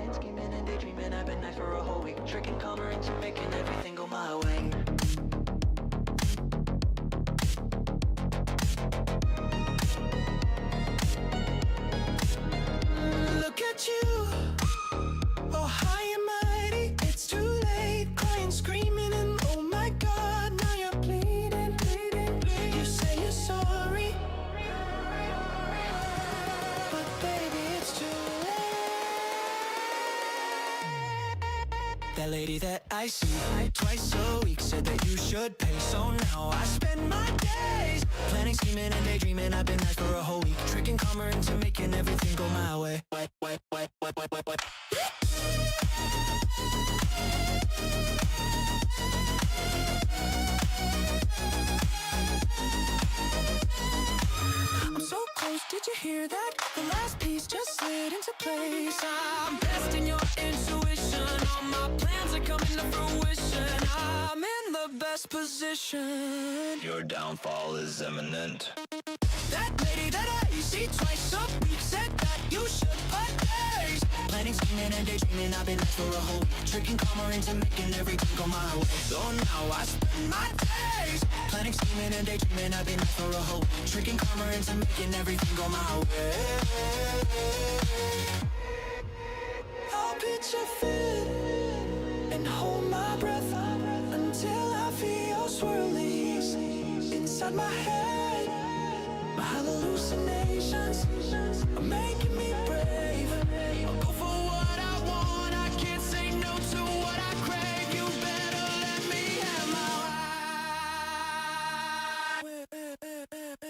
Planning, scheming, and daydreaming. I've been nice for a whole week. Tricking karma into making everything go my way. Look at you, oh high and mighty. It's too late, crying, screaming, and oh my God, now you're bleeding, bleeding, bleeding. You say you're sorry, but baby, it's too late. That lady that I see twice a week said that you should pay. So now I spend my days planning, scheming, and daydreaming. I've been nice for a whole week, tricking karma into making everything go my way. I'm so close, did you hear that? The last piece just slid into place. I'm testing your intuition. All my plans are coming to fruition. I'm in the best position. Your downfall is imminent. That lady that I see twice a week said that you should part ways. Planning, scheming, and daydreaming. I've been nice for a whole week, tricking karma into making everything go my way. So now I spend my days planning, scheming, and daydreaming. I've been nice for a whole week, tricking karma into making everything go my way. I'll picture fit and hold my breath until I feel swirlies inside my head. My hallucinations are making me brave. I'll go for what I want. I can't say no to what I crave. You better let me have my way.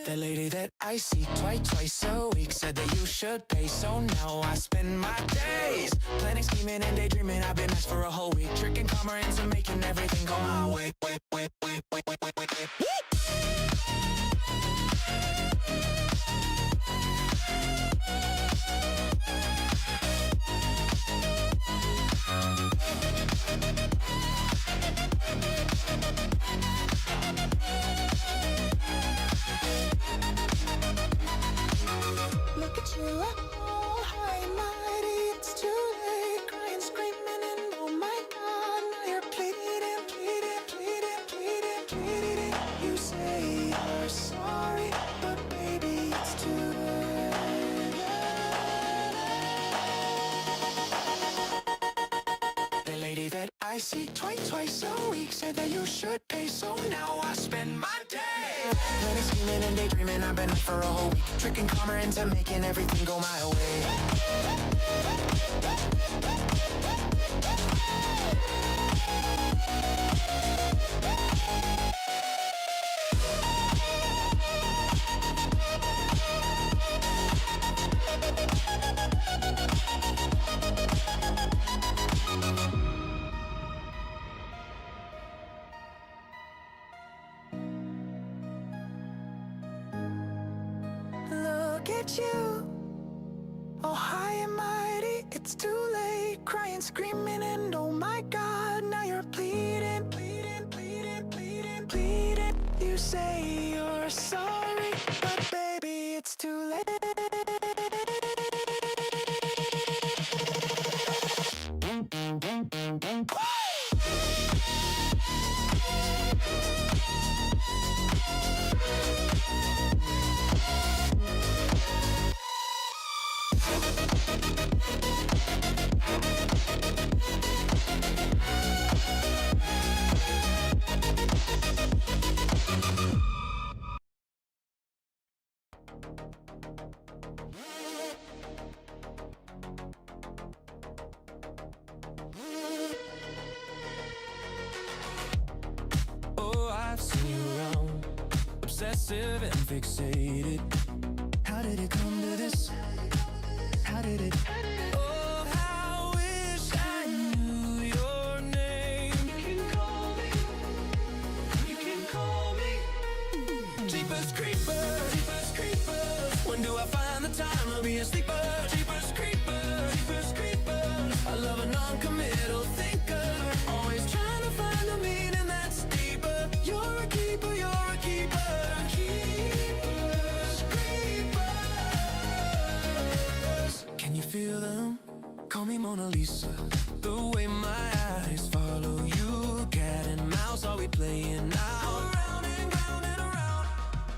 That lady that I see twice a week said that you should pay. So now I spend my days planning, scheming, and daydreaming. I've been nice for a whole week, tricking karma into making everything go my way. Look at you, all high and mighty. It's too late, crying, screaming, and oh my God, now you're pleading, pleading, pleading, pleading, pleading. You say you're sorry, but baby, it's too late. The lady that I see twice a week said that you should pay. So now I spend my day planning, scheming, and daydreaming. I've been up for a whole week, tricking karma into making everything go my way. Look at you, oh high and mighty. It's too late, crying, screaming, and oh my God, now you're pleading, pleading, pleading, pleading, pleading. You say you're sorry, but baby, it's too late. Oh, I've seen you around, obsessive and fixated. How did it come to this? How did it? Oh, how wish I knew your name. You can call me, you can call me Jeepers Creepers, Jeepers Creepers. When do I find the time to be a sleeper? Jeepers Creepers, Jeepers Creepers. I love a non-committal thinker, always trying to find the meaning that's deeper. You're a keeper, you're a keeper. Keepers, creepers. Can you feel them? Call me Mona Lisa. The way my eyes follow you, cat and mouse, are we playing now? Round and round and around,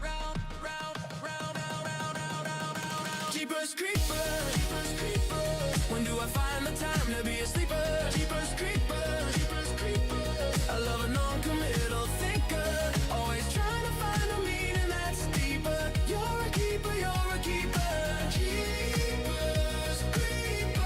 round, round, round, round, round, round, round, round. Jeepers creepers, jeepers creepers. When do I find the time to be a sleeper? Jeepers creepers, jeepers creepers. I love a non-committal thinker, always trying to find a meaning that's deeper. You're a keeper, you're a keeper. Jeepers creepers.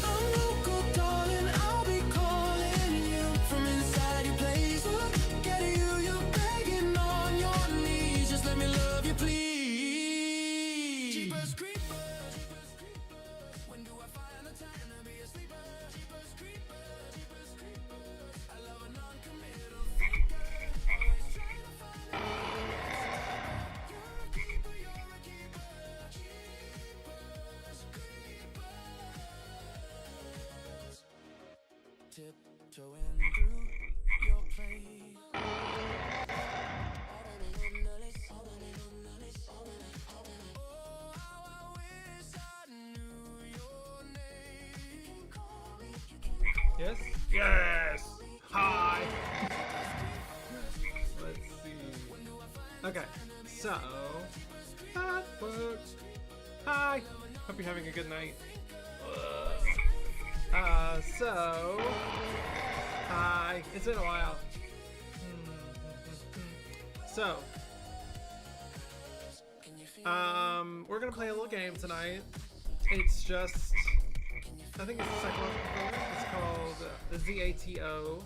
I'm local, darling, I'll be calling you from inside your place. Look at you, you're begging on your knees. Just let me love you, please. Jeepers creepers, jeepers creepers. When do I find the time to be a sleeper? Jeepers creepers, jeepers creepers. I love a non-committal thinker, always trying to find a you're a keeper, you're a keeper. Jeepers creepers. Tiptoeing through your place. Oh, how I wish I knew your name. Yes? Yes! Hi! Let's see. Okay, so that works. Hi! Hope you're having a good night. Hi! It's been a while. So, we're gonna play a little game tonight. It's just, I think it's a psychological program. It's called Z.A.T.O.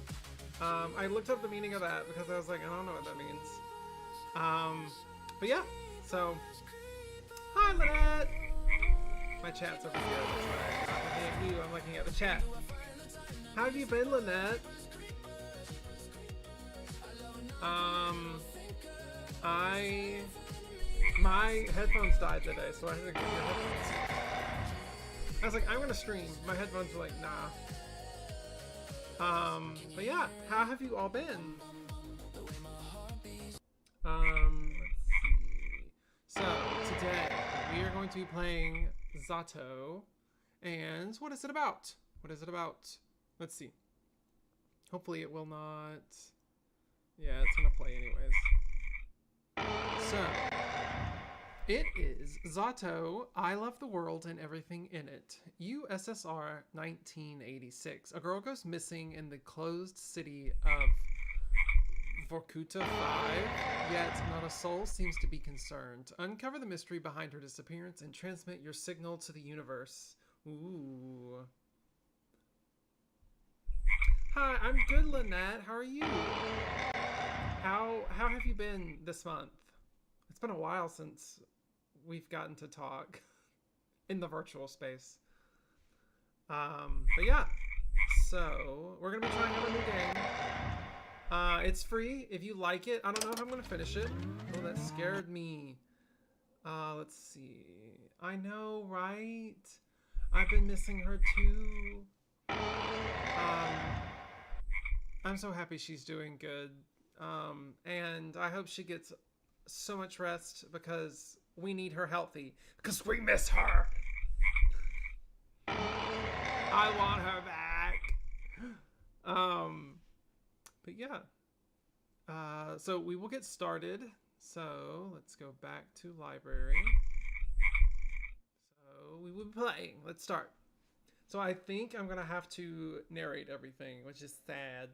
I looked up the meaning of that because I was like, I don't know what that means. But yeah, so, hi Lynette! My chat's over here, that's why I'm not looking at you, I'm looking at the chat. How have you been, Lynette? My headphones died today, so I had to get new headphones. I was like, I'm gonna stream. My headphones were like, nah. But yeah, how have you all been? Let's see. So, today, we are going to be playing Z.A.T.O. And what is it about? What is it about? Let's see. Hopefully it will not... Yeah, it's gonna play anyways. So, it is Z.A.T.O. I Love the World and Everything in It. USSR 1986. A girl goes missing in the closed city of Vorkuta 5, yet not a soul seems to be concerned. Uncover the mystery behind her disappearance and transmit your signal to the universe. Ooh. Hi, I'm good, Lynette. How are you? How have you been this month? It's been a while since we've gotten to talk in the virtual space. But yeah, so we're gonna be trying out a new game. It's free if you like it. I don't know if I'm gonna finish it. Oh, that scared me. Let's see. I know, right? I've been missing her too. I'm so happy she's doing good. And I hope she gets so much rest because we need her healthy. Because we miss her. I want her back. But yeah. So we will get started. So let's go back to library. So we will be playing. Let's start. So I think I'm gonna have to narrate everything, which is sad.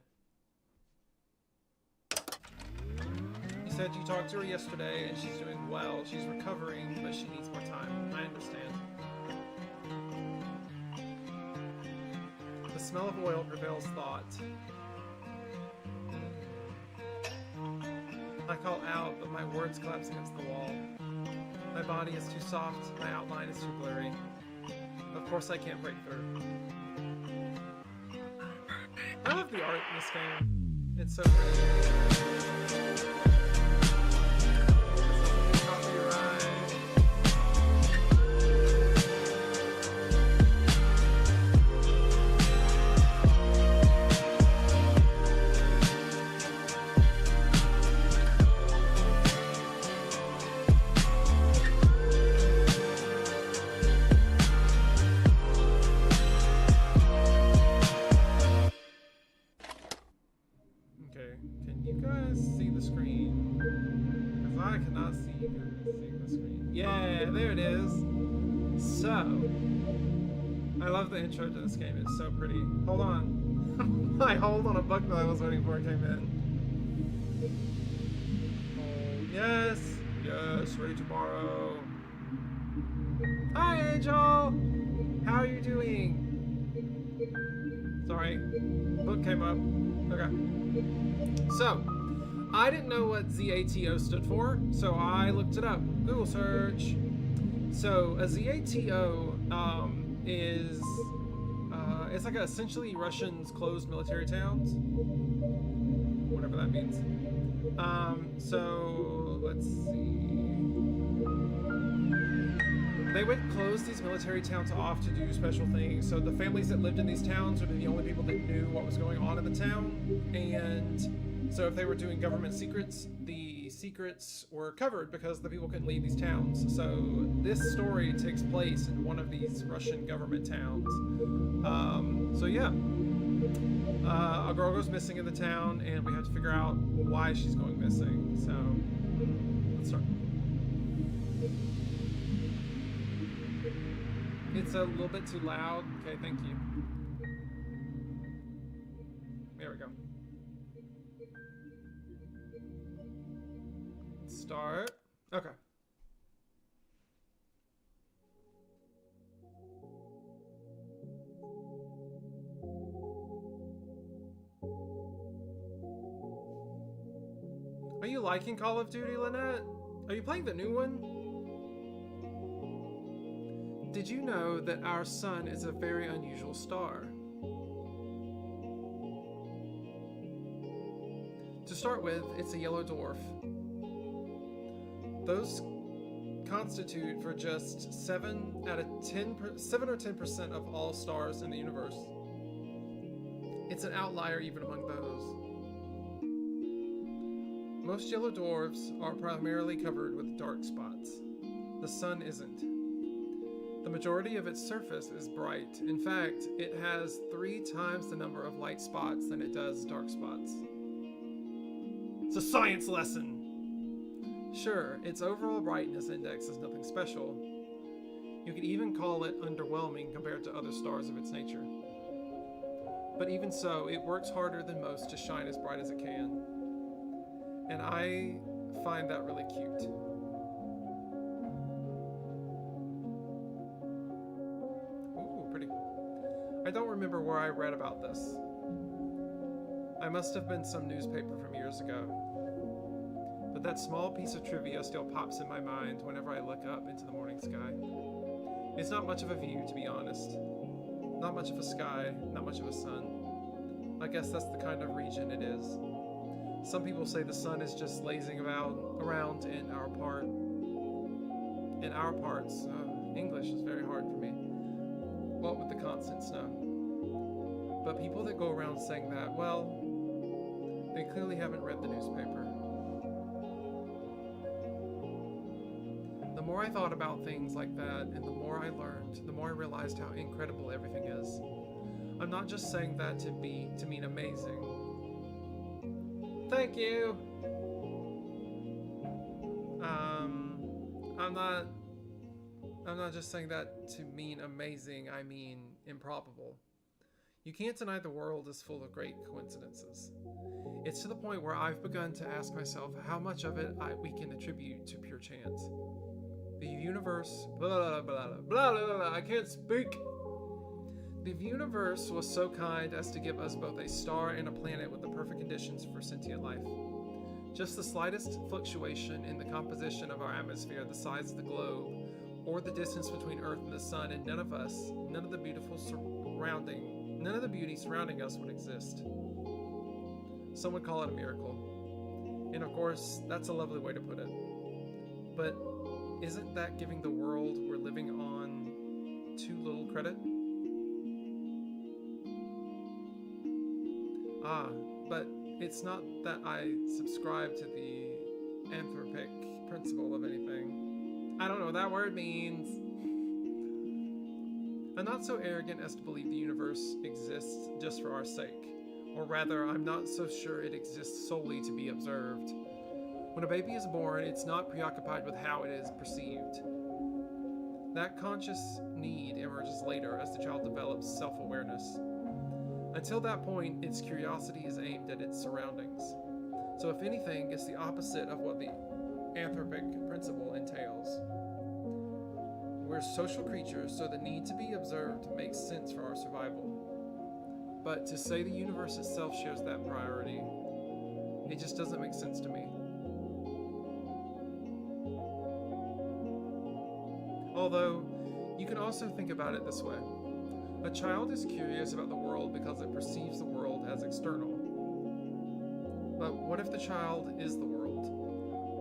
You said you talked to her yesterday and she's doing well. She's recovering, but she needs more time. I understand. The smell of oil prevails thought. I call out, but my words collapse against the wall. My body is too soft, my outline is too blurry. Of course I can't break through. I love the art in this game. It's so pretty. So, I love the intro to this game. It's so pretty. Hold on. My hold on a book that I was waiting for came in. Oh, yes. Yes, ready to borrow. Hi, Angel. How are you doing? Sorry. Book came up. Okay. So, I didn't know what Z.A.T.O stood for, so I looked it up. Google search. So, a Z.A.T.O is it's like essentially Russians closed military towns, whatever that means. So let's see. They would close these military towns off to do special things. So the families that lived in these towns were the only people that knew what was going on in the town, and so if they were doing government secrets, the secrets were covered because the people couldn't leave these towns. So this story takes place in one of these Russian government towns. So yeah, a girl goes missing in the town, and we have to figure out why she's going missing. So let's start. It's a little bit too loud. Okay, thank you. There we go. Start. Okay. Are you liking Call of Duty, Lynette? Are you playing the new one? Did you know that our sun is a very unusual star? To start with, it's a yellow dwarf. Those constitute for just 7 or 10% of all stars in the universe. It's an outlier even among those. Most yellow dwarfs are primarily covered with dark spots. The sun isn't. The majority of its surface is bright. In fact, it has 3 times the number of light spots than it does dark spots. It's a science lesson! Sure, its overall brightness index is nothing special. You could even call it underwhelming compared to other stars of its nature. But even so, it works harder than most to shine as bright as it can. And I find that really cute. Ooh, pretty. I don't remember where I read about this. I must have been some newspaper from years ago. But that small piece of trivia still pops in my mind whenever I look up into the morning sky. It's not much of a view, to be honest. Not much of a sky, not much of a sun. I guess that's the kind of region it is. Some people say the sun is just lazing around in our parts. English is very hard for me. What with the consonants now? But people that go around saying that, well, they clearly haven't read the newspaper. The more I thought about things like that, and the more I learned, the more I realized how incredible everything is. I'm not just saying that to mean amazing. Thank you! I'm not just saying that to mean amazing, I mean improbable. You can't deny the world is full of great coincidences. It's to the point where I've begun to ask myself how much of it we can attribute to pure chance. The universe, blah, blah, blah, blah, blah, blah, I can't speak. The universe was so kind as to give us both a star and a planet with the perfect conditions for sentient life. Just the slightest fluctuation in the composition of our atmosphere, the size of the globe, or the distance between Earth and the Sun, and none of the beauty surrounding us would exist. Some would call it a miracle. And of course, that's a lovely way to put it. But isn't that giving the world we're living on too little credit? But it's not that I subscribe to the anthropic principle of anything. I don't know what that word means. I'm not so arrogant as to believe the universe exists just for our sake. Or rather, I'm not so sure it exists solely to be observed. When a baby is born, it's not preoccupied with how it is perceived. That conscious need emerges later as the child develops self-awareness. Until that point, its curiosity is aimed at its surroundings. So if anything, it's the opposite of what the anthropic principle entails. We're social creatures, so the need to be observed makes sense for our survival. But to say the universe itself shares that priority, it just doesn't make sense to me. Although, you can also think about it this way. A child is curious about the world because it perceives the world as external. But what if the child is the world?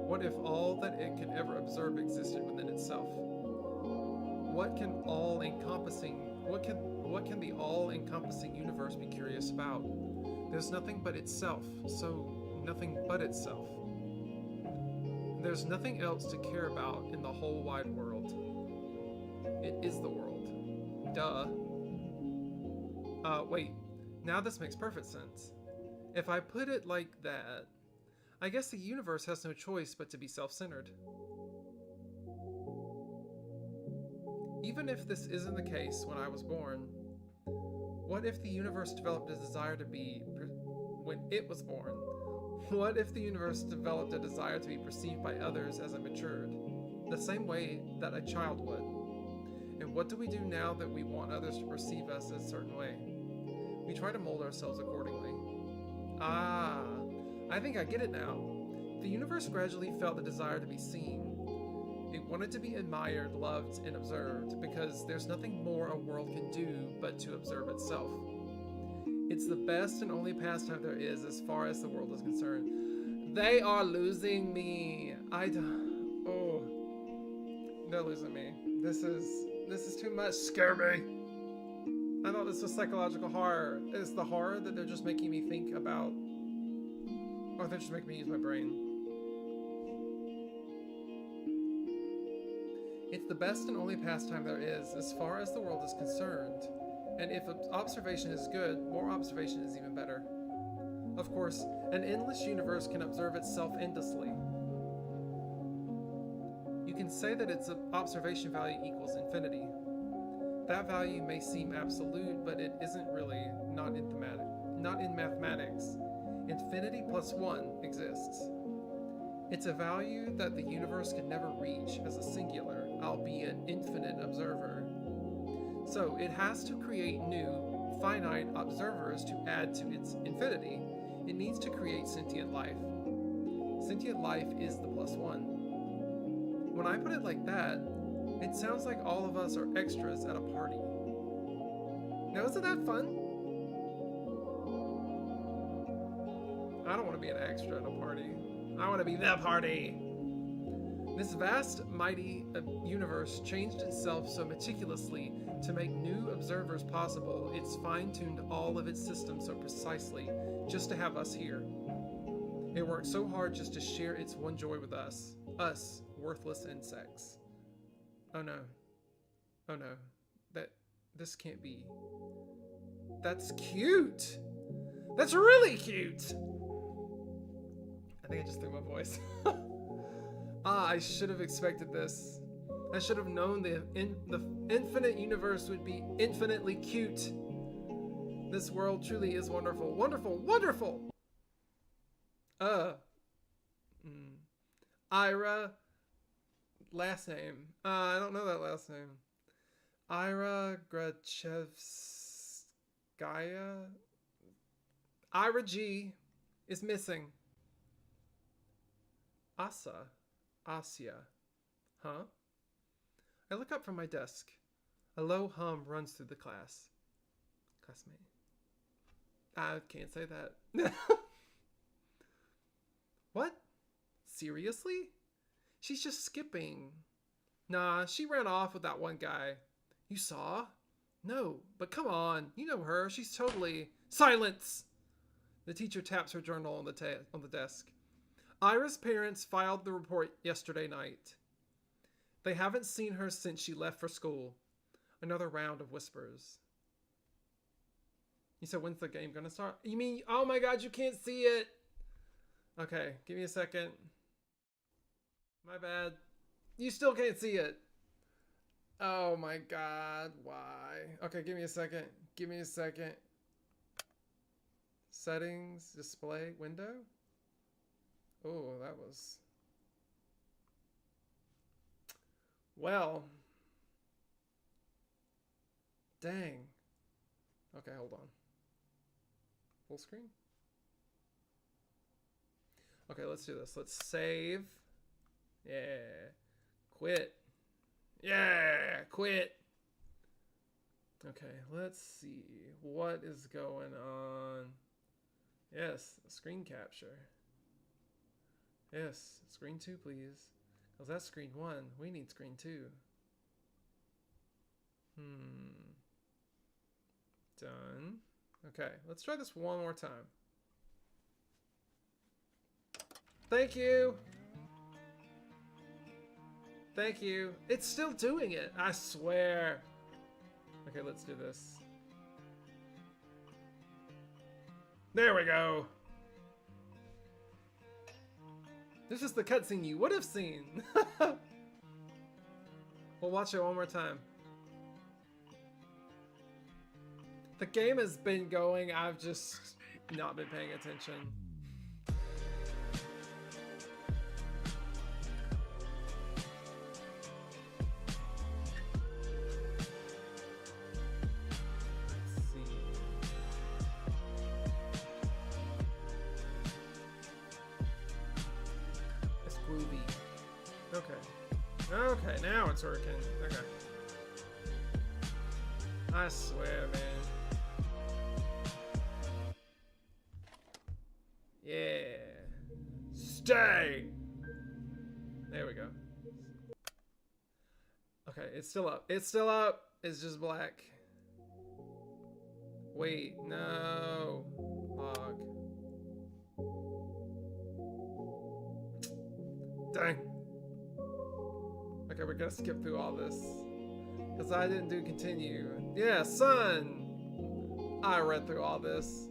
What if all that it could ever observe existed within itself? What can the all-encompassing universe be curious about? There's nothing but itself, so nothing but itself. There's nothing else to care about in the whole wide world. It is the world. Duh. Wait. Now this makes perfect sense. If I put it like that, I guess the universe has no choice but to be self-centered. Even if this isn't the case when I was born, what if the universe developed a desire to be when it was born? What if the universe developed a desire to be perceived by others as it matured, the same way that a child would? And what do we do now that we want others to perceive us a certain way? We try to mold ourselves accordingly. Ah, I think I get it now. The universe gradually felt the desire to be seen. It wanted to be admired, loved, and observed because there's nothing more a world can do but to observe itself. It's the best and only pastime there is as far as the world is concerned. They are losing me. Oh, they're losing me. This is too much. Scare me. I thought this was psychological horror. Is the horror that they're just making me think about, or they're just making me use my brain? It's the best and only pastime there is as far as the world is concerned. And if observation is good, more observation is even better. Of course, an endless universe can observe itself endlessly. You can say that its observation value equals infinity. That value may seem absolute, but it isn't really, not in mathematics. Infinity plus 1 exists. It's a value that the universe can never reach as a singular, albeit infinite observer. So it has to create new, finite observers to add to its infinity. It needs to create sentient life. Sentient life is the plus 1. When I put it like that, it sounds like all of us are extras at a party. Now, isn't that fun? I don't want to be an extra at a party. I want to be the party. This vast, mighty universe changed itself so meticulously to make new observers possible. It's fine-tuned all of its systems so precisely just to have us here. It worked so hard just to share its one joy with us, worthless insects. Oh no. Oh no. This can't be. That's cute! That's really cute! I think I just threw my voice. I should have expected this. I should have known the infinite universe would be infinitely cute. This world truly is wonderful. Wonderful, wonderful! Ira. Last name. I don't know that last name. Ira Grachevskaya. Ira G is missing. Asya. Huh? I look up from my desk. A low hum runs through the class. Classmate. I can't say that. What? Seriously? She's just skipping. Nah, she ran off with that one guy. You saw? No, but come on. You know her. She's totally... Silence! The teacher taps her journal on the desk. Ira's parents filed the report yesterday night. They haven't seen her since she left for school. Another round of whispers. You said, when's the game gonna start? You mean, oh my god, you can't see it! Okay, give me a second. My bad. You still can't see it. Oh my god, why? Okay, give me a second. Give me a second. Settings, display, window. Oh, that was... Well. Dang. Okay, hold on. Full screen? Okay, let's do this. Let's save. Yeah. Quit. Yeah, quit. Okay, let's see. What is going on? Yes, screen capture. Yes, screen 2, please. Because that's screen 1. We need screen 2. Done. Okay, let's try this one more time. Thank you. Thank you. It's still doing it, I swear. Okay, let's do this. There we go. This is the cutscene you would have seen. We'll watch it one more time. The game has been going, I've just not been paying attention. Let's see. It's groovy. Okay. Okay, now it's working. Okay. I swear, man. Yeah. Stay! There we go. Okay, it's still up. It's still up. It's just black. Wait, no. Log. Dang. Okay, we're gonna skip through all this. Because I didn't do continue. Yeah, son! I read through all this.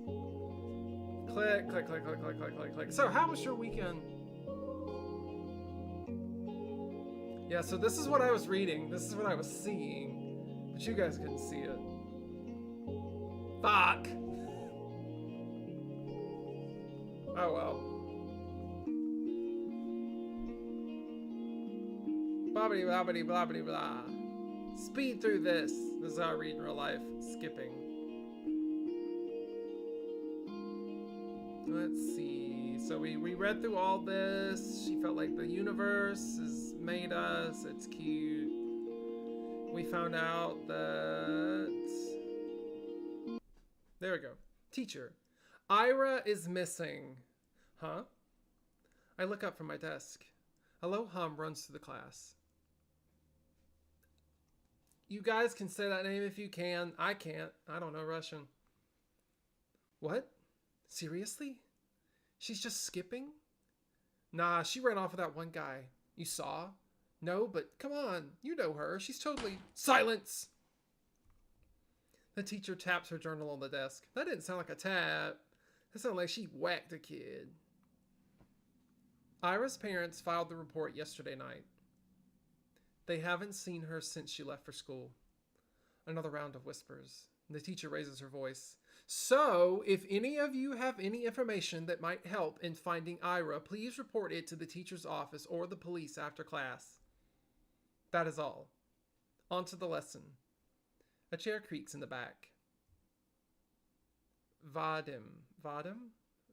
Click, click, click, click, click, click, click, click. So, how was your weekend? Yeah, so this is what I was reading. This is what I was seeing. But you guys couldn't see it. Fuck! Oh well. Bobbity bobbity blobbity blah. Speed through this. This is how I read in real life. Skipping. Let's see. So we read through all this. She felt like the universe has made us. It's cute. We found out that... There we go. Teacher. Ira is missing. Huh? I look up from my desk. A low hum runs through the class. You guys can say that name if you can. I can't. I don't know Russian. What? Seriously? She's just skipping? Nah, she ran off with that one guy. You saw? No, but come on. You know her. She's totally... Silence! The teacher taps her journal on the desk. That didn't sound like a tap. That sounded like she whacked a kid. Ira's parents filed the report yesterday night. They haven't seen her since she left for school. Another round of whispers. The teacher raises her voice. So, if any of you have any information that might help in finding Ira, please report it to the teacher's office or the police after class. That is all. On to the lesson. A chair creaks in the back. Vadim. Vadim?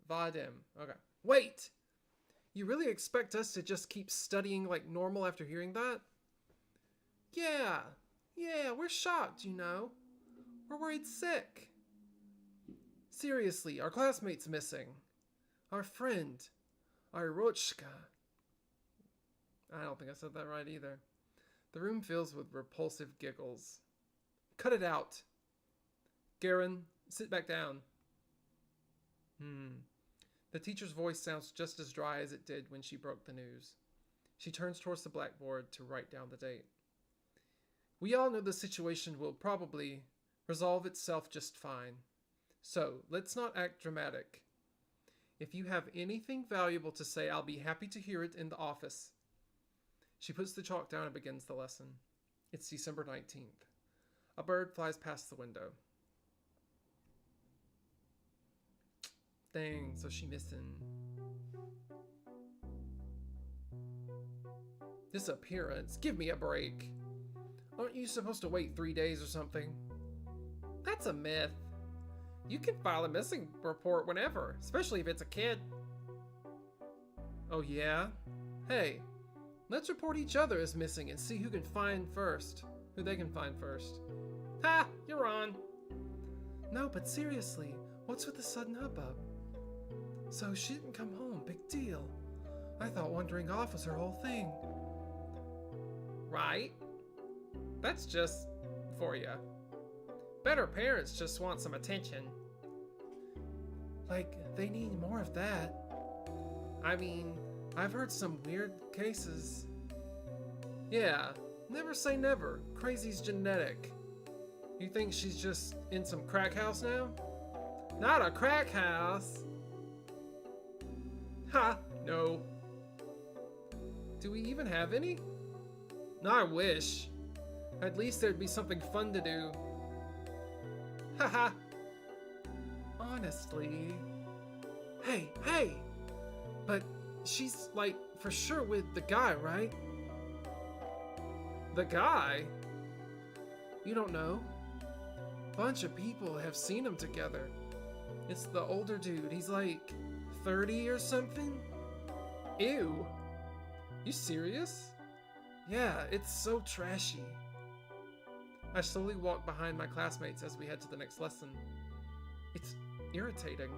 Vadim. Okay. Wait! You really expect us to just keep studying like normal after hearing that? Yeah. Yeah, we're shocked, you know. We're worried sick. Seriously, our classmate's missing. Our friend. Our Rochka. I don't think I said that right either. The room fills with repulsive giggles. Cut it out. Garen, sit back down. The teacher's voice sounds just as dry as it did when she broke the news. She turns towards the blackboard to write down the date. We all know the situation will probably resolve itself just fine. So, let's not act dramatic. If you have anything valuable to say, I'll be happy to hear it in the office. She puts the chalk down and begins the lesson. It's December 19th. A bird flies past the window. Dang, so she missing. Disappearance? Give me a break. Aren't you supposed to wait 3 days or something? That's a myth. You can file a missing report whenever, especially if it's a kid. Oh yeah? Hey, let's report each other as missing and see who they can find first. Ha! You're on. No, but seriously, what's with the sudden hubbub? So she didn't come home, big deal. I thought wandering off was her whole thing. Right? That's just for you. Better parents just want some attention. Like, they need more of that. I mean, I've heard some weird cases. Yeah, never say never. Crazy's genetic. You think she's just in some crack house now? Not a crack house! Ha! No. Do we even have any? I wish. At least there'd be something fun to do. Haha. Honestly. Hey! But she's, like, for sure with the guy, right? The guy? You don't know? Bunch of people have seen them together. It's the older dude. He's like 30 or something? Ew. You serious? Yeah, it's so trashy. I slowly walk behind my classmates as we head to the next lesson. It's irritating.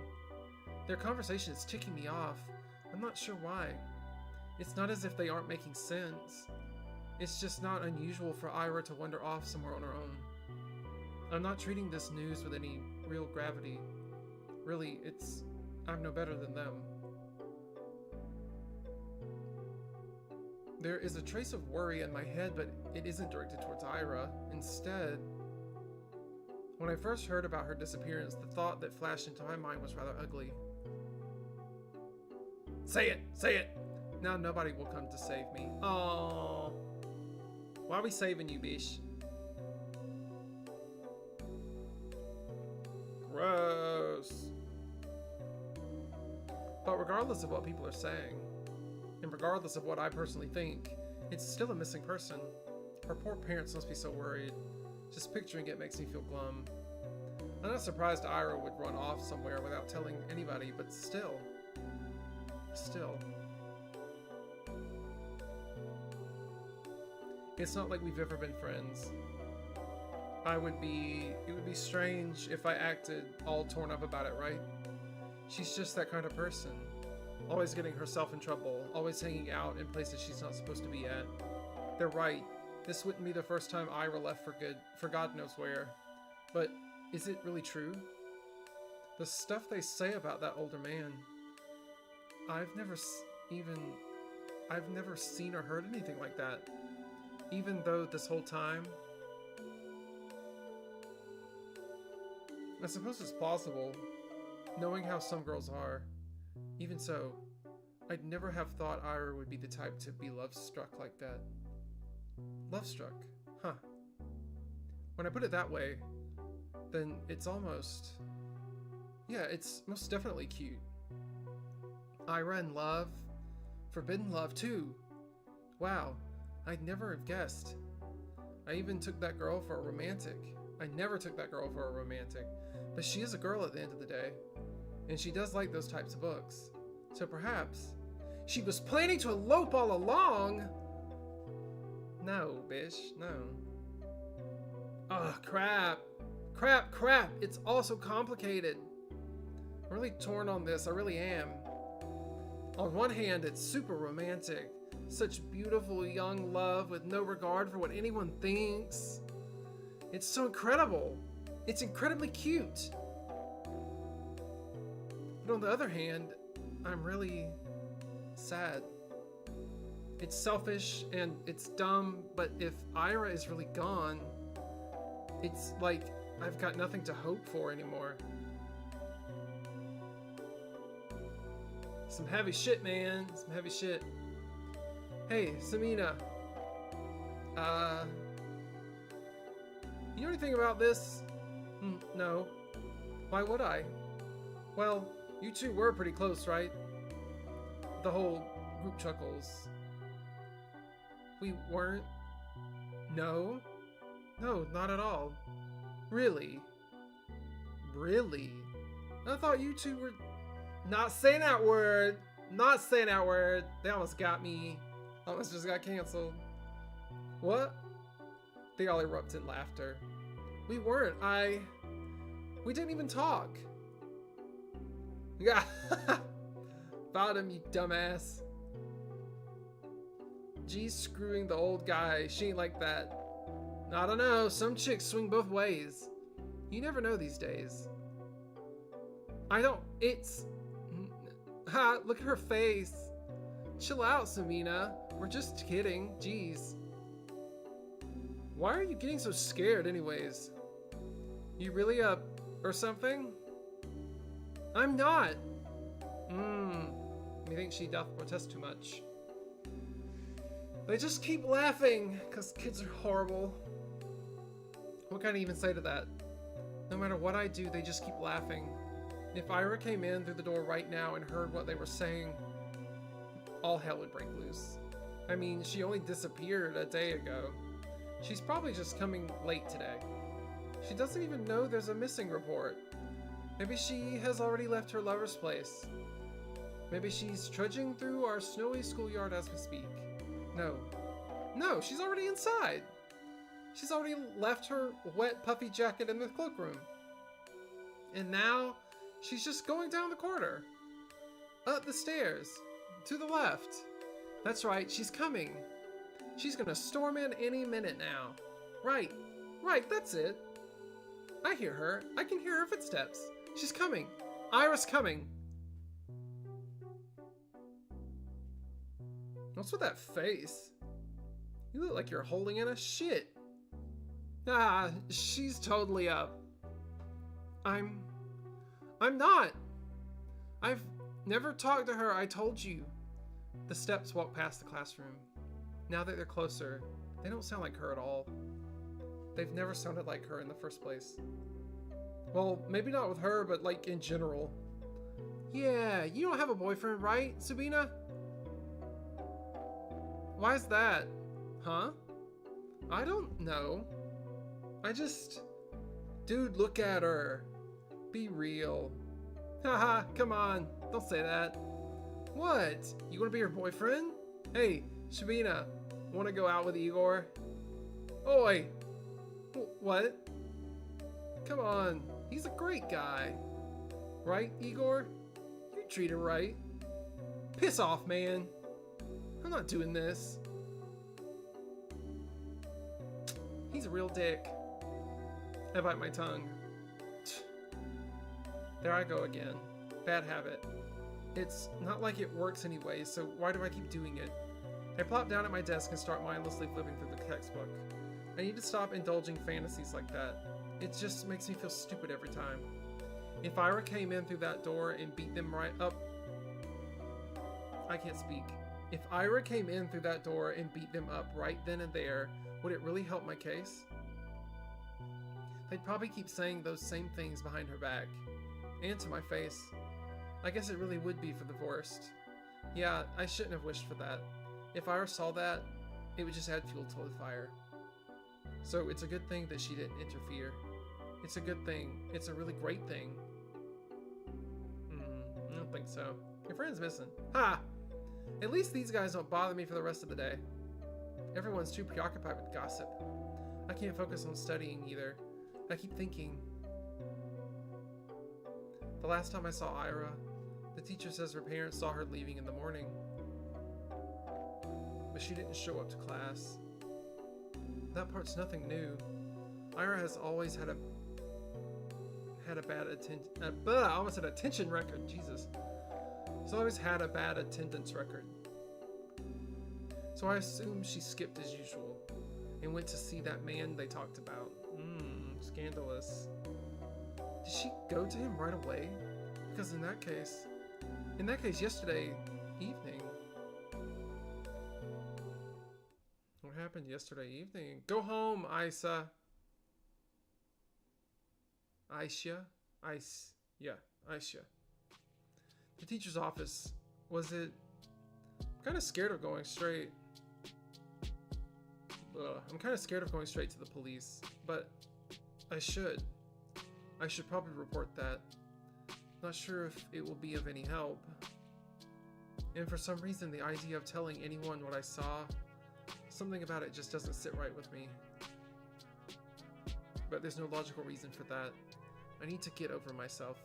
Their conversation is ticking me off. I'm not sure why. It's not as if they aren't making sense. It's just not unusual for Ira to wander off somewhere on her own. I'm not treating this news with any real gravity. Really, I'm no better than them. There is a trace of worry in my head, but it isn't directed towards Ira. Instead, when I first heard about her disappearance, the thought that flashed into my mind was rather ugly. Say it! Now nobody will come to save me. Oh, why are we saving you, bish? Gross. But regardless of what people are saying, and regardless of what I personally think, it's still a missing person. Her poor parents must be so worried. Just picturing it makes me feel glum. I'm not surprised Ira would run off somewhere without telling anybody, but still. It's not like we've ever been friends. It would be strange if I acted all torn up about it, right? She's just that kind of person. Always getting herself in trouble, always hanging out in places she's not supposed to be at. They're right. This wouldn't be the first time Ira left for good, for God knows where. But is it really true? The stuff they say about that older man. I've never seen or heard anything like that. Even though this whole time, I suppose it's plausible, knowing how some girls are. Even so, I'd never have thought Ira would be the type to be love-struck like that. Love-struck? Huh. When I put it that way, then it's almost... yeah, it's most definitely cute. Ira in love. Forbidden love, too. Wow, I'd never have guessed. I even took that girl for a romantic. I never took that girl for a romantic. But she is a girl at the end of the day. And she does like those types of books. So perhaps she was planning to elope all along. No, bish, no. Ugh, crap. It's all so complicated. I'm really torn on this, I really am. On one hand, it's super romantic. Such beautiful young love with no regard for what anyone thinks. It's so incredible. It's incredibly cute. But on the other hand, I'm really sad. It's selfish and it's dumb, but if Ira is really gone, it's like I've got nothing to hope for anymore. Some heavy shit, man. Some heavy shit. Hey, Samina. You know anything about this? No. Why would I? Well, you two were pretty close, right? The whole group chuckles. We weren't? No? No, not at all. Really? Really? I thought you two were... Not saying that word! Not saying that word! They almost got me. Almost just got canceled. What? They all erupt in laughter. We weren't. We didn't even talk. Yeah. About him, you dumbass. G's screwing the old guy. She ain't like that. I don't know. Some chicks swing both ways. You never know these days. I don't. It's... Ha! Look at her face. Chill out, Samina. We're just kidding. Jeez. Why are you getting so scared anyways? You really up or something? I'm not. Methinks she doth protest too much. They just keep laughing, cause kids are horrible. What can I even say to that? No matter what I do, they just keep laughing. If Ira came in through the door right now and heard what they were saying, all hell would break loose. I mean, she only disappeared a day ago. She's probably just coming late today. She doesn't even know there's a missing report. Maybe she has already left her lover's place. Maybe she's trudging through our snowy schoolyard as we speak. No, she's already inside. She's already left her wet puffy jacket in the cloakroom. And now, she's just going down the corridor. Up the stairs. To the left. That's right, she's coming. She's gonna storm in any minute now. Right, that's it. I hear her. I can hear her footsteps. She's coming. Ira's coming. What's with that face? You look like you're holding in a shit. Ah, she's totally up. I'm not. I've never talked to her, I told you. The steps walk past the classroom. Now that they're closer, they don't sound like her at all. They've never sounded like her in the first place. Well, maybe not with her, but like in general. Yeah, you don't have a boyfriend, right, Sabina? Why's that? Huh? I don't know. Dude, look at her. Be real. Haha, come on. Don't say that. What? You wanna be her boyfriend? Hey, Sabina, wanna go out with Igor? Oi! What? Come on. He's a great guy. Right, Igor? You treat her right. Piss off, man. I'm not doing this. He's a real dick. I bite my tongue. There I go again. Bad habit. It's not like it works anyway, so why do I keep doing it? I plop down at my desk and start mindlessly flipping through the textbook. I need to stop indulging fantasies like that. It just makes me feel stupid every time. If Ira came in through that door and beat them right up... I can't speak. If Ira came in through that door and beat them up right then and there, would it really help my case? They'd probably keep saying those same things behind her back. And to my face. I guess it really would be for the worst. Yeah, I shouldn't have wished for that. If Ira saw that, it would just add fuel to the fire. So it's a good thing that she didn't interfere. It's a good thing. It's a really great thing. I don't think so. Your friend's missing. Ha! At least these guys don't bother me for the rest of the day. Everyone's too preoccupied with gossip. I can't focus on studying either. I keep thinking. The last time I saw Ira, the teacher says her parents saw her leaving in the morning. But she didn't show up to class. That part's nothing new. Ira has always had a bad I almost said attention record. Jesus. She's always had a bad attendance record. So I assume she skipped as usual and went to see that man they talked about. Scandalous. Did she go to him right away? Because in that case, yesterday evening. What happened yesterday evening? Go home, Isa. Aisha? Yeah, Aisha. The teacher's office. Was it? I'm kind of scared of going straight. I'm kind of scared of going straight to the police, but I should. I should probably report that. Not sure if it will be of any help. And for some reason, the idea of telling anyone what I saw, something about it just doesn't sit right with me. But there's no logical reason for that. I need to get over myself.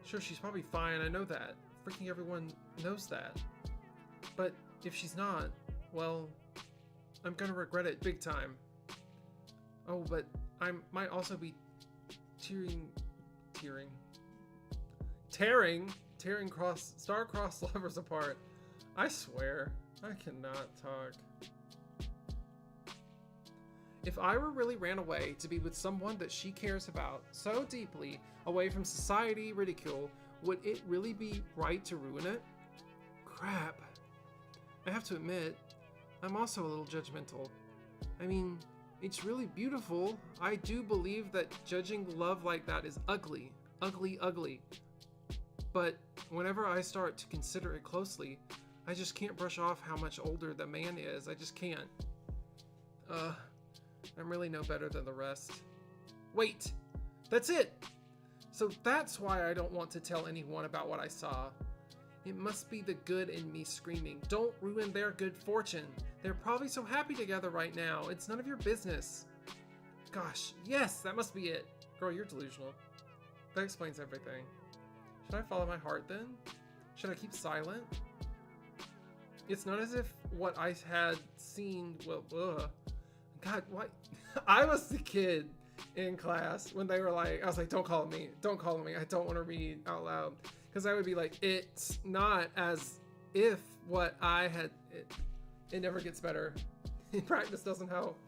Sure, she's probably fine, I know that. Freaking everyone knows that. But if she's not, well, I'm gonna regret it big time. Oh, but I might also be tearing star-crossed lovers apart. I swear, I cannot talk. If Ira really ran away to be with someone that she cares about so deeply, away from society ridicule, would it really be right to ruin it? Crap. I have to admit, I'm also a little judgmental. I mean, it's really beautiful. I do believe that judging love like that is ugly. Ugly, ugly. But whenever I start to consider it closely, I just can't brush off how much older the man is. I just can't. I'm really no better than the rest. Wait! That's it! So that's why I don't want to tell anyone about what I saw. It must be the good in me screaming, don't ruin their good fortune. They're probably so happy together right now. It's none of your business. Gosh, yes, that must be it. Girl, you're delusional. That explains everything. Should I follow my heart then? Should I keep silent? It's not as if what I had seen, well, God, what? I was the kid in class when they were like, I was like, don't call me, I don't want to read out loud. Because I would be like, it's not as if what I had, it never gets better. Practice doesn't help.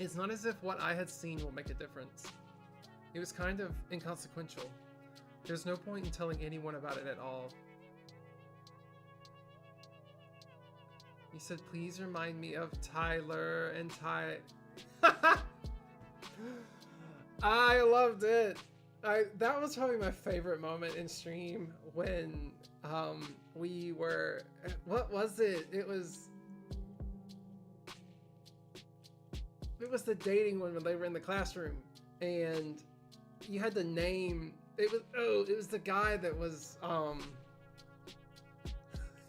It's not as if what I had seen will make a difference. It was kind of inconsequential. There's no point in telling anyone about it at all. He said, please remind me of Tyler and Ty. I loved it. That was probably my favorite moment in stream when we were, what was it? It was the dating one when they were in the classroom and you had to name, it was the guy that was,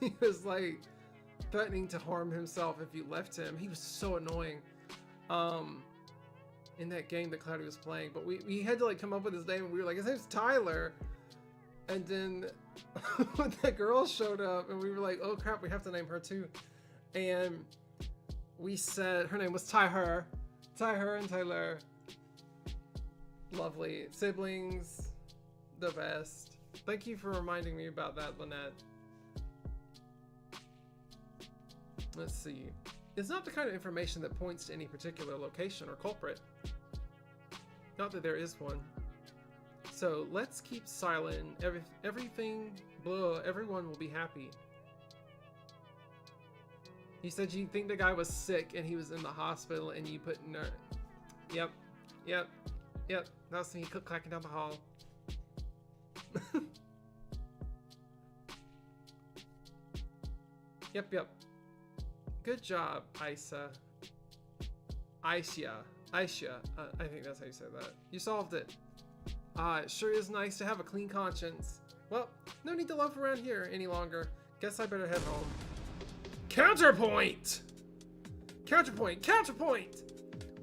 he was like threatening to harm himself if you left him. He was so annoying. In that game that Cloudy was playing, but we had to like come up with his name and we were like, his name's Tyler. And then when the girl showed up and we were like, oh crap, we have to name her too. And we said her name was Tyher and Tyler. Lovely. Siblings, the best. Thank you for reminding me about that, Lynette. Let's see. It's not the kind of information that points to any particular location or culprit. Not that there is one. So let's keep silent. Everything, everyone will be happy. You said you think the guy was sick and he was in the hospital and you put Yep. That's me clacking down the hall. Yep. Good job, Aisha. I think that's how you say that. You solved it. It sure is nice to have a clean conscience. Well, no need to loaf around here any longer. Guess I better head home. Counterpoint!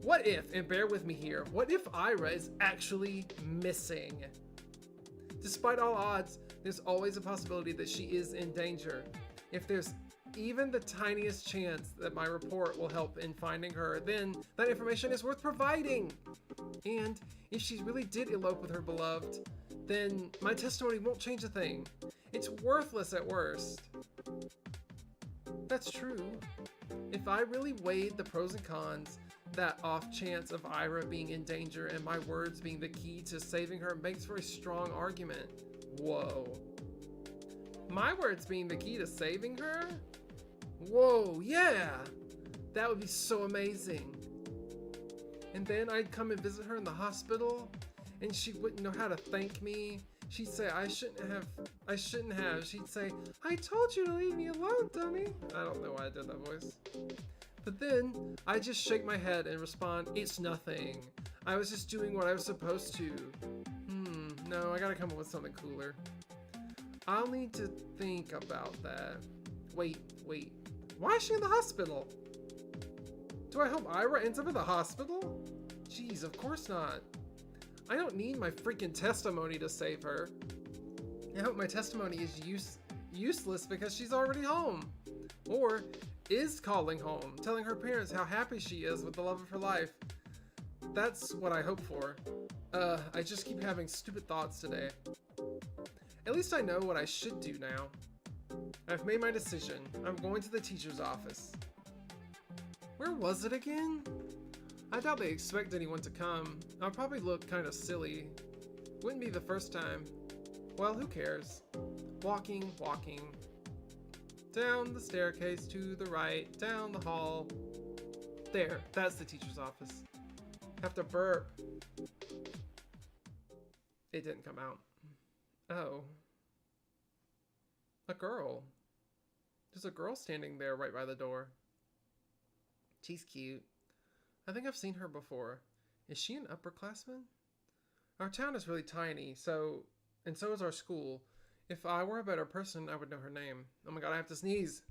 What if, and bear with me here, what if Ira is actually missing? Despite all odds, there's always a possibility that she is in danger. If there's even the tiniest chance that my report will help in finding her, then that information is worth providing. And if she really did elope with her beloved, then my testimony won't change a thing. It's worthless at worst. That's true. If I really weighed the pros and cons, that off chance of Ira being in danger and my words being the key to saving her makes for a strong argument. Whoa. My words being the key to saving her? Whoa, yeah! That would be so amazing. And then I'd come and visit her in the hospital, and she wouldn't know how to thank me. She'd say, I shouldn't have. She'd say, I told you to leave me alone, dummy. I don't know why I did that voice. But then I just shake my head and respond, it's nothing. I was just doing what I was supposed to. No, I gotta come up with something cooler. I'll need to think about that. Wait. Why is she in the hospital? Do I hope Ira ends up in the hospital? Jeez, of course not. I don't need my freaking testimony to save her. I hope my testimony is useless because she's already home. Or is calling home, telling her parents how happy she is with the love of her life. That's what I hope for. I just keep having stupid thoughts today. At least I know what I should do now. I've made my decision. I'm going to the teacher's office. Where was it again? I doubt they expect anyone to come. I'll probably look kind of silly. Wouldn't be the first time. Well, who cares? Walking. Down the staircase to the right, down the hall. There, that's the teacher's office. Have to burp. It didn't come out. Oh. A girl. There's a girl standing there right by the door. She's cute. I think I've seen her before. Is she an upperclassman? Our town is really tiny, so is our school. If I were a better person, I would know her name. Oh my god, I have to sneeze.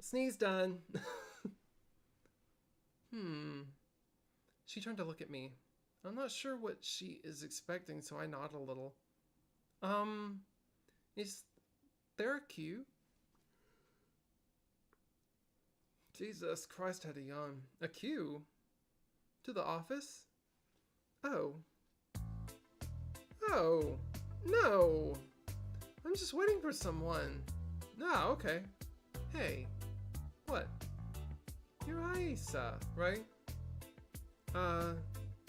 Sneeze done. She turned to look at me. I'm not sure what she is expecting, so I nod a little. Is there a queue? Jesus Christ, I had a yawn. A queue? To the office? Oh, no. I'm just waiting for someone. Ah, okay. Hey, what? You're Aisa, right?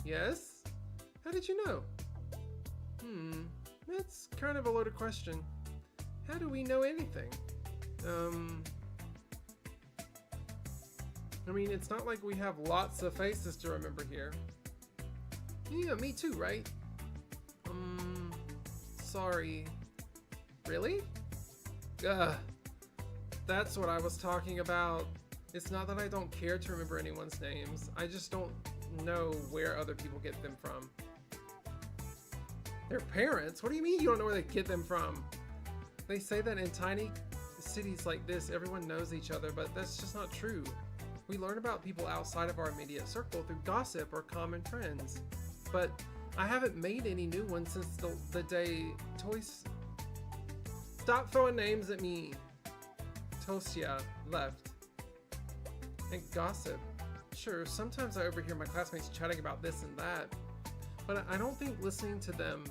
Yes? How did you know? That's kind of a loaded question. How do we know anything? I mean, it's not like we have lots of faces to remember here. Yeah, me too, right? Sorry. Really? That's what I was talking about. It's not that I don't care to remember anyone's names. I just don't know where other people get them from. Their parents? What do you mean you don't know where they get them from? They say that in tiny cities like this, everyone knows each other, but that's just not true. We learn about people outside of our immediate circle through gossip or common friends. But I haven't made any new ones since the day Stop throwing names at me. Tosia left. And gossip. Sure, sometimes I overhear my classmates chatting about this and that. But I don't think listening to them,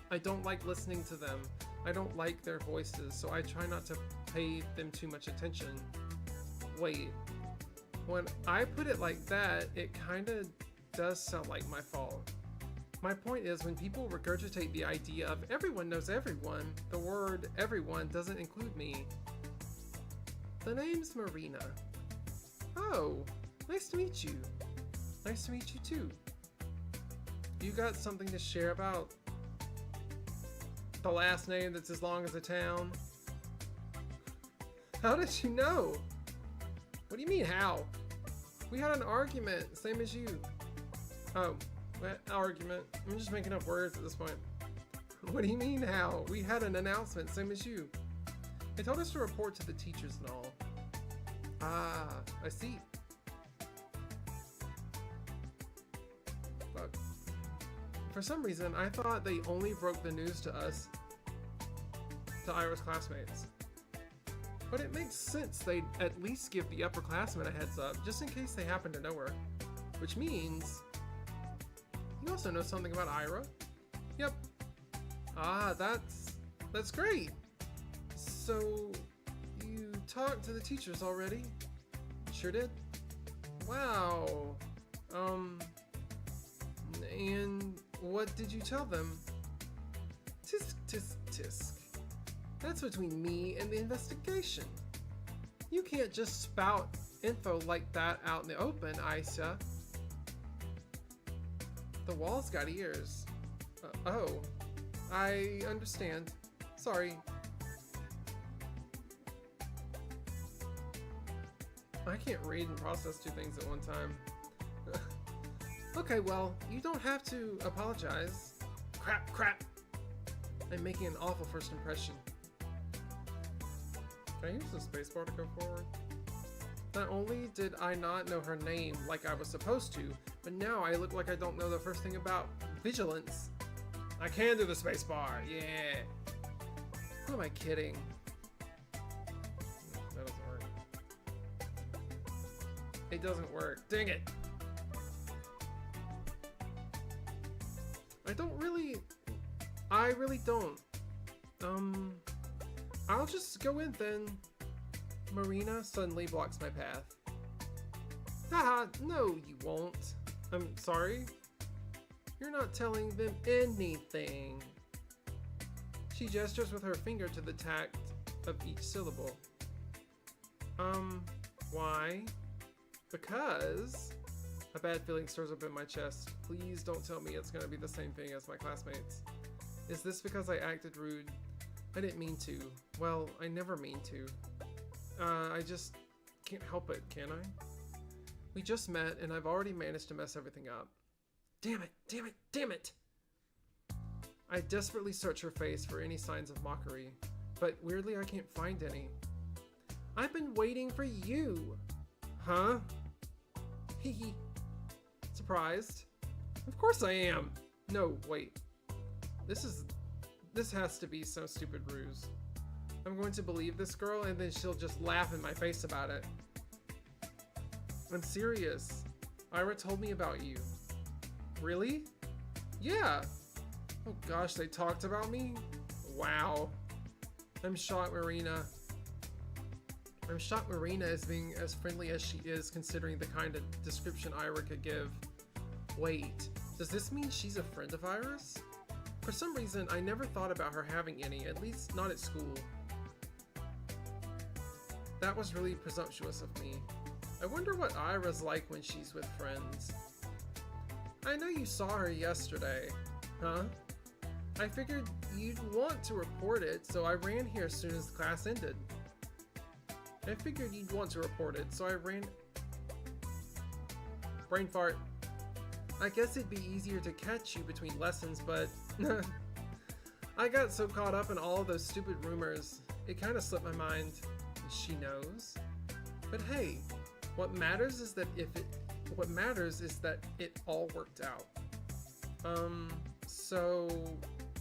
I don't like listening to them. I don't like their voices, so I try not to pay them too much attention. Wait. When I put it like that, it kinda does sound like my fault. My point is, when people regurgitate the idea of everyone knows everyone, the word everyone doesn't include me. The name's Marina. Oh, nice to meet you. Nice to meet you too. You got something to share about the last name that's as long as a town? How did you know? What do you mean, how? We had an argument, same as you. Oh, argument. I'm just making up words at this point. What do you mean, how? We had an announcement, same as you. They told us to report to the teachers and all. Ah, I see. Fuck. For some reason, I thought they only broke the news to us, to Ira's classmates. But it makes sense they'd at least give the upperclassmen a heads up, just in case they happen to know her. Which means, you also know something about Ira? Yep. Ah, that's great. So, you talked to the teachers already? Sure did? Wow. And what did you tell them? Tisk, tisk, tisk. That's between me and the investigation. You can't just spout info like that out in the open, Aisha. The wall's got ears. Oh, I understand. Sorry. I can't read and process two things at one time. Okay, well, you don't have to apologize. Crap. I'm making an awful first impression. Can I use the spacebar to go forward? Not only did I not know her name like I was supposed to, but now I look like I don't know the first thing about vigilance. I can do the spacebar, yeah. Who am I kidding? That doesn't work. It doesn't work. Dang it. I really don't. I'll just go in then. Marina suddenly blocks my path. Haha, no you won't. I'm sorry. You're not telling them anything. She gestures with her finger to the tact of each syllable. Why? Because... A bad feeling stirs up in my chest. Please don't tell me it's gonna be the same thing as my classmates. Is this because I acted rude? I didn't mean to. Well, I never mean to. I just can't help it, can I? We just met and I've already managed to mess everything up. Damn it! I desperately search her face for any signs of mockery, but weirdly I can't find any. I've been waiting for you! Huh? Hee. Surprised? Of course I am! No, wait. This has to be some stupid ruse. I'm going to believe this girl and then she'll just laugh in my face about it. I'm serious. Ira told me about you. Really? Yeah! Oh gosh, they talked about me? Wow. I'm shocked Marina is being as friendly as she is considering the kind of description Ira could give. Wait, does this mean she's a friend of Ira's? For some reason, I never thought about her having any, at least not at school. That was really presumptuous of me. I wonder what Ira's like when she's with friends. I know you saw her yesterday, huh? I figured you'd want to report it, so I ran here as soon as the class ended. Brain fart. I guess it'd be easier to catch you between lessons, but I got so caught up in all those stupid rumors, it kind of slipped my mind. She knows. But hey, what matters is that it all worked out. So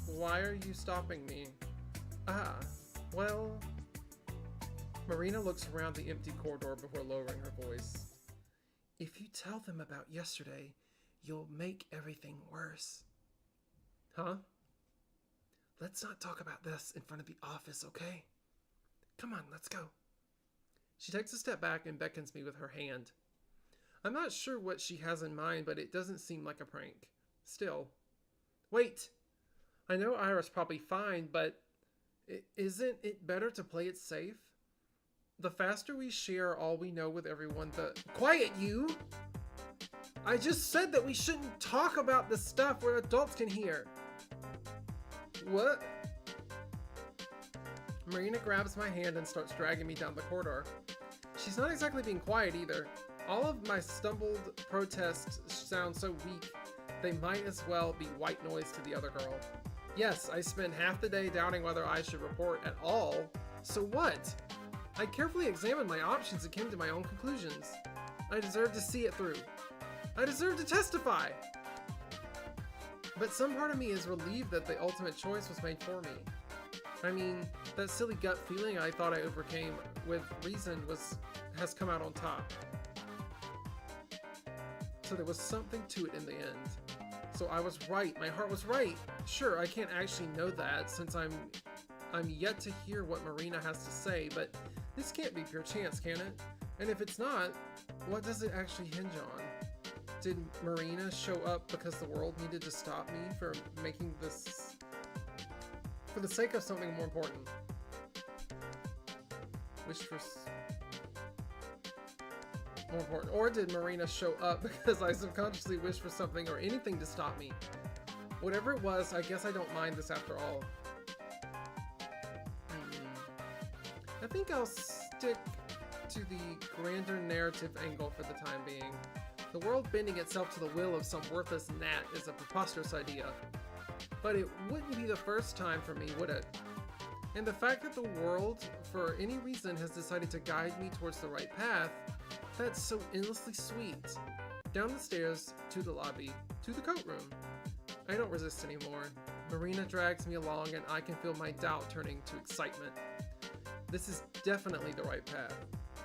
why are you stopping me? Well, Marina looks around the empty corridor before lowering her voice. If you tell them about yesterday, you'll make everything worse. Huh? Let's not talk about this in front of the office, okay? Come on, let's go. She takes a step back and beckons me with her hand. I'm not sure what she has in mind, but it doesn't seem like a prank. Still. Wait! I know Ira's probably fine, but isn't it better to play it safe? The faster we share all we know with everyone, the... Quiet, you! I just said that we shouldn't talk about this stuff where adults can hear. What? Marina grabs my hand and starts dragging me down the corridor. She's not exactly being quiet either. All of my stumbled protests sound so weak, they might as well be white noise to the other girl. Yes, I spent half the day doubting whether I should report at all. So what? I carefully examined my options and came to my own conclusions. I deserve to see it through. I deserve to testify! But some part of me is relieved that the ultimate choice was made for me. I mean, that silly gut feeling I thought I overcame with reason has come out on top. So there was something to it in the end. So I was right, my heart was right. Sure, I can't actually know that since I'm yet to hear what Marina has to say, but this can't be pure chance, can it? And if it's not, what does it actually hinge on? Did Marina show up because the world needed to stop me for making this... for the sake of something more important? Which was... more important. Or did Marina show up because I subconsciously wished for something or anything to stop me? Whatever it was, I guess I don't mind this after all. I think I'll stick to the grander narrative angle for the time being. The world bending itself to the will of some worthless gnat is a preposterous idea. But it wouldn't be the first time for me, would it? And the fact that the world, for any reason, has decided to guide me towards the right path, that's so endlessly sweet. Down the stairs, to the lobby, to the coat room. I don't resist anymore. Marina drags me along and I can feel my doubt turning to excitement. This is definitely the right path.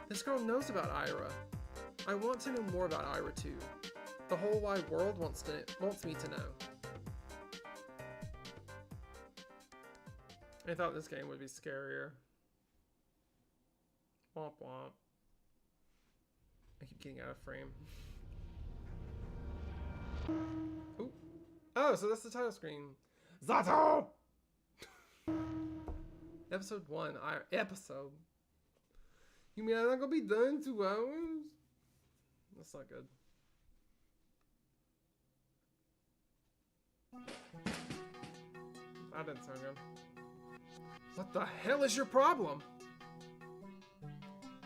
This girl knows about Ira. I want to know more about Ira too. The whole wide world wants me to know. I thought this game would be scarier. Womp womp. I keep getting out of frame. Ooh. Oh, so that's the title screen. Z.A.T.O! Episode 1. Episode. You mean I'm not gonna be done in 2 hours? That's not good. That didn't sound good. What the hell is your problem?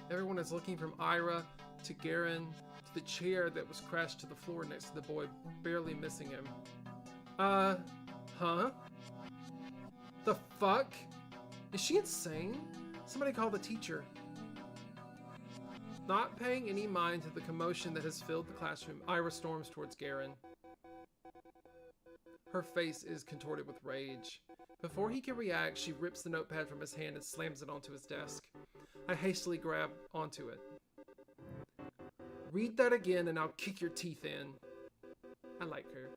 Everyone is looking from Ira to Garen to the chair that was crashed to the floor next to the boy, barely missing him. Huh? The fuck? Is she insane? Somebody call the teacher. Not paying any mind to the commotion that has filled the classroom, Ira storms towards Garen. Her face is contorted with rage. Before he can react, she rips the notepad from his hand and slams it onto his desk. I hastily grab onto it. Read that again and I'll kick your teeth in. I like her.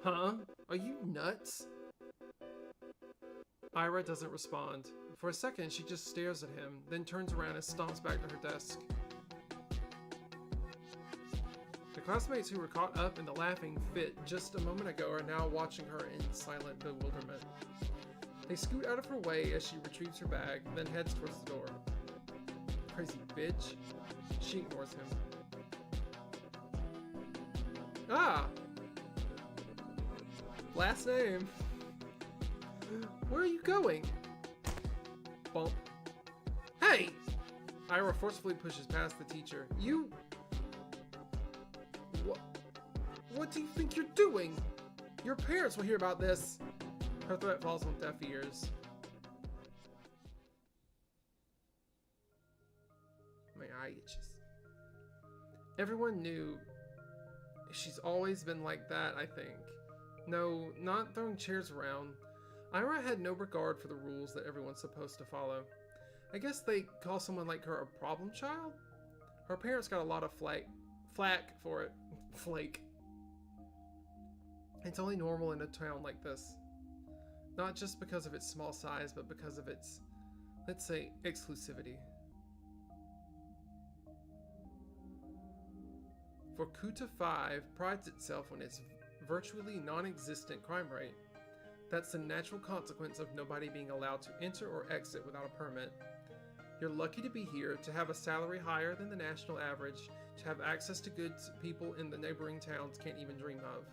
Huh? Are you nuts? Ira doesn't respond. For a second, she just stares at him, then turns around and stomps back to her desk. The classmates who were caught up in the laughing fit just a moment ago are now watching her in silent bewilderment. They scoot out of her way as she retrieves her bag, then heads towards the door. Crazy bitch. She ignores him. Ah! Last name. Where are you going? Bump. Hey! Ira forcefully pushes past the teacher. You... What do you think you're doing? Your parents will hear about this. Her threat falls on deaf ears. My eye itches. Everyone knew. She's always been like that, I think. No, not throwing chairs around. Ira had no regard for the rules that everyone's supposed to follow. I guess they call someone like her a problem child? Her parents got a lot of flack for it. Flake. It's only normal in a town like this. Not just because of its small size, but because of its, let's say, exclusivity. For Kuta 5 prides itself on its virtually non-existent crime rate. That's the natural consequence of nobody being allowed to enter or exit without a permit. You're lucky to be here, to have a salary higher than the national average, to have access to goods people in the neighboring towns can't even dream of.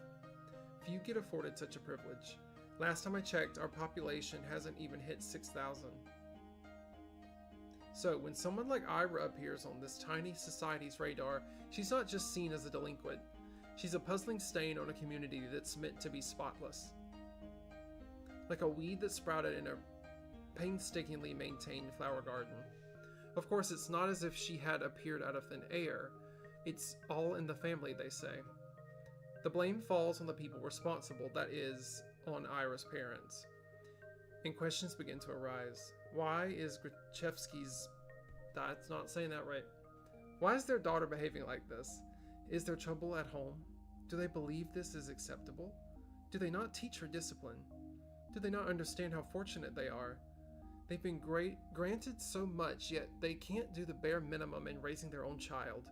Few get afforded such a privilege. Last time I checked, our population hasn't even hit 6,000. So when someone like Ira appears on this tiny society's radar, she's not just seen as a delinquent. She's a puzzling stain on a community that's meant to be spotless. Like a weed that sprouted in a painstakingly maintained flower garden. Of course, it's not as if she had appeared out of thin air. It's all in the family, they say. The blame falls on the people responsible, that is, on Ira's parents. And questions begin to arise. Why is Grachevsky's... That's not saying that right. Why is their daughter behaving like this? Is there trouble at home? Do they believe this is acceptable? Do they not teach her discipline? Do they not understand how fortunate they are? They've been granted so much, yet they can't do the bare minimum in raising their own child.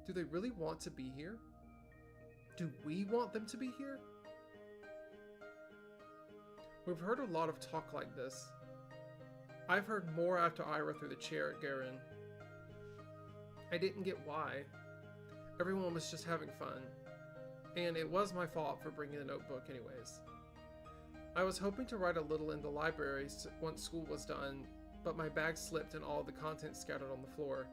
Do they really want to be here? Do we want them to be here? We've heard a lot of talk like this. I've heard more after Ira threw the chair at Garen. I didn't get why. Everyone was just having fun. And it was my fault for bringing the notebook anyways. I was hoping to write a little in the library once school was done, but my bag slipped and all the contents scattered on the floor.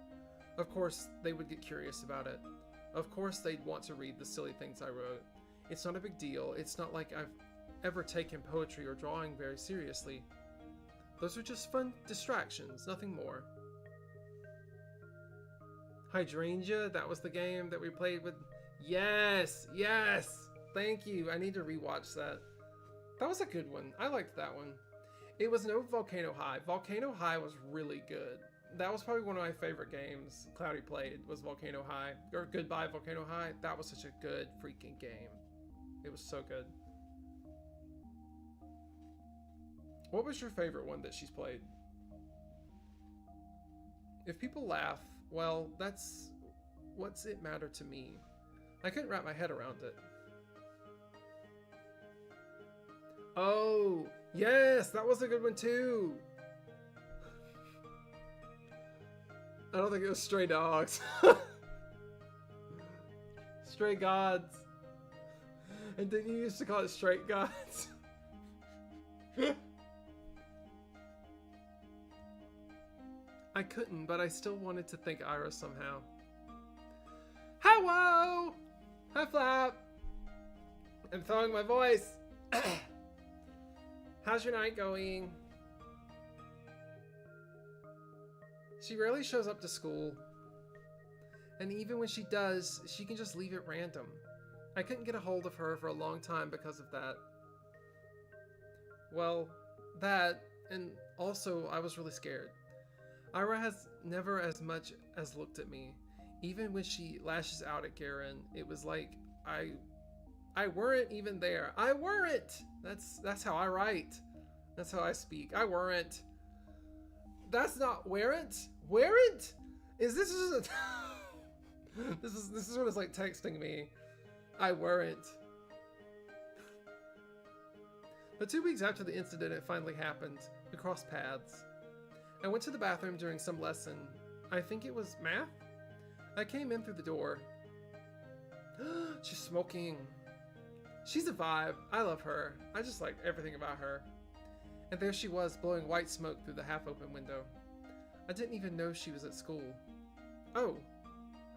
Of course, they would get curious about it. Of course, they'd want to read the silly things I wrote. It's not a big deal. It's not like I've ever taken poetry or drawing very seriously. Those are just fun distractions, nothing more. Hydrangea, that was the game that we played with. Yes, yes, thank you. I need to rewatch that. That was a good one. I liked that one. It was no Volcano High. Volcano High was really good. That was probably one of my favorite games Cloudy played, was Volcano High. Or Goodbye Volcano High. That was such a good freaking game. It was so good. What was your favorite one that she's played? If people laugh, well, that's what's it matter to me. I couldn't wrap my head around it. Oh, yes, that was a good one too. I don't think it was Stray Dogs. Stray Gods. And didn't you used to call it Straight Gods? I couldn't, but I still wanted to thank Ira somehow. Hello! Hi, Flap! I'm throwing my voice. How's your night going? She rarely shows up to school. And even when she does, she can just leave it random. I couldn't get a hold of her for a long time because of that. Well, that, and also I was really scared. Ira has never as much as looked at me. Even when she lashes out at Garen, it was like I weren't even there. I weren't! That's how I write. That's how I speak. I weren't. That's not weren't? Weren't? Is this just a this is what it's like texting me. I weren't. But 2 weeks after the incident, it finally happened. We crossed paths. I went to the bathroom during some lesson. I think it was math? I came in through the door. She's smoking. She's a vibe. I love her. I just like everything about her. And there she was, blowing white smoke through the half-open window. I didn't even know she was at school. Oh,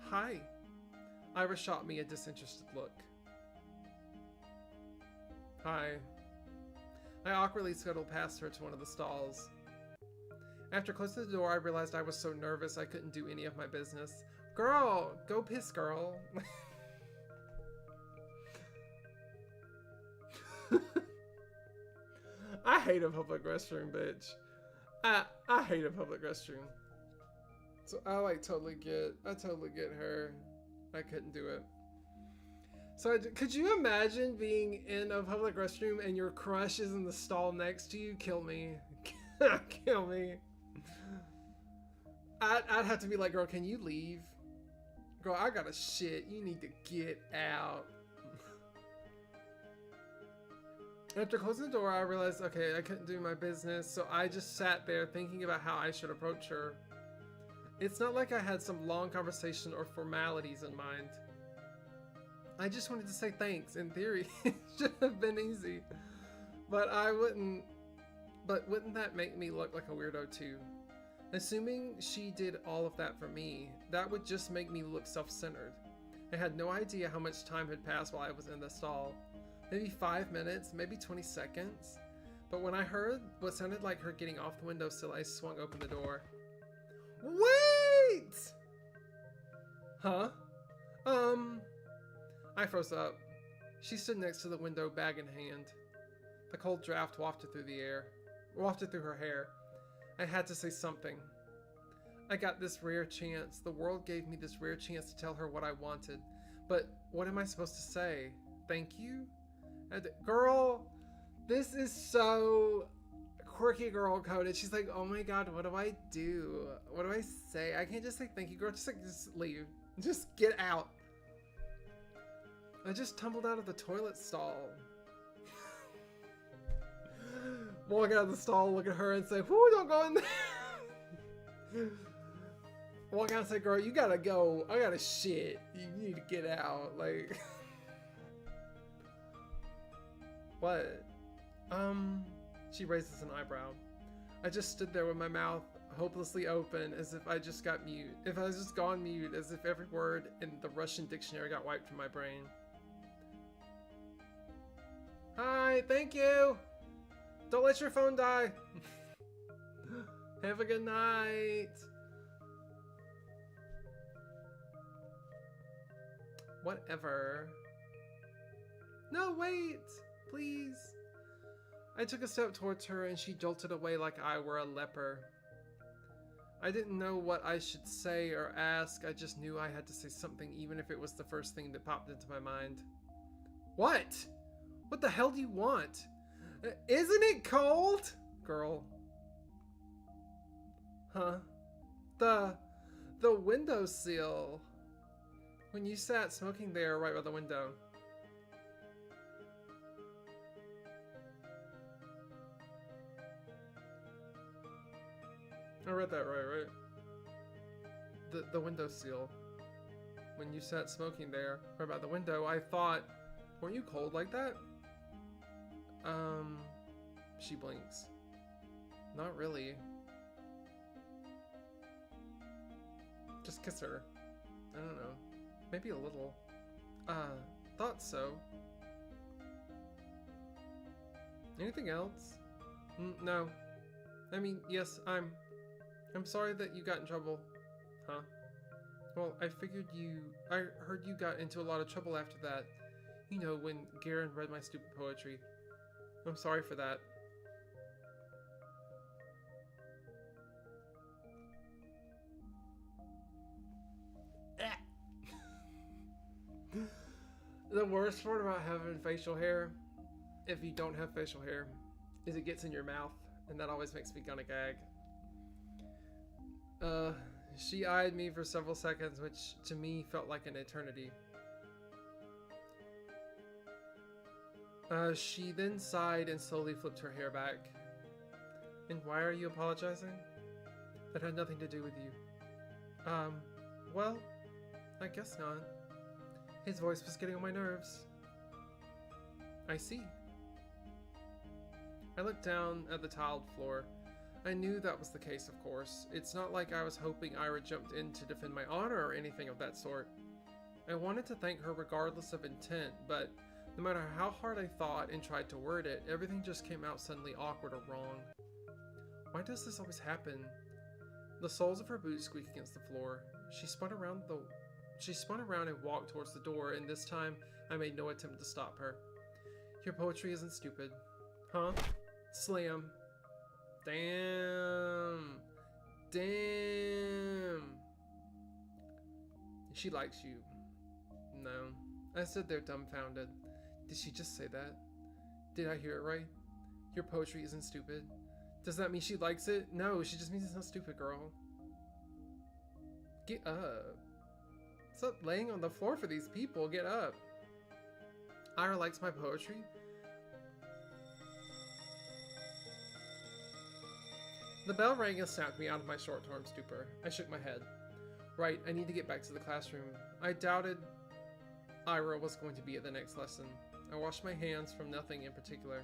hi. Ira shot me a disinterested look. Hi. I awkwardly scuttled past her to one of the stalls. After closing the door, I realized I was so nervous I couldn't do any of my business. Girl, go piss, girl. I hate a public restroom, bitch. I hate a public restroom. So I totally get her. I couldn't do it. So could you imagine being in a public restroom and your crush is in the stall next to you? Kill me. Kill me. I'd have to be like, girl, can you leave? Girl, I got a shit. You need to get out. After closing the door, I realized, okay, I couldn't do my business, so I just sat there thinking about how I should approach her. It's not like I had some long conversation or formalities in mind. I just wanted to say thanks. In theory, it should have been easy. But wouldn't that make me look like a weirdo too? Assuming she did all of that for me, that would just make me look self-centered. I had no idea how much time had passed while I was in the stall. Maybe 5 minutes, maybe 20 seconds. But when I heard what sounded like her getting off the windowsill, I swung open the door. Wait! Huh? I froze up. She stood next to the window, bag in hand. The cold draft wafted through her hair. I had to say something. I got this rare chance. The world gave me this rare chance to tell her what I wanted. But what am I supposed to say? Thank you? Girl, this is so quirky girl coded. She's like, oh my god, what do I do? What do I say? I can't just say thank you, girl. Just leave. Just get out. I just tumbled out of the toilet stall. Walk out of the stall, look at her and say, whoo, don't go in there. What can I say, girl? You gotta go. I gotta shit. You need to get out. Like, what? She raises an eyebrow. I just stood there with my mouth hopelessly open, as if I just got mute. If I was just gone mute, as if every word in the Russian dictionary got wiped from my brain. Hi, thank you. Don't let your phone die. Have a good night. Whatever. No, wait, please. I took a step towards her and she jolted away like I were a leper. I didn't know what I should say or ask. I just knew I had to say something, even if it was the first thing that popped into my mind. What? What the hell do you want? Isn't it cold? Girl. Huh? The windowsill. When you sat smoking there right by the window. I read that right? The windowsill. When you sat smoking there right by the window, I thought, weren't you cold like that? She blinks. Not really. Just kiss her. I don't know. Maybe a little. Thought so. Anything else? No. I mean, yes, I'm sorry that you got in trouble. Huh? Well, I heard you got into a lot of trouble after that. You know, when Garen read my stupid poetry. I'm sorry for that. The worst part about having facial hair, if you don't have facial hair, is it gets in your mouth, and that always makes me gonna gag. She eyed me for several seconds, which to me felt like an eternity. She then sighed and slowly flipped her hair back. And why are you apologizing? That had nothing to do with you. Well, I guess not. His voice was getting on my nerves. I see. I looked down at the tiled floor. I knew that was the case, of course. It's not like I was hoping Ira jumped in to defend my honor or anything of that sort. I wanted to thank her regardless of intent, but no matter how hard I thought and tried to word it, everything just came out suddenly awkward or wrong. Why does this always happen? The soles of her boots squeaked against the floor. She spun around and walked towards the door, and this time I made no attempt to stop her. Your poetry isn't stupid. Huh? Slam. Damn. She likes you. No. I stood there dumbfounded. Did she just say that? Did I hear it right? Your poetry isn't stupid. Does that mean she likes it? No, she just means it's not stupid, girl. Get up. Stop laying on the floor for these people. Get up. Ira likes my poetry. The bell rang and snapped me out of my short-term stupor. I shook my head. Right, I need to get back to the classroom. I doubted Ira was going to be at the next lesson. I washed my hands from nothing in particular.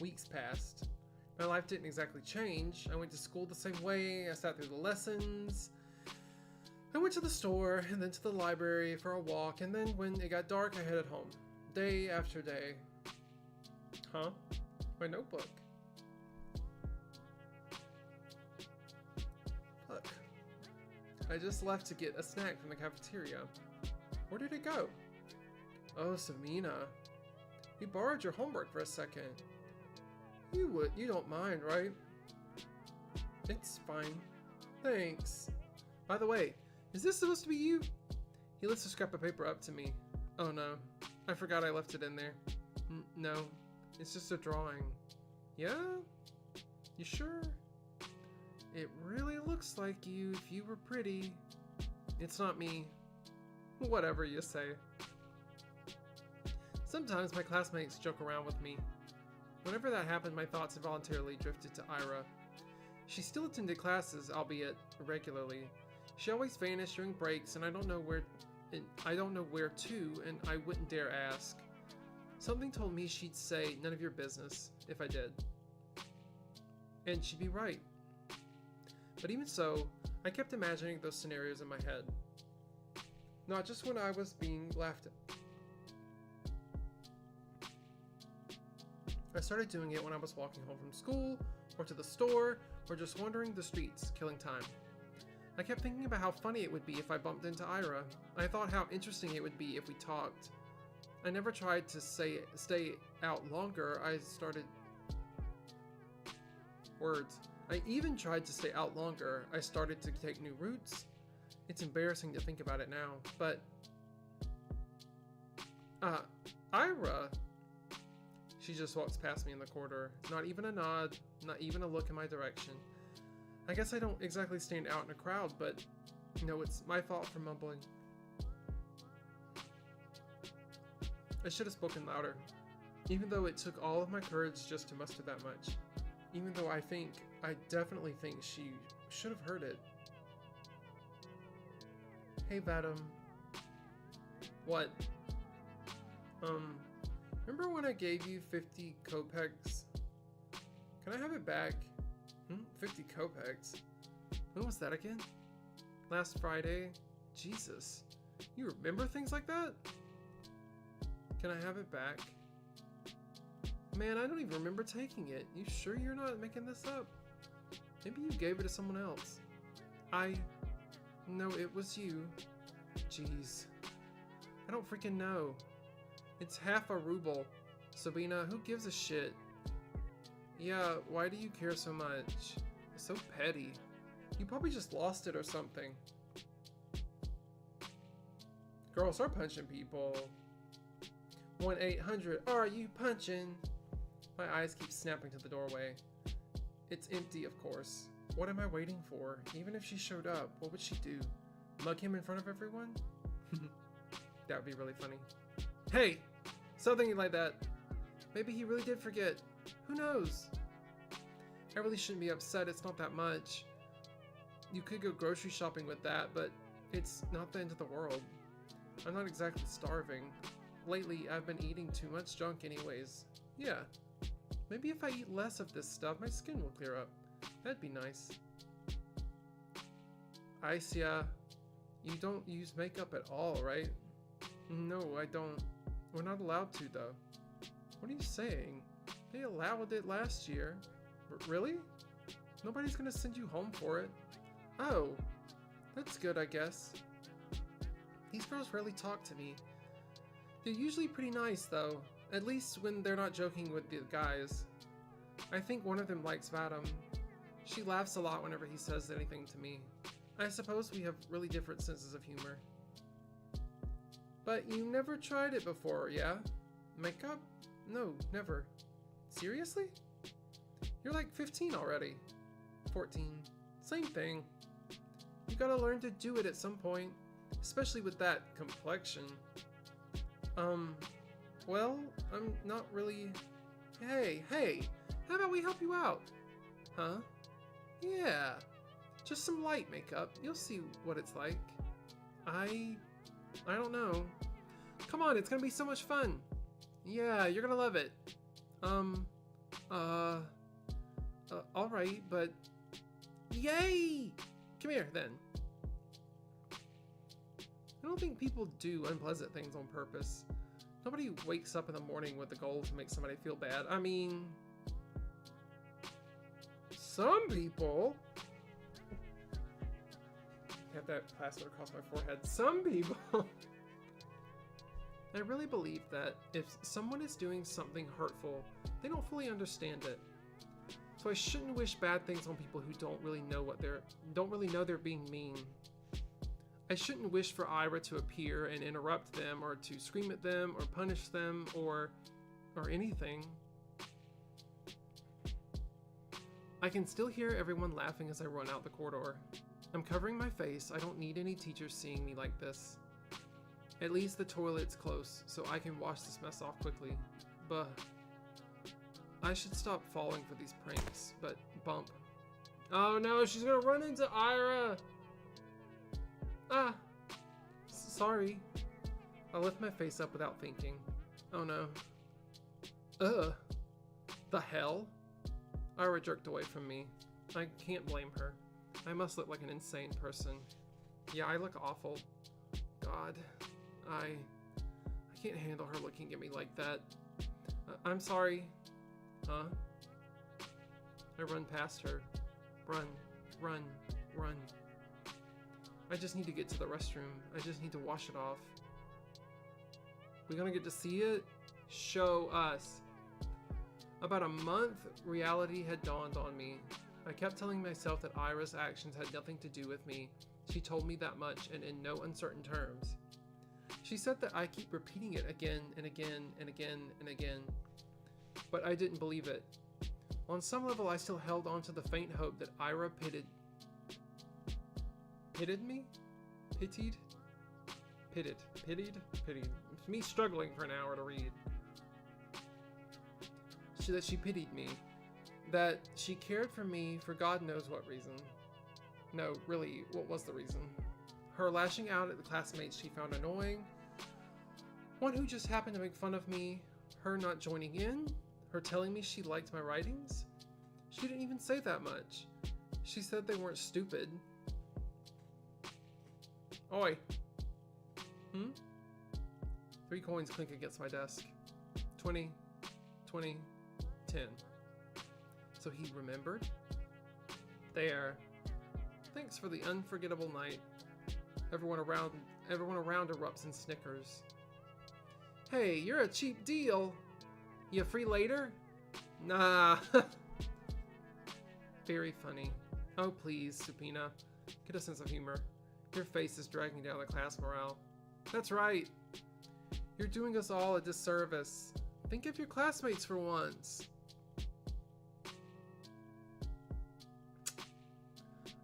Weeks passed. My life didn't exactly change. I went to school the same way. I sat through the lessons. I went to the store and then to the library for a walk, and then when it got dark, I headed home. Day after day. Huh? My notebook. Look. I just left to get a snack from the cafeteria. Where did it go? Oh, Samina. We borrowed your homework for a second. You don't mind, right? It's fine. Thanks. By the way, is this supposed to be you? He lifts a scrap of paper up to me. Oh no. I forgot I left it in there. No. It's just a drawing. Yeah? You sure? It really looks like you if you were pretty. It's not me. Whatever you say. Sometimes my classmates joke around with me. Whenever that happened, my thoughts involuntarily drifted to Ira. She still attended classes, albeit irregularly. She always vanished during breaks, and I don't know where to, and I wouldn't dare ask. Something told me she'd say, "None of your business," if I did. And she'd be right. But even so, I kept imagining those scenarios in my head. Not just when I was being laughed at. I started doing it when I was walking home from school, or to the store, or just wandering the streets, killing time. I kept thinking about how funny it would be if I bumped into Ira. I thought how interesting it would be if we talked. I never tried to stay out longer. I even tried to stay out longer. I started to take new routes. It's embarrassing to think about it now, but... Ira! She just walks past me in the corridor. Not even a nod, not even a look in my direction. I guess I don't exactly stand out in a crowd, but no, it's my fault for mumbling. I should have spoken louder, even though it took all of my courage just to muster that much. Even though I definitely think she should have heard it. Hey, Z.A.T.O. What? Remember when I gave you 50 kopecks? Can I have it back? 50 kopecks? When was that again? Last Friday? Jesus. You remember things like that? Can I have it back? Man, I don't even remember taking it. You sure you're not making this up? Maybe you gave it to someone else. No, it was you. Jeez. I don't freaking know. It's half a ruble. Sabina, who gives a shit? Yeah, why do you care so much? It's so petty. You probably just lost it or something. Girl, start punching people. 1-800, are you punching? My eyes keep snapping to the doorway. It's empty, of course. What am I waiting for? Even if she showed up, what would she do? Mug him in front of everyone? That would be really funny. Hey! Something like that. Maybe he really did forget. Who knows? I really shouldn't be upset. It's not that much. You could go grocery shopping with that, but it's not the end of the world. I'm not exactly starving. Lately, I've been eating too much junk anyways. Yeah. Maybe if I eat less of this stuff, my skin will clear up. That'd be nice. Aisha, you don't use makeup at all, right? No, I don't. We're not allowed to, though. What are you saying? They allowed it last year. Really? Nobody's gonna send you home for it. Oh, that's good, I guess. These girls rarely talk to me. They're usually pretty nice, though. At least when they're not joking with the guys. I think one of them likes Z.A.T.O. She laughs a lot whenever he says anything to me. I suppose we have really different senses of humor. But you never tried it before, yeah? Makeup? No, never. Seriously? You're like 15 already. 14. Same thing. You gotta learn to do it at some point. Especially with that complexion. Well, I'm not really... Hey, how about we help you out? Huh? Yeah. Just some light makeup. You'll see what it's like. I don't know. Come on, it's gonna be so much fun. Yeah, you're gonna love it. Alright, but... Yay! Come here, then. I don't think people do unpleasant things on purpose. Nobody wakes up in the morning with the goal to make somebody feel bad. I mean... Some people... I have that plaster across my forehead. Some people... I really believe that if someone is doing something hurtful, they don't fully understand it. So I shouldn't wish bad things on people who don't really know they're being mean. I shouldn't wish for Ira to appear and interrupt them, or to scream at them, or punish them, or anything. I can still hear everyone laughing as I run out the corridor. I'm covering my face. I don't need any teachers seeing me like this. At least the toilet's close, so I can wash this mess off quickly. Buh. I should stop falling for these pranks, but bump. Oh no, she's gonna run into Ira! Ah! Sorry. I lift my face up without thinking. Oh no. Ugh. The hell? Ira jerked away from me. I can't blame her. I must look like an insane person. Yeah, I look awful. God. I can't handle her looking at me like that. I'm sorry. Huh? I run past her. Run, run, run. I just need to get to the restroom. I just need to wash it off. We gonna get to see it? Show us. About a month, reality had dawned on me. I kept telling myself that Ira's actions had nothing to do with me. She told me that much, and in no uncertain terms. She said that I keep repeating it again and again and again and again. But I didn't believe it. On some level, I still held on to the faint hope that Ira pitied me? Pitied? Pitted. Pitied? Pitied. It's me struggling for an hour to read. That she pitied me. That she cared for me for God knows what reason. No, really, what was the reason? Her lashing out at the classmates she found annoying. One who just happened to make fun of me. Her not joining in. Her telling me she liked my writings. She didn't even say that much. She said they weren't stupid. Oi. 3 coins clink against my desk. 20. 20. 10. So he remembered? There. Thanks for the unforgettable night. Everyone around erupts in snickers. Hey, you're a cheap deal. You free later? Nah. Very funny. Oh please, Supina. Get a sense of humor. Your face is dragging down the class morale. That's right. You're doing us all a disservice. Think of your classmates for once.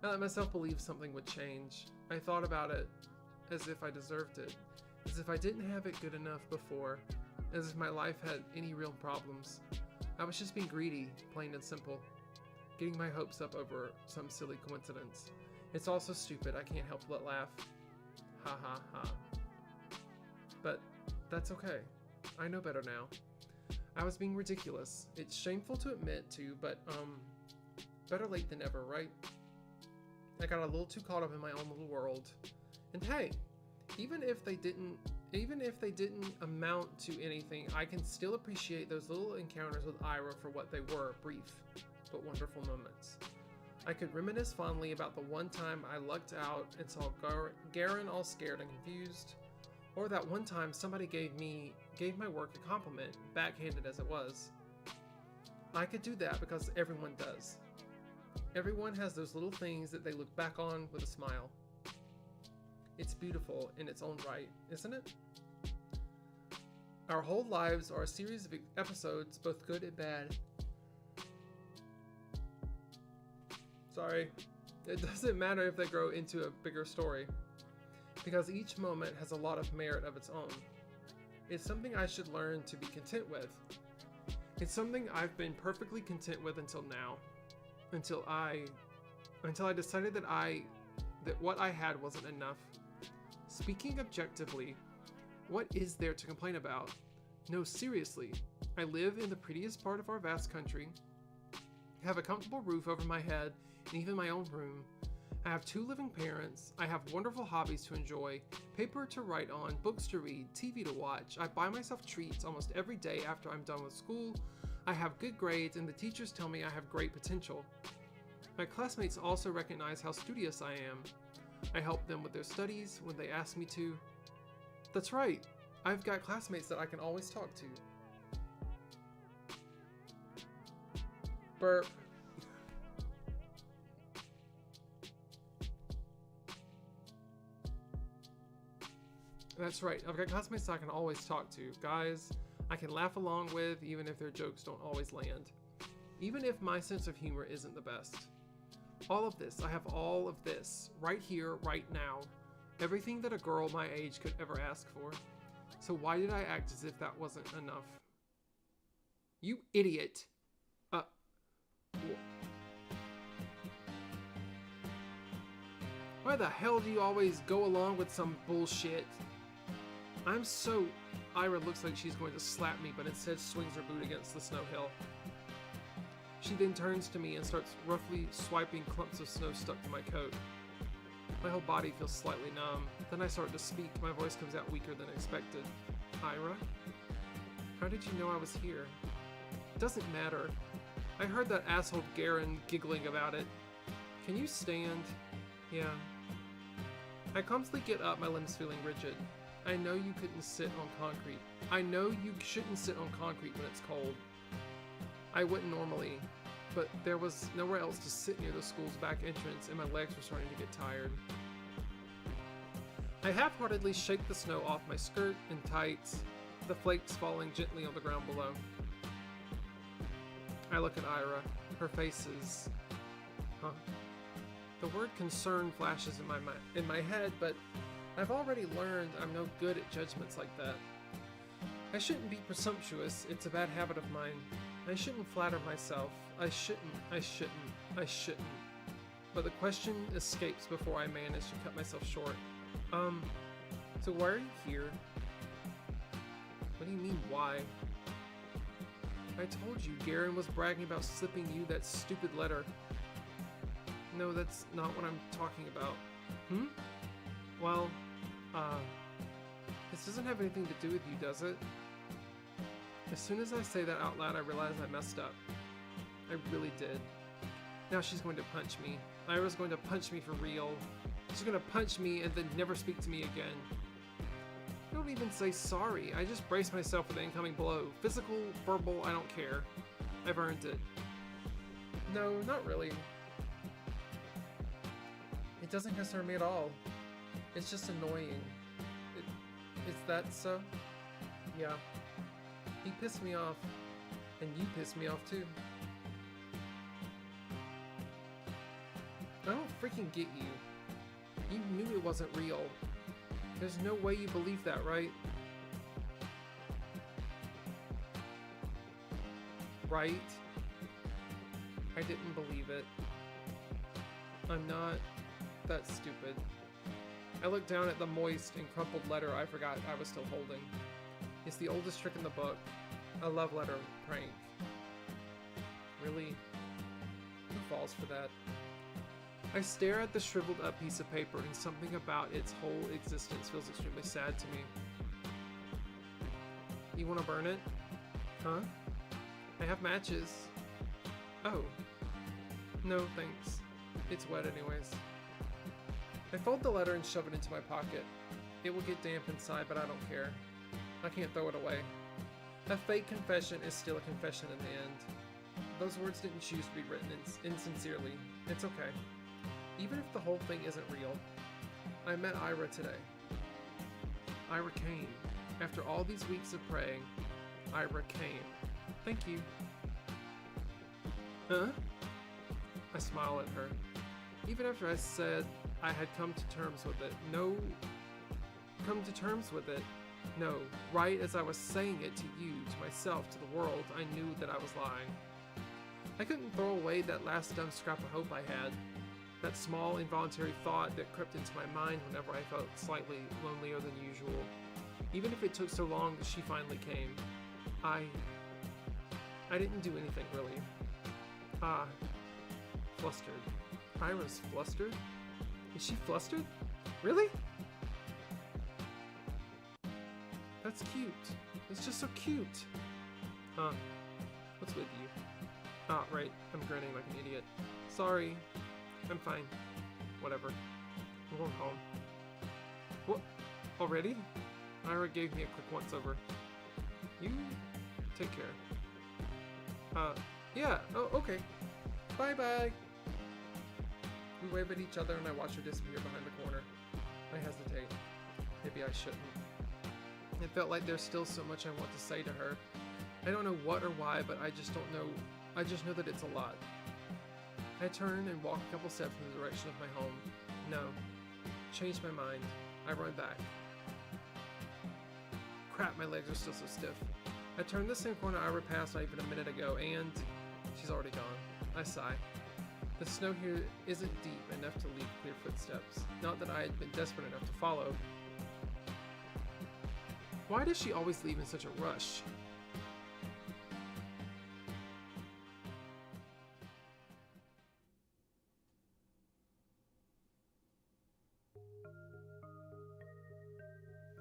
I let myself believe something would change. I thought about it as if I deserved it, as if I didn't have it good enough before, as if my life had any real problems. I was just being greedy, plain and simple, getting my hopes up over some silly coincidence. It's all so stupid, I can't help but laugh. Ha ha ha. But that's okay. I know better now. I was being ridiculous. It's shameful to admit to, but better late than never, right? I got a little too caught up in my own little world. And hey, even if they didn't amount to anything, I can still appreciate those little encounters with Ira for what they were, brief but wonderful moments. I could reminisce fondly about the one time I lucked out and saw Garen all scared and confused, or that one time somebody gave my work a compliment, backhanded as it was. I could do that because everyone does. Everyone has those little things that they look back on with a smile. It's beautiful in its own right, isn't it? Our whole lives are a series of episodes, both good and bad. Sorry. It doesn't matter if they grow into a bigger story, because each moment has a lot of merit of its own. It's something I should learn to be content with. It's something I've been perfectly content with until now. Until I decided that what I had wasn't enough. Speaking objectively, what is there to complain about? No, seriously. I live in the prettiest part of our vast country, have a comfortable roof over my head, and even my own room. I have 2 living parents. I have wonderful hobbies to enjoy, paper to write on, books to read, TV to watch. I buy myself treats almost every day after I'm done with school. I have good grades, and the teachers tell me I have great potential. My classmates also recognize how studious I am. I help them with their studies when they ask me to. That's right, I've got classmates that I can always talk to. Burp. That's right, I've got classmates that I can always talk to. Guys I can laugh along with, even if their jokes don't always land. Even if my sense of humor isn't the best. All of this, I have all of this, right here, right now. Everything that a girl my age could ever ask for. So why did I act as if that wasn't enough? You idiot! Why the hell do you always go along with some bullshit? I'm so... Ira looks like she's going to slap me, but instead swings her boot against the snow hill. She then turns to me and starts roughly swiping clumps of snow stuck to my coat. My whole body feels slightly numb. Then I start to speak. My voice comes out weaker than expected. Ira? How did you know I was here? It doesn't matter. I heard that asshole Garen giggling about it. Can you stand? Yeah. I clumsily get up, my limbs feeling rigid. I know you couldn't sit on concrete. I know you shouldn't sit on concrete when it's cold. I wouldn't normally, but there was nowhere else to sit near the school's back entrance, and my legs were starting to get tired. I half-heartedly shake the snow off my skirt and tights, the flakes falling gently on the ground below. I look at Ira. Her face is... Huh? The word concern flashes in my head, but I've already learned I'm no good at judgments like that. I shouldn't be presumptuous. It's a bad habit of mine. I shouldn't flatter myself. I shouldn't. But the question escapes before I manage to cut myself short. So why are you here? What do you mean, why? I told you Garen was bragging about slipping you that stupid letter. No, that's not what I'm talking about. Well, this doesn't have anything to do with you, does it? As soon as I say that out loud, I realize I messed up. I really did. Now she's going to punch me. Ira's going to punch me for real. She's going to punch me and then never speak to me again. I don't even say sorry. I just brace myself for the incoming blow. Physical, verbal, I don't care. I've earned it. No, not really. It doesn't concern me at all. It's just annoying. Is that so? Yeah. He pissed me off, and you pissed me off too. I don't freaking get you. You knew it wasn't real. There's no way you believe that, right? Right? I didn't believe it. I'm not that stupid. I look down at the moist and crumpled letter I forgot I was still holding. It's the oldest trick in the book. A love letter prank. Really? Who falls for that? I stare at the shriveled up piece of paper, and something about its whole existence feels extremely sad to me. You want to burn it? Huh? I have matches. Oh. No, thanks. It's wet anyways. I fold the letter and shove it into my pocket. It will get damp inside, but I don't care. I can't throw it away. A fake confession is still a confession in the end. Those words didn't choose to be written insincerely. It's okay. Even if the whole thing isn't real. I met Ira today. Ira came. After all these weeks of praying, Ira came. Thank you. Huh? I smile at her. Even after I said I had come to terms with it. No. Come to terms with it. No. Right as I was saying it to you, to myself, to the world, I knew that I was lying. I couldn't throw away that last dumb scrap of hope I had. That small, involuntary thought that crept into my mind whenever I felt slightly lonelier than usual. Even if it took so long that she finally came. I didn't do anything, really. Flustered. Ira's flustered? Is she flustered? Really? That's cute. It's just so cute. What's with you? Right. I'm grinning like an idiot. Sorry. I'm fine. Whatever. I'm going home. What? Already? Ira gave me a quick once-over. You take care. Yeah. Oh, okay. Bye-bye. We wave at each other and I watch her disappear behind the corner. I hesitate. Maybe I shouldn't. It felt like there's still so much I want to say to her. I don't know what or why, but I just don't know. I just know that it's a lot. I turn and walk a couple steps in the direction of my home. No. Changed my mind. I run back. Crap, my legs are still so stiff. I turned the same corner Ira passed not even a minute ago, and she's already gone. I sigh. The snow here isn't deep enough to leave clear footsteps. Not that I had been desperate enough to follow. Why does she always leave in such a rush?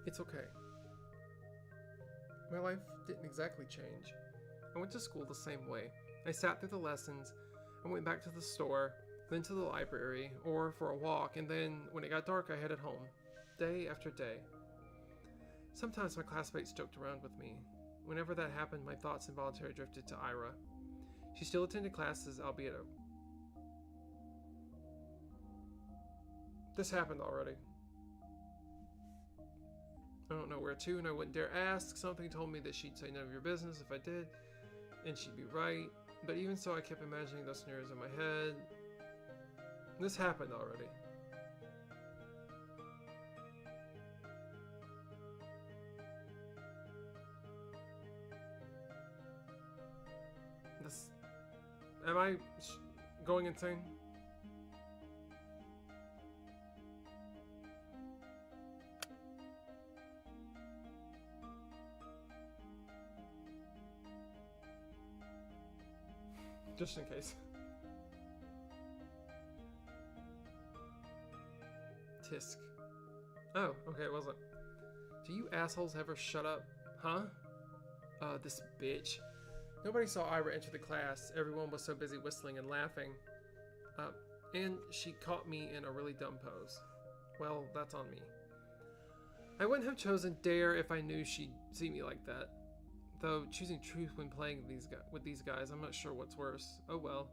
It's okay. My life didn't exactly change. I went to school the same way. I sat through the lessons, and went back to the store, then to the library, or for a walk, and then, when it got dark, I headed home. Day after day. Sometimes my classmates joked around with me. Whenever that happened, my thoughts involuntarily drifted to Ira. She still attended classes, albeit This happened already. I don't know where to, and I wouldn't dare ask. Something told me that she'd say none of your business if I did, and she'd be right. But even so, I kept imagining those scenarios in my head. This happened already. Am I going insane? Just in case. Tisk. Oh, okay, it wasn't. Do you assholes ever shut up? Huh? This bitch. Nobody saw Ira enter the class. Everyone was so busy whistling and laughing. And she caught me in a really dumb pose. Well, that's on me. I wouldn't have chosen Dare if I knew she'd see me like that. Though choosing truth when playing with these guys, I'm not sure what's worse. Oh well.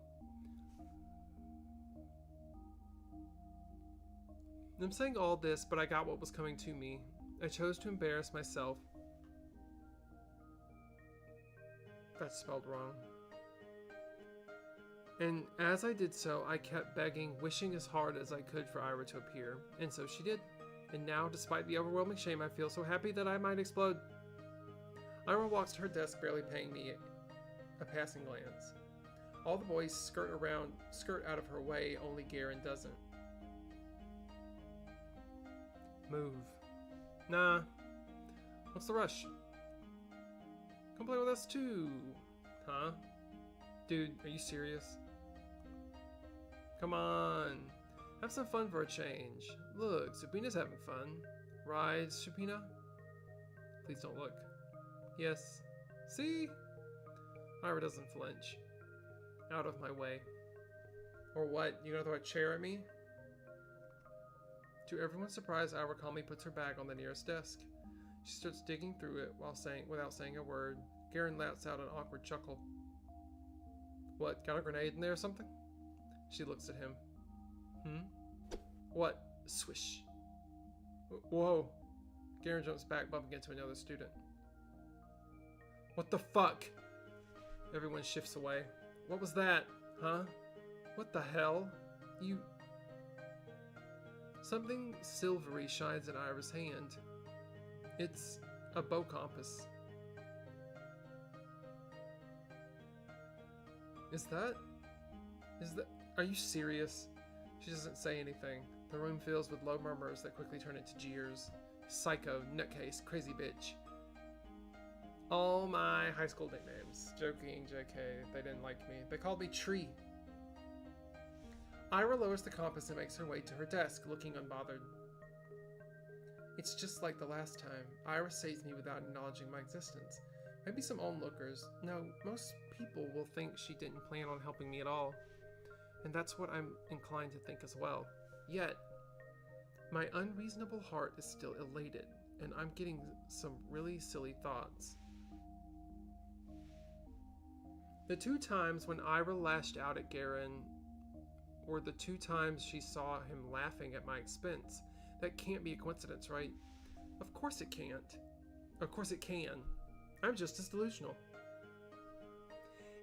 I'm saying all this, but I got what was coming to me. I chose to embarrass myself. That's spelled wrong. And as I did so, I kept begging, wishing as hard as I could for Ira to appear. And so she did. And now, despite the overwhelming shame, I feel so happy that I might explode. Ira walks to her desk, barely paying me a passing glance. All the boys skirt out of her way, only Garen doesn't. Move. Nah. What's the rush? Come play with us too. Huh? Dude, are you serious? Come on. Have some fun for a change. Look, Supina's having fun. Right, Supina? Please don't look. Yes. See? Ira doesn't flinch. Out of my way. Or what? You gonna throw a chair at me? To everyone's surprise, Ira calmly puts her bag on the nearest desk. She starts digging through it without saying a word. Garen lets out an awkward chuckle. What, got a grenade in there or something? She looks at him. What? Swish. Whoa. Garen jumps back, bumping into another student. What the fuck? Everyone shifts away. What was that? Huh? What the hell? You... Something silvery shines in Ira's hand. It's a bow compass. Is that... Are you serious? She doesn't say anything. The room fills with low murmurs that quickly turn into jeers. Psycho, nutcase, crazy bitch. All my high school nicknames. Joking, JK, they didn't like me. They called me Tree. Ira lowers the compass and makes her way to her desk, looking unbothered. It's just like the last time. Ira saves me without acknowledging my existence. Maybe some onlookers. No, most people will think she didn't plan on helping me at all. And that's what I'm inclined to think as well. Yet, my unreasonable heart is still elated, and I'm getting some really silly thoughts. The 2 times when Ira lashed out at Garen were the 2 times she saw him laughing at my expense. That can't be a coincidence, right? Of course it can't. Of course it can. I'm just as delusional.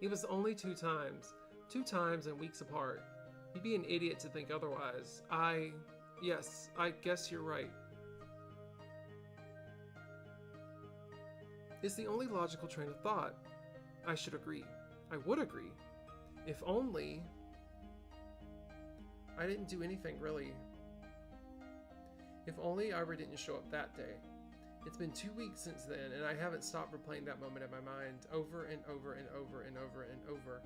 It was only 2 times. 2 times and weeks apart. You'd be an idiot to think otherwise. Yes, I guess you're right. is the only logical train of thought. I should agree. I would agree. If only I didn't do anything really. If only Ira didn't show up that day. It's been 2 weeks since then, and I haven't stopped replaying that moment in my mind over and over and over and over and over.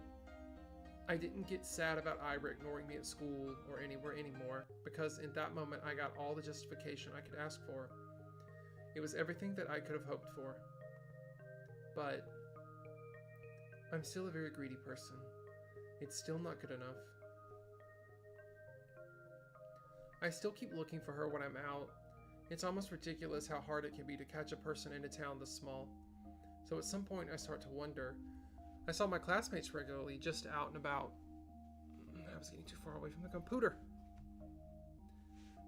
I didn't get sad about Ira ignoring me at school or anywhere anymore, because in that moment I got all the justification I could ask for. It was everything that I could have hoped for. But I'm still a very greedy person. It's still not good enough. I still keep looking for her when I'm out. It's almost ridiculous how hard it can be to catch a person in a town this small. So at some point I start to wonder. I saw my classmates regularly, just out and about. I was getting too far away from the computer.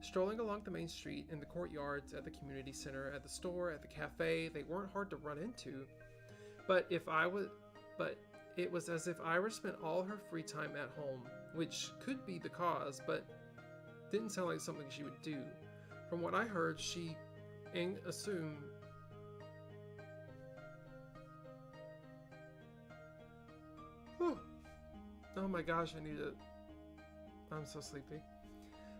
Strolling along the main street, in the courtyards, at the community center, at the store, at the cafe, they weren't hard to run into. But it was as if Ira spent all her free time at home, which could be the cause, but didn't sound like something she would do. From what I heard, she assumed oh my gosh, I'm so sleepy.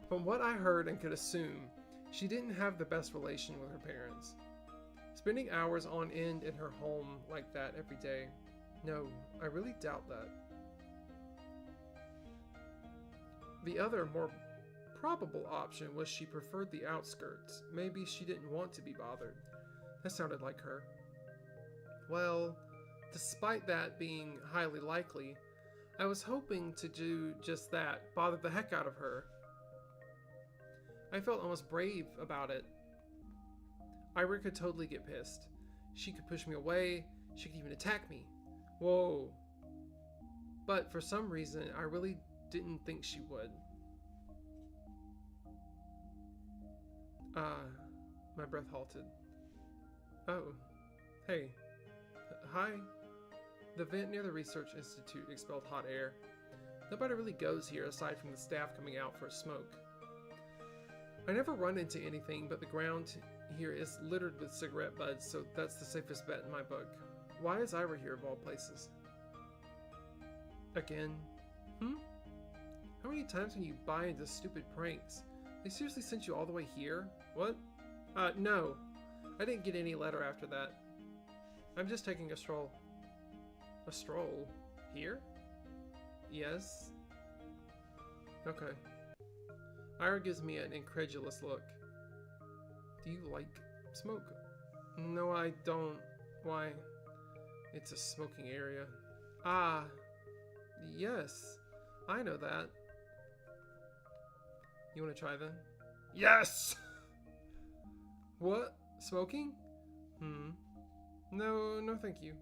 From what I heard and could assume, she didn't have the best relation with her parents. Spending hours on end in her home like that every day. No, I really doubt that. The other, more probable option was she preferred the outskirts. Maybe she didn't want to be bothered. That sounded like her. Well, despite that being highly likely, I was hoping to do just that, bother the heck out of her. I felt almost brave about it. Ira could totally get pissed. She could push me away, she could even attack me. Whoa. But for some reason, I really didn't think she would. My breath halted. Oh. Hey. Hi. The vent near the Research Institute expelled hot air. Nobody really goes here aside from the staff coming out for a smoke. I never run into anything, but the ground here is littered with cigarette butts, so that's the safest bet in my book. Why is Ira here of all places? Again? How many times can you buy into stupid pranks? They seriously sent you all the way here? What? No. I didn't get any letter after that. I'm just taking a stroll. A stroll? Here? Yes? Okay. Ira gives me an incredulous look. Do you like smoke? No, I don't. Why? It's a smoking area. Ah. Yes. I know that. You want to try then? Yes! What? Smoking? No, thank you.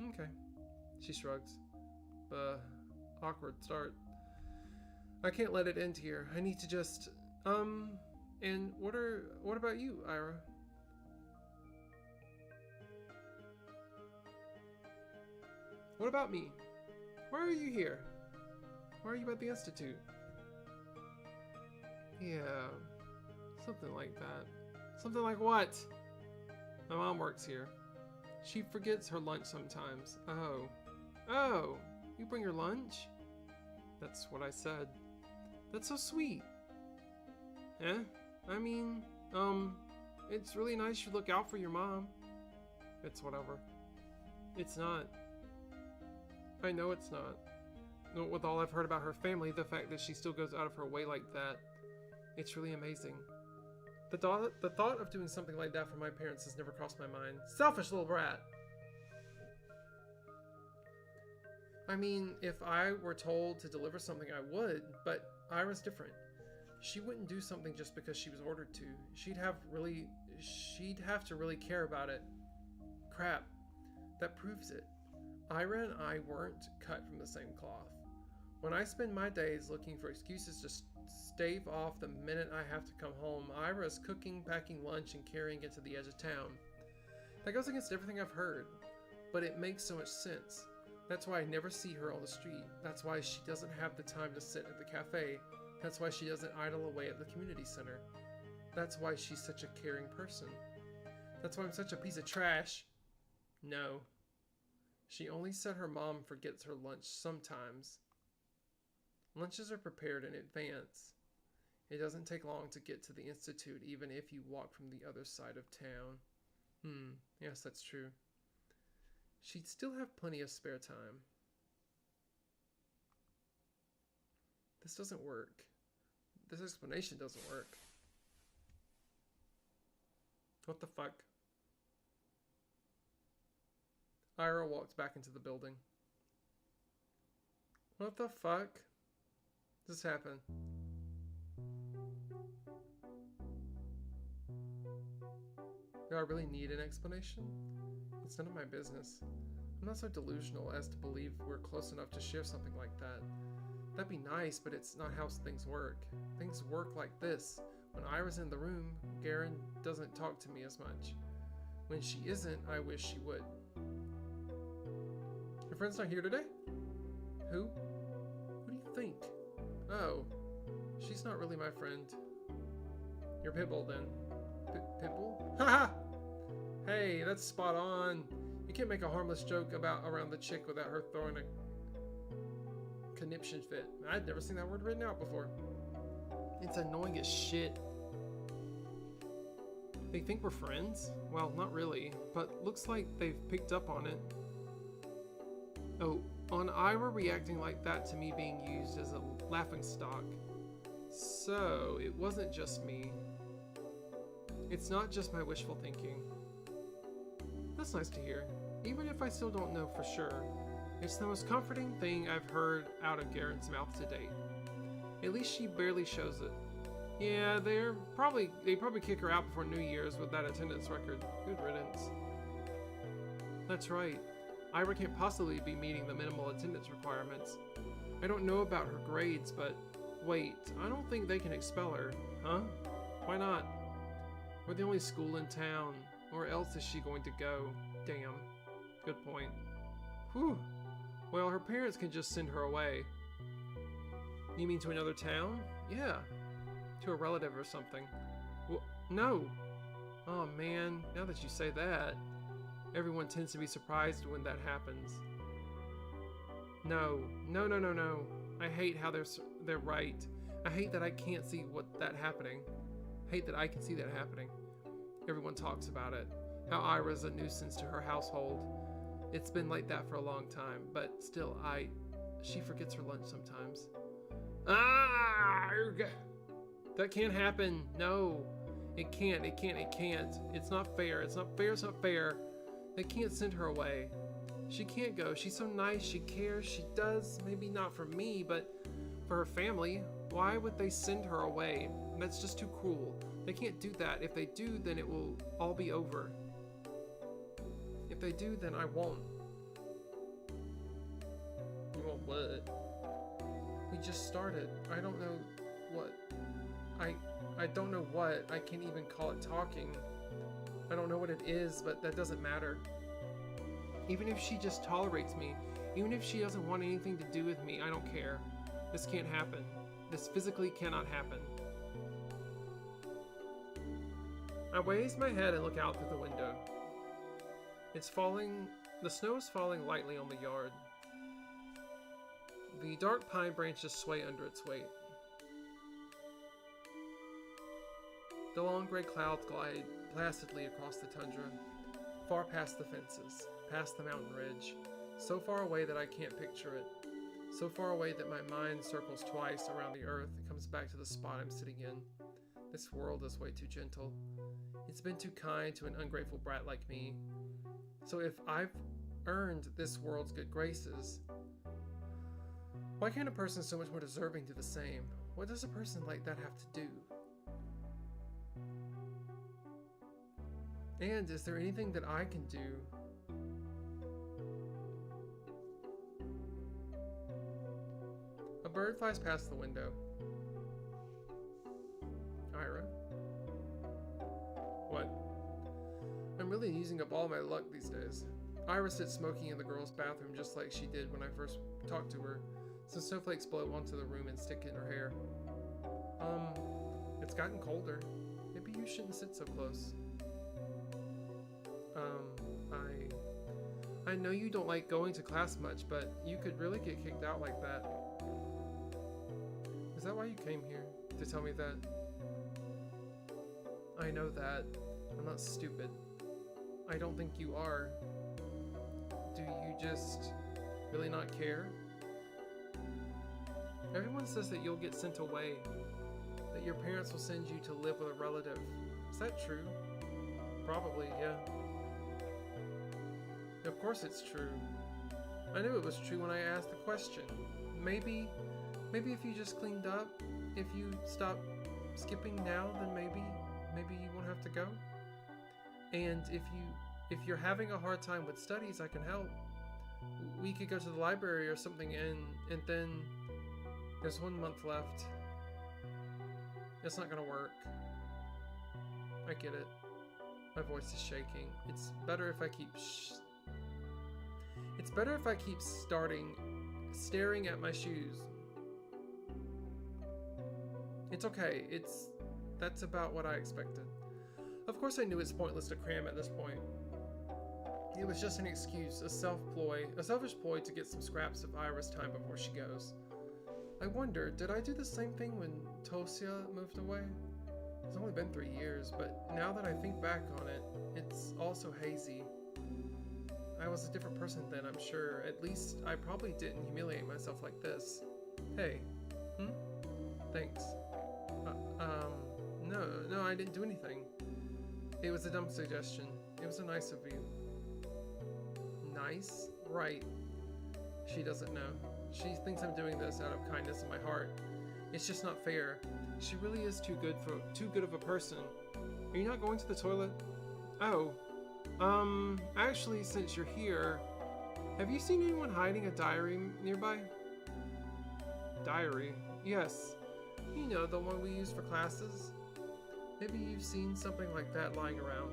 Okay. She shrugs. Awkward start. I can't let it end here. I need to just, and what about you, Ira? What about me? Why are you here? Why are you at the Institute? Yeah, something like that. Something like what? My mom works here. She forgets her lunch sometimes. Oh, you bring your lunch? That's what I said. That's so sweet. I mean, it's really nice you look out for your mom. It's whatever. It's not. I know it's not. With all I've heard about her family, the fact that she still goes out of her way like that, it's really amazing. The thought of doing something like that for my parents has never crossed my mind. Selfish little brat! I mean, if I were told to deliver something, I would, but Ira's different. She wouldn't do something just because she was ordered to. She'd have to really care about it. Crap. That proves it. Ira and I weren't cut from the same cloth. When I spend my days looking for excuses to stave off the minute I have to come home, Ira's cooking, packing lunch, and carrying it to the edge of town. That goes against everything I've heard, but it makes so much sense. That's why I never see her on the street. That's why she doesn't have the time to sit at the cafe. That's why she doesn't idle away at the community center. That's why she's such a caring person. That's why I'm such a piece of trash. No. She only said her mom forgets her lunch sometimes. Lunches are prepared in advance. It doesn't take long to get to the institute, even if you walk from the other side of town. Yes, that's true. She'd still have plenty of spare time. This doesn't work. This explanation doesn't work. What the fuck? Ira walked back into the building. What the fuck? This happened. Do I really need an explanation? It's none of my business. I'm not so delusional as to believe we're close enough to share something like that. That'd be nice, but it's not how things work. Things work like this. When Ira's in the room, Garen doesn't talk to me as much. When she isn't, I wish she would. Your friend's not here today? Who? Who do you think? Oh, she's not really my friend. You're Pitbull then. Pitbull? Haha! Hey, that's spot on. You can't make a harmless joke around the chick without her throwing a conniption fit. I'd never seen that word written out before. It's annoying as shit. They think we're friends? Well, not really, but looks like they've picked up on it. Oh, on Ira reacting like that to me being used as a laughingstock. So, it wasn't just me. It's not just my wishful thinking. That's nice to hear, even if I still don't know for sure. It's the most comforting thing I've heard out of Garen's mouth to date. At least she barely shows it. Yeah, they probably kick her out before New Year's with that attendance record. Good riddance. That's right. Ira can't possibly be meeting the minimal attendance requirements. I don't know about her grades, but wait, I don't think they can expel her. Huh? Why not? We're the only school in town. Where else is she going to go? Damn. Good point. Whew. Well, her parents can just send her away. You mean to another town? Yeah. To a relative or something. Well, no. Oh man, now that you say that, everyone tends to be surprised when that happens. No. I hate how they're right. I hate that I can't see that happening. I hate that I can see that happening. Everyone talks about it. How Ira's a nuisance to her household. It's been like that for a long time, but still, she forgets her lunch sometimes. That can't happen. No. It can't. It's not fair. It's not fair. They can't send her away. She can't go. She's so nice. She cares. She does. Maybe not for me, but for her family. Why would they send her away? That's just too cruel. They can't do that. If they do, then it will all be over. If they do, then I won't. You won't what? We just started. I don't know what. I don't know what. I can't even call it talking. I don't know what it is, but that doesn't matter. Even if she just tolerates me, even if she doesn't want anything to do with me, I don't care. This can't happen. This physically cannot happen. I raise my head and look out through the window. It's falling. The snow is falling lightly on the yard. The dark pine branches sway under its weight. The long gray clouds glide placidly across the tundra, far past the fences, past the mountain ridge, so far away that I can't picture it, so far away that my mind circles twice around the earth and comes back to the spot I'm sitting in. This world is way too gentle. It's been too kind to an ungrateful brat like me. So if I've earned this world's good graces, why can't a person so much more deserving do the same? What does a person like that have to do? And is there anything that I can do? A bird flies past the window. Ira? What? I'm really using up all my luck these days. Ira sits smoking in the girl's bathroom just like she did when I first talked to her. Some snowflakes blow onto the room and stick in her hair. It's gotten colder. Maybe you shouldn't sit so close. I know you don't like going to class much, but you could really get kicked out like that. Is that why you came here? To tell me that? I know that. I'm not stupid. I don't think you are. Do you just really not care? Everyone says that you'll get sent away, that your parents will send you to live with a relative. Is that true? Probably, yeah. Of course it's true. I knew it was true when I asked the question. Maybe if you just cleaned up, if you stop skipping now, then maybe you won't have to go. And if you're having a hard time with studies, I can help. We could go to the library or something, and then there's 1 month left. It's not gonna work. I get it. My voice is shaking. It's better if I keep staring at my shoes. It's okay. That's about what I expected. Of course I knew it's pointless to cram at this point. It was just an excuse, a selfish ploy to get some scraps of Ira's time before she goes. I wonder, did I do the same thing when Tosia moved away? It's only been 3 years, but now that I think back on it, it's all so hazy. I was a different person then, I'm sure. At least I probably didn't humiliate myself like this. Hey. Thanks. No, I didn't do anything. It was a dumb suggestion. It was a nice of you. Nice? Right. She doesn't know. She thinks I'm doing this out of kindness in my heart. It's just not fair. She really is too good of a person. Are you not going to the toilet? Oh. Actually, since you're here, have you seen anyone hiding a diary nearby? Diary? Yes. You know, the one we use for classes? Maybe you've seen something like that lying around.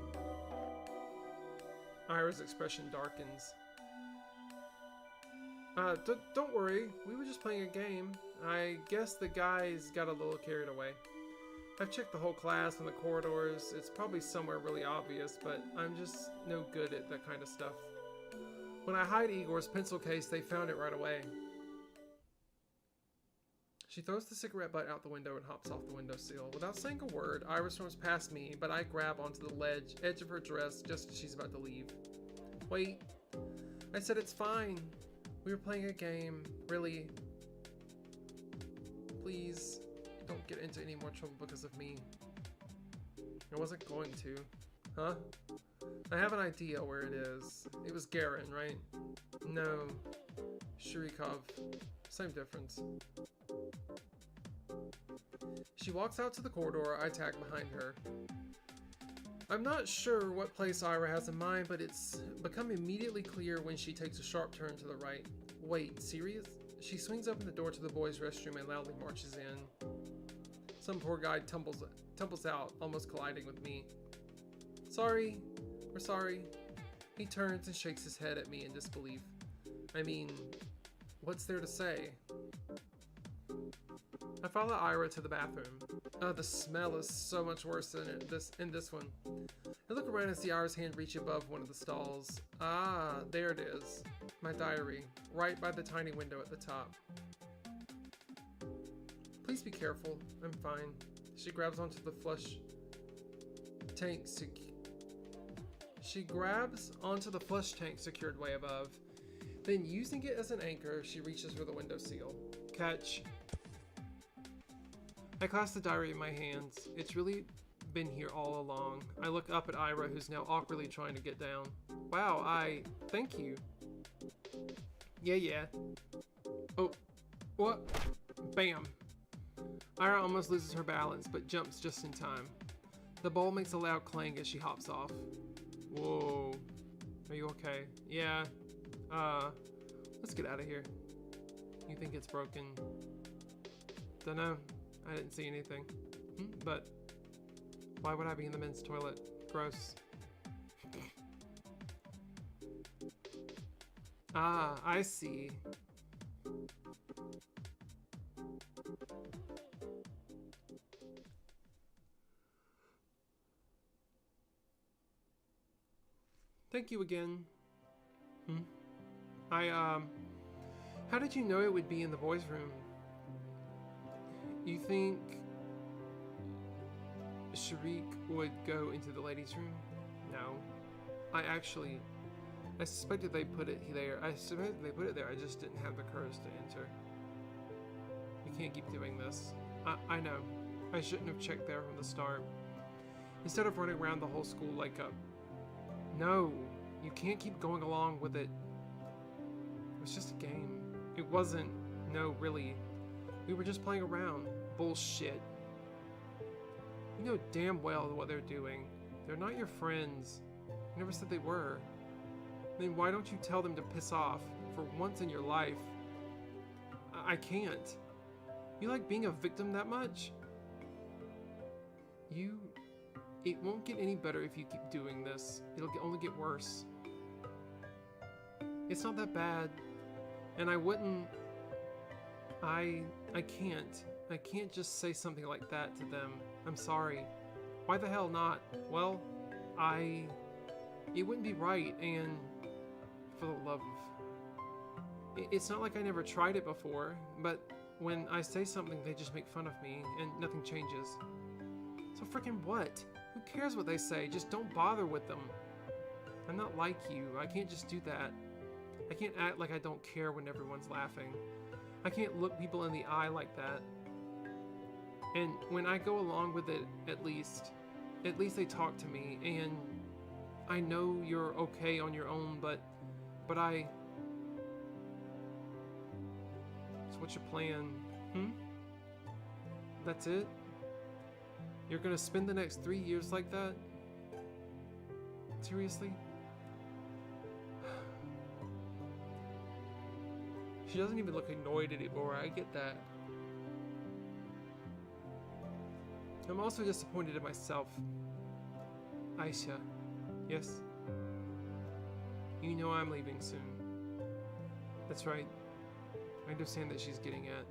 Ira's expression darkens. Don't worry. We were just playing a game. I guess the guys got a little carried away. I've checked the whole class and the corridors. It's probably somewhere really obvious, but I'm just no good at that kind of stuff. When I hide Igor's pencil case, they found it right away. She throws the cigarette butt out the window and hops off the windowsill. Without saying a word, Ira storms past me, but I grab onto the edge of her dress just as she's about to leave. Wait. I said it's fine. We were playing a game. Really. Please, don't get into any more trouble because of me. I wasn't going to. Huh? I have an idea where it is. It was Garen, right? No. Shurikov. Same difference. She walks out to the corridor. I tag behind her. I'm not sure what place Ira has in mind, but it's become immediately clear when she takes a sharp turn to the right. Wait, serious? She swings open the door to the boys' restroom and loudly marches in. Some poor guy tumbles out, almost colliding with me. Sorry. We're sorry. He turns and shakes his head at me in disbelief. I mean, what's there to say? I follow Ira to the bathroom. The smell is so much worse than in this one. I look around and see Ira's hand reach above one of the stalls. Ah, there it is. My diary, right by the tiny window at the top. Please be careful. I'm fine. She grabs onto the flush tank secured way above. Then, using it as an anchor, she reaches for the windowsill. Catch. I clasp the diary in my hands. It's really been here all along. I look up at Ira, who's now awkwardly trying to get down. Wow, thank you. Yeah. Oh, what? Bam. Ira almost loses her balance, but jumps just in time. The ball makes a loud clang as she hops off. Whoa. Are you okay? Yeah. Let's get out of here. You think it's broken? Dunno. I didn't see anything. But why would I be in the men's toilet? Gross. Ah, I see. Thank you again. How did you know it would be in the boys' room? You think Sharik would go into the ladies' room? No. I suspected they put it there. I just didn't have the courage to enter. We can't keep doing this. I know. I shouldn't have checked there from the start. Instead of running around the whole school like a... No, you can't keep going along with it. It was just a game. It wasn't. No, really. We were just playing around. Bullshit. You know damn well what they're doing. They're not your friends. You never said they were. Then why don't you tell them to piss off for once in your life? I can't. You like being a victim that much? It won't get any better if you keep doing this. It'll only get worse. It's not that bad. And I wouldn't... I can't. I can't just say something like that to them. I'm sorry. Why the hell not? Well, it wouldn't be right, and for the love of... It's not like I never tried it before, but when I say something, they just make fun of me, and nothing changes. So freaking what? Who cares what they say? Just don't bother with them. I'm not like you. I can't just do that. I can't act like I don't care when everyone's laughing. I can't look people in the eye like that. And when I go along with it, at least they talk to me, and I know you're okay on your own, but I... So what's your plan? That's it? You're gonna spend the next 3 years like that? Seriously? She doesn't even look annoyed anymore, I get that. I'm also disappointed in myself. Aisha, yes? You know I'm leaving soon. That's right. I understand that she's getting at.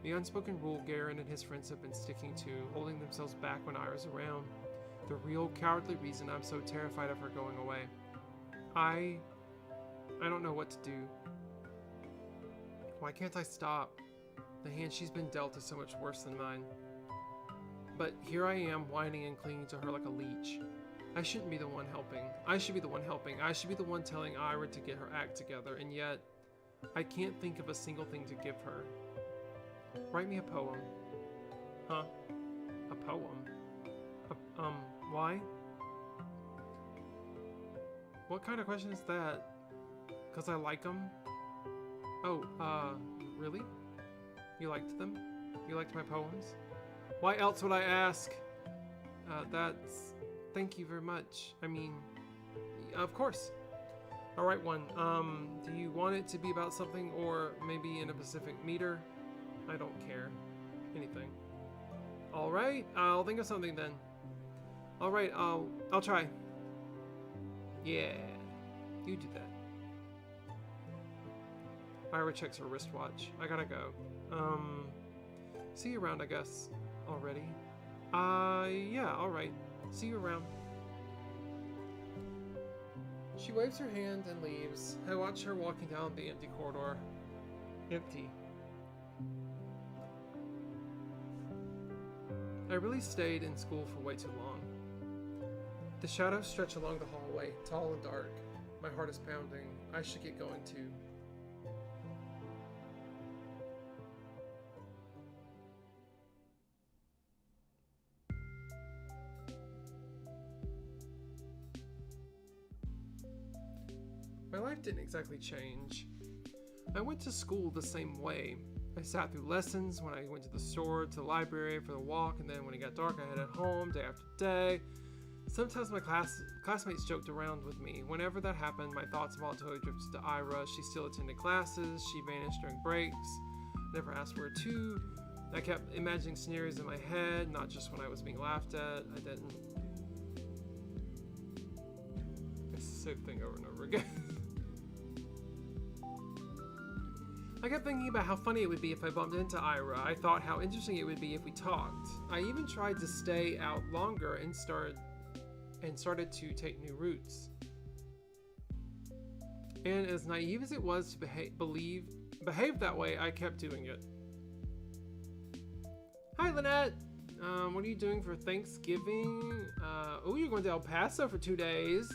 The unspoken rule Garen and his friends have been sticking to, holding themselves back when Ira's around. The real cowardly reason I'm so terrified of her going away. I don't know what to do. Why can't I stop? The hand she's been dealt is so much worse than mine. But here I am, whining and clinging to her like a leech. I shouldn't be the one helping. I should be the one helping. I should be the one telling Ira to get her act together, and yet I can't think of a single thing to give her. Write me a poem. Huh? A poem? Why? What kind of question is that? 'Cause I like them? Oh, really? You liked them? You liked my poems? Why else would I ask? Thank you very much. I mean, of course. I'll write one. Do you want it to be about something or maybe in a specific meter? I don't care. Anything. Alright, I'll think of something then. Alright, I'll try. Yeah. You do that. Ira checks her wristwatch. I gotta go. See you around, I guess. Already? Yeah, alright. See you around. She waves her hand and leaves. I watch her walking down the empty corridor. Empty. I really stayed in school for way too long. The shadows stretch along the hallway, tall and dark. My heart is pounding. I should get going too. My life didn't exactly change. I went to school the same way. I sat through lessons when I went to the store, to the library for the walk, and then when it got dark I headed home day after day. Sometimes my classmates joked around with me. Whenever that happened, my thoughts voluntarily drifted to Ira. She still attended classes, she vanished during breaks, never asked where to. I kept imagining scenarios in my head, not just when I was being laughed at. I didn't. It's the same thing over and over again. I kept thinking about how funny it would be if I bumped into Ira. I thought how interesting it would be if we talked. I even tried to stay out longer and started to take new routes. And as naive as it was to behave that way, I kept doing it. Hi, Lynette. What are you doing for Thanksgiving? Oh, you're going to El Paso for 2 days.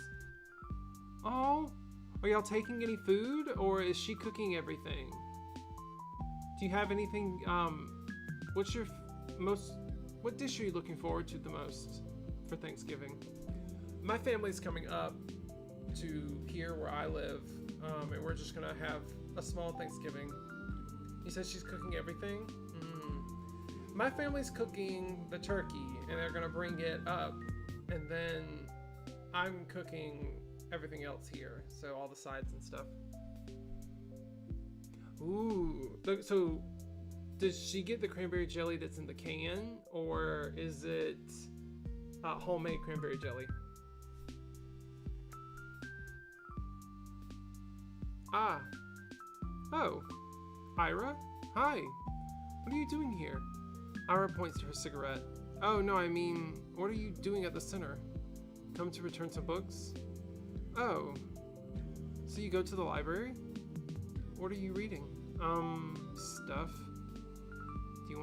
Oh, are y'all taking any food, or is she cooking everything? Do you have anything? What's your what dish are you looking forward to the most for Thanksgiving? My family's coming up to here where I live, and we're just gonna have a small Thanksgiving. You said she's cooking everything? My family's cooking the turkey, and they're gonna bring it up, and then I'm cooking everything else here, so all the sides and stuff. Ooh, so does she get the cranberry jelly that's in the can, or is it homemade cranberry jelly? Ah. Oh. Ira? Hi. What are you doing here? Ira points to her cigarette. Oh, no, I mean, what are you doing at the center? Come to return some books? Oh. So you go to the library? What are you reading? Stuff. You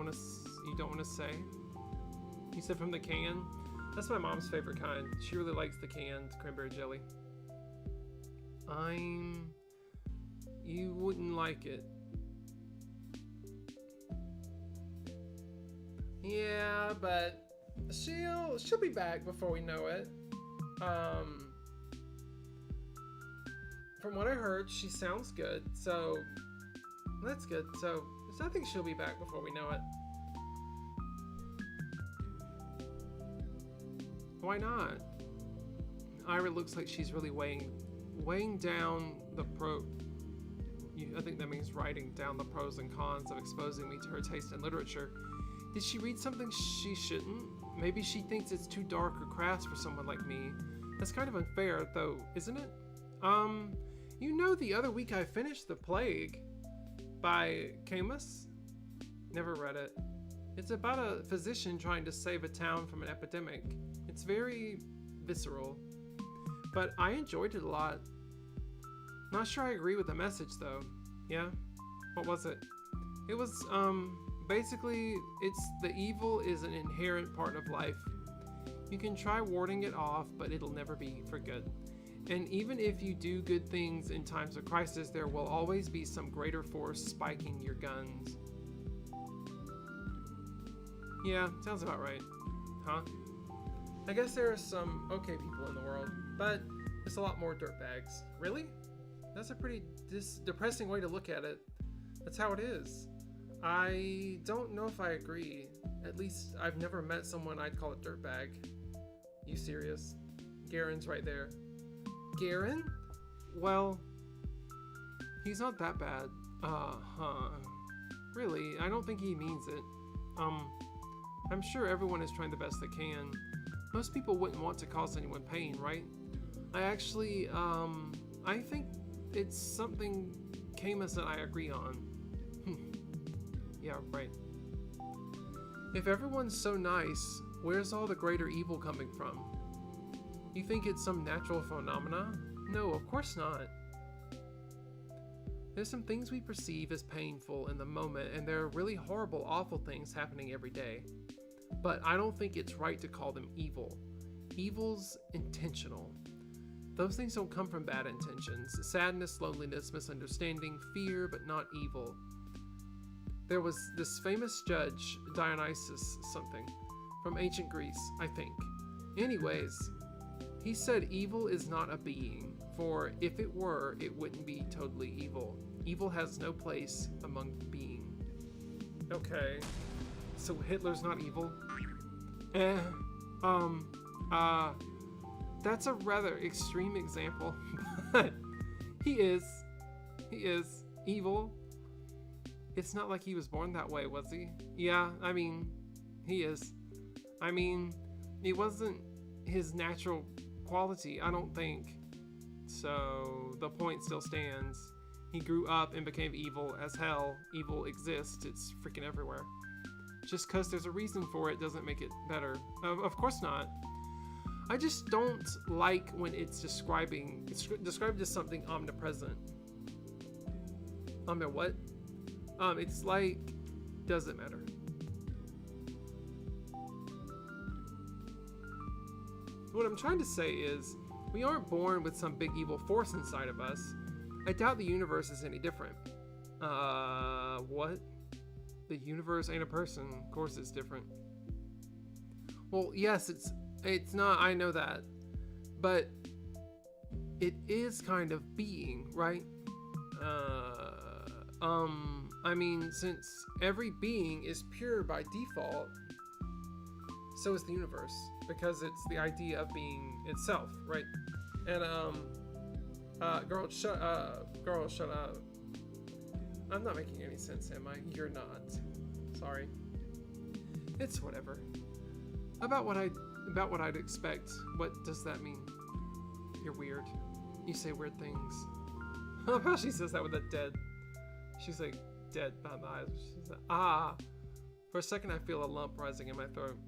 don't want to say? You said from the can? That's my mom's favorite kind. She really likes the canned cranberry jelly. You wouldn't like it. Yeah, but she'll be back before we know it. From what I heard, she sounds good, so that's good. So I think she'll be back before we know it. Why not? Ira looks like she's really weighing down the I think that means writing down the pros and cons of exposing me to her taste in literature. Did she read something she shouldn't? Maybe she thinks it's too dark or crass for someone like me. That's kind of unfair, though, isn't it? You know, the other week I finished The Plague by Camus. Never read it. It's about a physician trying to save a town from an epidemic. It's very visceral, but I enjoyed it a lot. Not sure I agree with the message, though. Yeah? What was it? It was, basically, the evil is an inherent part of life. You can try warding it off, but it'll never be for good. And even if you do good things in times of crisis, there will always be some greater force spiking your guns. Yeah, sounds about right. Huh? I guess there are some okay people in the world, but it's a lot more dirtbags. Really? That's a pretty depressing way to look at it. That's how it is. I don't know if I agree. At least I've never met someone I'd call a dirtbag. You serious? Garen's right there. Garen? Well, he's not that bad. Really, I don't think he means it. I'm sure everyone is trying the best they can. Most people wouldn't want to cause anyone pain, right? I think it's something Camus and I agree on. Yeah, right. If everyone's so nice, where's all the greater evil coming from? You think it's some natural phenomena? No, of course not. There's some things we perceive as painful in the moment, and there are really horrible, awful things happening every day. But I don't think it's right to call them evil. Evil's intentional. Those things don't come from bad intentions. Sadness, loneliness, misunderstanding, fear, but not evil. There was this famous judge, Dionysus something, from ancient Greece, I think. Anyways, he said evil is not a being, for if it were, it wouldn't be totally evil. Evil has no place among being. Okay, so Hitler's not evil? That's a rather extreme example, but he is evil. It's not like he was born that way, was he? Yeah, I mean, he is. I mean, it wasn't his natural quality, I don't think. So, the point still stands. He grew up and became evil as hell. Evil exists, it's freaking everywhere. Just because there's a reason for it doesn't make it better. Of course not. I just don't like when it's described as something omnipresent. What? It's like, doesn't matter. What I'm trying to say is, we aren't born with some big evil force inside of us. I doubt the universe is any different. What? The universe ain't a person. Of course it's different. Well, yes, it's not, I know that. But it is kind of being, right? I mean, since every being is pure by default, so is the universe, because it's the idea of being itself, right? And girl, shut up. I'm not making any sense, am I? You're not. Sorry. It's whatever. About what I'd expect. What does that mean? You're weird. You say weird things. I love how she says that with a dead. She's like dead behind the eyes. She's like, ah. For a second, I feel a lump rising in my throat.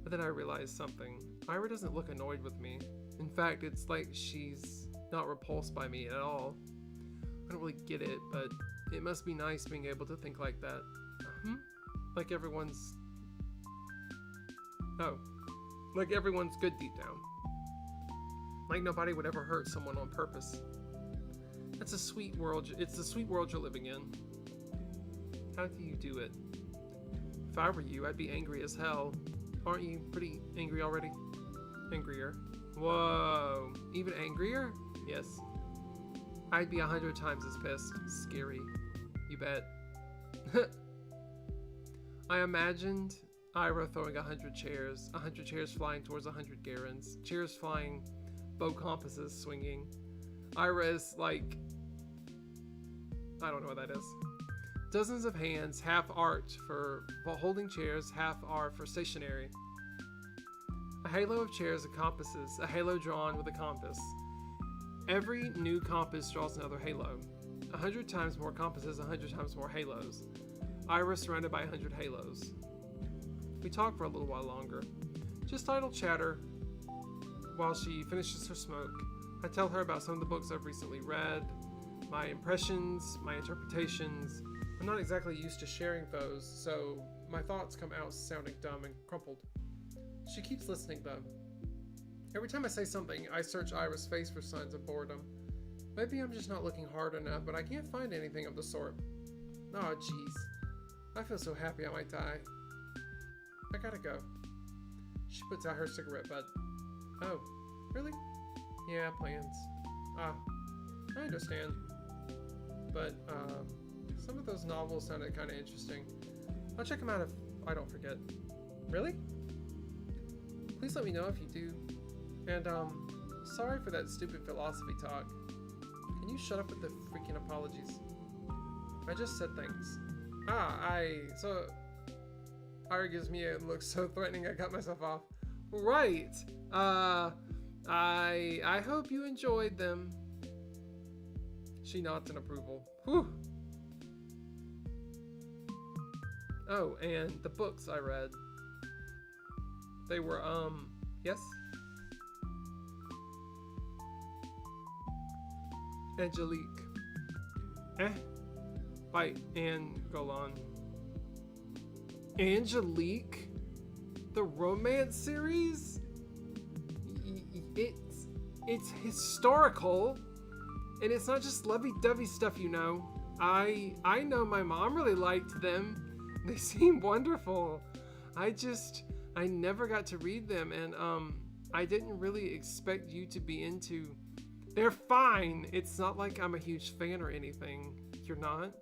But then I realize something. Ira doesn't look annoyed with me. In fact, it's like she's not repulsed by me at all. I don't really get it, but it must be nice being able to think like that. Like everyone's... Oh. Like everyone's good deep down. Like nobody would ever hurt someone on purpose. That's a sweet world. It's the sweet world you're living in. How do you do it? If I were you, I'd be angry as hell. Aren't you pretty angry already? Angrier. Whoa. Even angrier? Yes. I'd be 100 times as pissed. Scary. You bet. I imagined Ira throwing 100 chairs flying towards 100 Garens, chairs flying, bow compasses swinging. Ira is like, I don't know what that is. Dozens of hands, half art for holding chairs, half art for stationary. A halo of chairs and compasses, a halo drawn with a compass. Every new compass draws another halo. 100 times more compasses, 100 times more halos. Ira surrounded by 100 halos. We talk for a little while longer. Just idle chatter while she finishes her smoke. I tell her about some of the books I've recently read, my impressions, my interpretations. I'm not exactly used to sharing those, so my thoughts come out sounding dumb and crumpled. She keeps listening though. Every time I say something, I search Ira's face for signs of boredom. Maybe I'm just not looking hard enough, but I can't find anything of the sort. Oh jeez. I feel so happy I might die. I gotta go. She puts out her cigarette butt. Oh, really? Yeah, plans. Ah, I understand. But, some of those novels sounded kind of interesting. I'll check them out if I don't forget. Really? Please let me know if you do. And, sorry for that stupid philosophy talk. Can you shut up with the freaking apologies? I just said things. So... Ira gives me a look so threatening I cut myself off. Right. I hope you enjoyed them. She nods in approval. Whew. Oh, and the books I read. They were, yes? Angelique. Bite and go on. Angelique? The romance series? It's historical. And it's not just lovey-dovey stuff, you know. I know my mom really liked them. They seem wonderful. I never got to read them, and I didn't really expect you to be into... They're fine. It's not like I'm a huge fan or anything. You're not?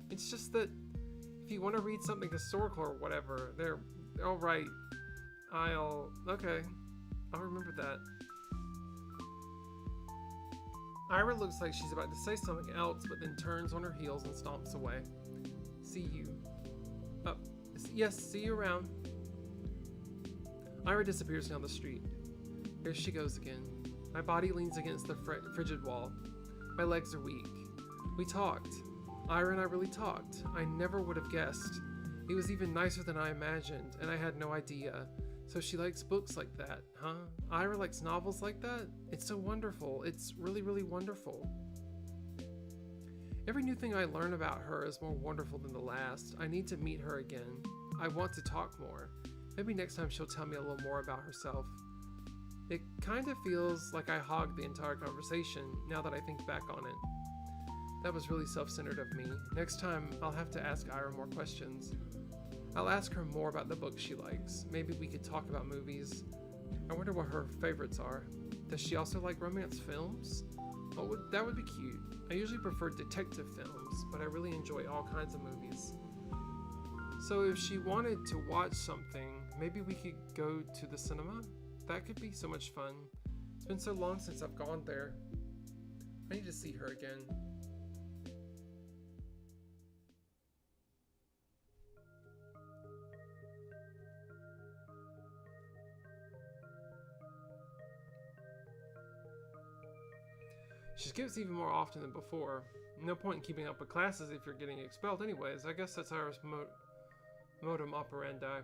It's just that if you want to read something historical or whatever, they're all right. Okay. I'll remember that. Ira looks like she's about to say something else, but then turns on her heels and stomps away. See you. Yes, see you around. Ira disappears down the street. Here she goes again. My body leans against the frigid wall. My legs are weak. We talked. Ira and I really talked. I never would have guessed. He was even nicer than I imagined, and I had no idea. So she likes books like that, huh? Ira likes novels like that? It's so wonderful. It's really, really wonderful. Every new thing I learn about her is more wonderful than the last. I need to meet her again. I want to talk more. Maybe next time she'll tell me a little more about herself. It kind of feels like I hogged the entire conversation now that I think back on it. That was really self-centered of me. Next time, I'll have to ask Ira more questions. I'll ask her more about the books she likes. Maybe we could talk about movies. I wonder what her favorites are. Does she also like romance films? Oh, that would be cute. I usually prefer detective films, but I really enjoy all kinds of movies. So if she wanted to watch something, maybe we could go to the cinema? That could be so much fun. It's been so long since I've gone there. I need to see her again. She skips even more often than before. No point in keeping up with classes if you're getting expelled anyways. I guess that's Ira's modum operandi.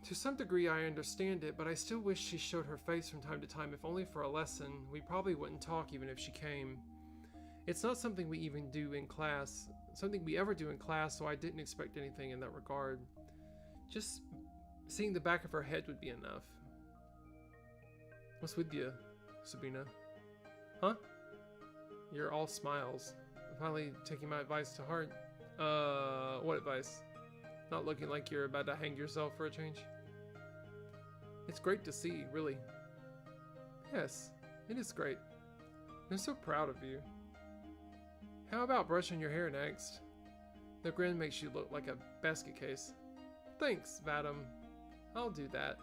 To some degree I understand it, but I still wish she showed her face from time to time, if only for a lesson. We probably wouldn't talk even if she came. It's not something we ever do in class, so I didn't expect anything in that regard. Just seeing the back of her head would be enough. What's with you, Sabina? Huh? You're all smiles. Finally taking my advice to heart. What advice? Not looking like you're about to hang yourself for a change? It's great to see, really. Yes, it is great. I'm so proud of you. How about brushing your hair next? The grin makes you look like a basket case. Thanks, Z.A.T.O. I'll do that.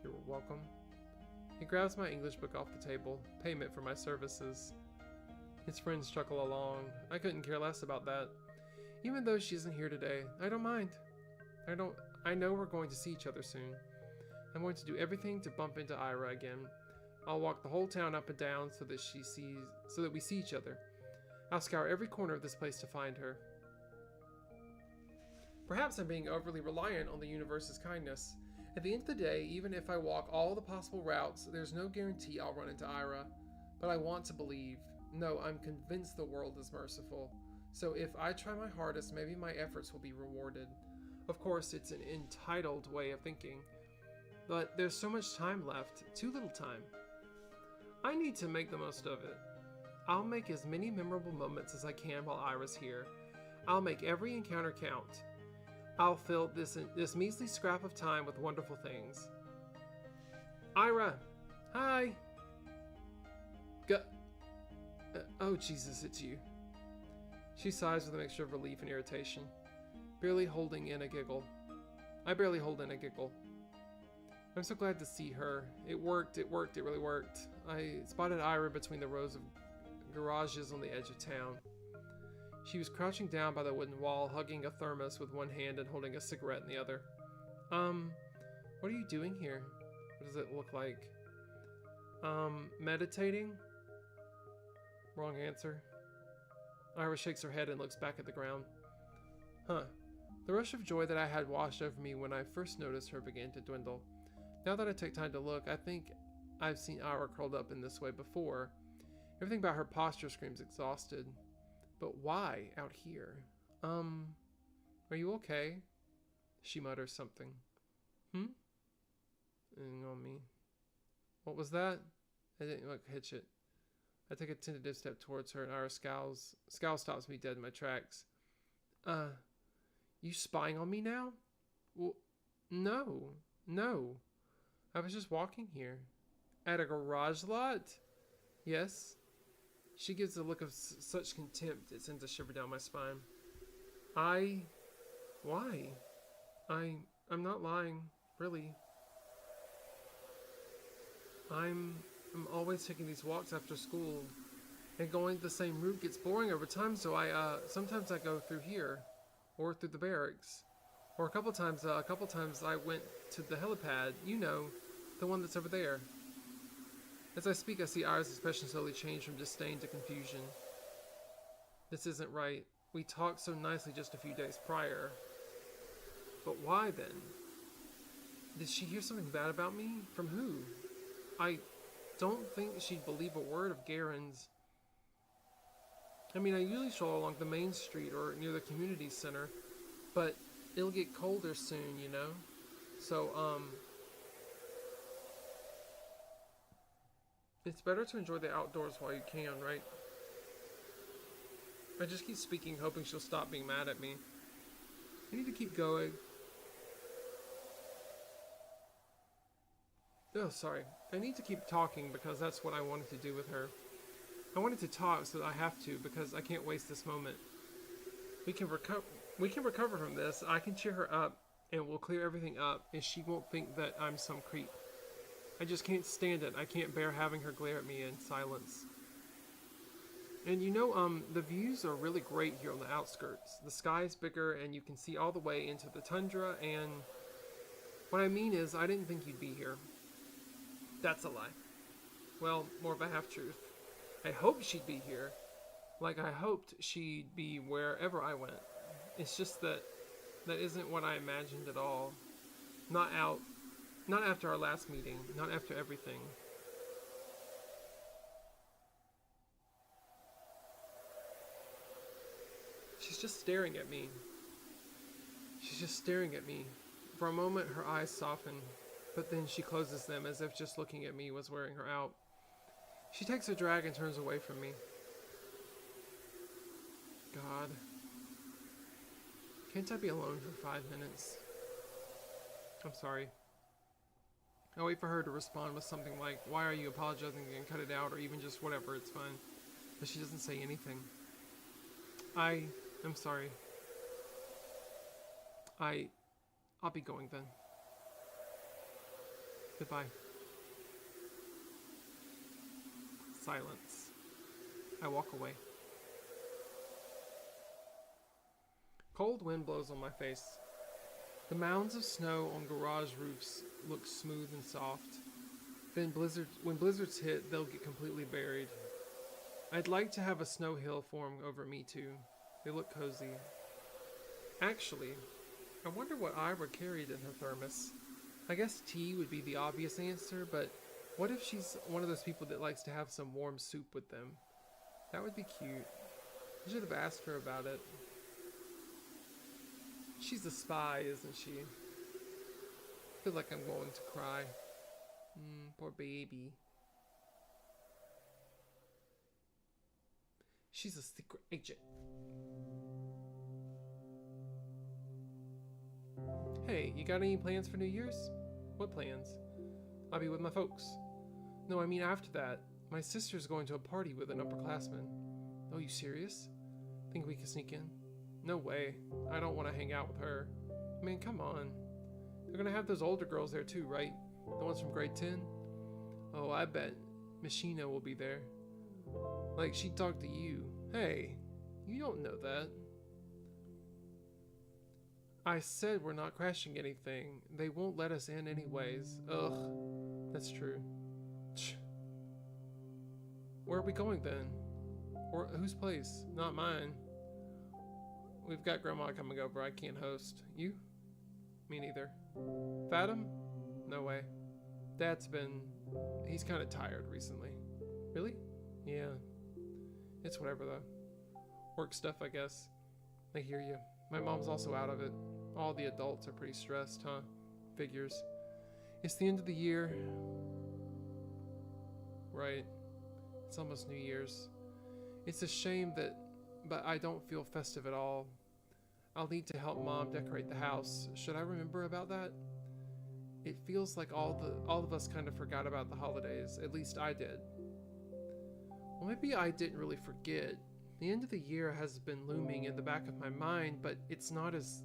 You're welcome. He grabs my English book off the table. Payment for my services. His friends chuckle along. I couldn't care less about that. Even though she isn't here today, I don't mind. I know we're going to see each other soon. I'm going to do everything to bump into Ira again. I'll walk the whole town up and down so that we see each other. I'll scour every corner of this place to find her. Perhaps I'm being overly reliant on the universe's kindness. At the end of the day, even if I walk all the possible routes, there's no guarantee I'll run into Ira. But I want to believe. No, I'm convinced the world is merciful. So if I try my hardest, maybe my efforts will be rewarded. Of course, it's an entitled way of thinking. But there's so much time left. Too little time. I need to make the most of it. I'll make as many memorable moments as I can while Ira's here. I'll make every encounter count. I'll fill this measly scrap of time with wonderful things. Ira! Hi! Oh Jesus, it's you. She sighs with a mixture of relief and irritation, barely holding in a giggle. I barely hold in a giggle. I'm so glad to see her. It worked, it really worked. I spotted Ira between the rows of garages on the edge of town. She was crouching down by the wooden wall, hugging a thermos with one hand and holding a cigarette in the other. What are you doing here? What does it look like? Meditating? Wrong answer. Ira shakes her head and looks back at the ground. Huh. The rush of joy that I had washed over me when I first noticed her began to dwindle. Now that I take time to look, I think I've seen Ira curled up in this way before. Everything about her posture screams exhausted. But why out here? Are you okay? She mutters something. On me. What was that? I didn't hitch it. I take a tentative step towards her and Ira scowls. Scowl stops me dead in my tracks. You spying on me now? Well, no. I was just walking here. At a garage lot? Yes. She gives a look of such contempt it sends a shiver down my spine. Why? I'm not lying, really. I'm always taking these walks after school, and going the same route gets boring over time, so sometimes I go through here, or through the barracks, or a couple times I went to the helipad, you know, the one that's over there. As I speak, I see Ira's expression slowly change from disdain to confusion. This isn't right. We talked so nicely just a few days prior. But why then? Did she hear something bad about me? From who? I don't think she'd believe a word of Garen's. I mean, I usually stroll along the main street or near the community center, but it'll get colder soon, you know? So, it's better to enjoy the outdoors while you can, right? I just keep speaking, hoping she'll stop being mad at me. I need to keep going. Oh, sorry. I need to keep talking because that's what I wanted to do with her. I wanted to talk so that I have to because I can't waste this moment. We can recover from this. I can cheer her up and we'll clear everything up and she won't think that I'm some creep. I just can't stand it. I can't bear having her glare at me in silence. And you know, the views are really great here on the outskirts. The sky's bigger and you can see all the way into the tundra, and what I mean is I didn't think you'd be here. That's a lie. Well, more of a half-truth. I hoped she'd be here. Like I hoped she'd be wherever I went. It's just that isn't what I imagined at all. Not after our last meeting. Not after everything. She's just staring at me. She's just staring at me. For a moment, her eyes soften, but then she closes them as if just looking at me was wearing her out. She takes a drag and turns away from me. God. Can't I be alone for 5 minutes? I'm sorry. I wait for her to respond with something like, why are you apologizing, and cut it out, or even just whatever, it's fine. But she doesn't say anything. I'm sorry. I'll be going then. Goodbye. Silence. I walk away. Cold wind blows on my face. The mounds of snow on garage roofs look smooth and soft. Then when blizzards hit, they'll get completely buried. I'd like to have a snow hill form over me too. They look cozy. Actually, I wonder what Ira carried in her thermos. I guess tea would be the obvious answer, but what if she's one of those people that likes to have some warm soup with them? That would be cute. I should have asked her about it. She's a spy, isn't she? I feel like I'm going to cry. Poor baby. She's a secret agent. Hey, you got any plans for New Year's? What plans? I'll be with my folks. No, I mean after that. My sister's going to a party with an upperclassman. Oh, you serious? Think we can sneak in? No way. I don't want to hang out with her. I mean, come on. They're gonna have those older girls there too, right? The ones from grade 10? Oh, I bet Machina will be there. Like, she'd talk to you. Hey, you don't know that. I said we're not crashing anything. They won't let us in anyways. Ugh, that's true. Where are we going then? Or whose place? Not mine. We've got Grandma coming over. I can't host. You? Me neither. Fathom? No way. He's kind of tired recently. Really? Yeah. It's whatever though. Work stuff, I guess. I hear you. My mom's also out of it. All the adults are pretty stressed, huh? Figures. It's the end of the year. Right. It's almost New Year's. It's a shame but I don't feel festive at all. I'll need to help Mom decorate the house. Should I remember about that? It feels like all of us kind of forgot about the holidays. At least I did. Well, maybe I didn't really forget. The end of the year has been looming in the back of my mind, but it's not as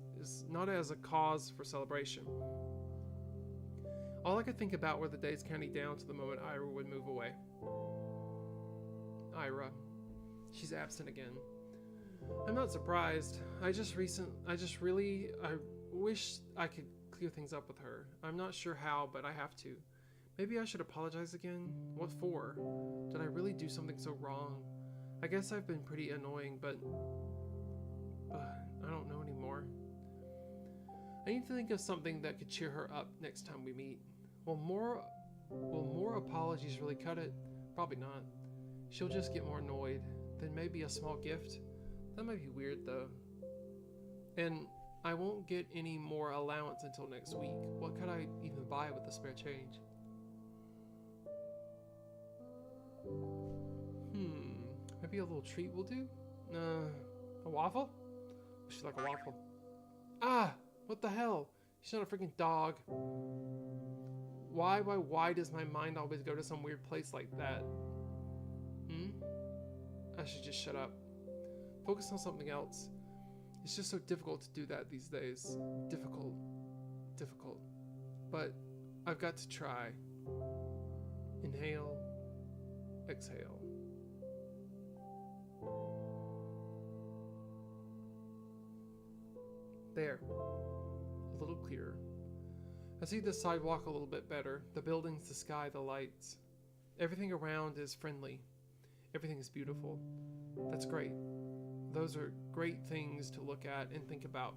a cause for celebration. All I could think about were the days counting down to the moment Ira would move away. Ira. She's absent again. I'm not surprised. I wish I could clear things up with her. I'm not sure how, but I have to. Maybe I should apologize again? What for? Did I really do something so wrong? I guess I've been pretty annoying, but I don't know anymore. I need to think of something that could cheer her up next time we meet. Will more apologies really cut it? Probably not. She'll just get more annoyed. Then maybe a small gift? That might be weird though. And I won't get any more allowance until next week. What could I even buy with the spare change? Maybe a little treat will do? A waffle? She's like a waffle. Ah! What the hell? She's not a freaking dog. Why does my mind always go to some weird place like that? I should just shut up. Focus on something else. It's just so difficult to do that these days. Difficult. But I've got to try. Inhale. Exhale. There. A little clearer. I see the sidewalk a little bit better. The buildings, the sky, the lights. Everything around is friendly. Everything is beautiful. That's great. Those are great things to look at and think about.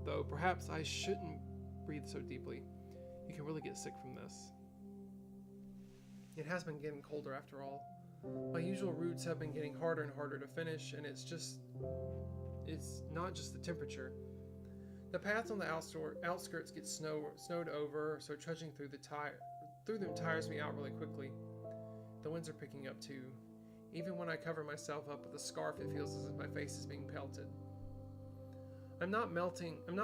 Though perhaps I shouldn't breathe so deeply. You can really get sick from this. It has been getting colder after all. My usual routes have been getting harder and harder to finish, and it's not just the temperature. The paths on the outskirts get snowed over, so trudging through them tires me out really quickly. The winds are picking up too. Even when I cover myself up with a scarf, it feels as if my face is being pelted. I'm not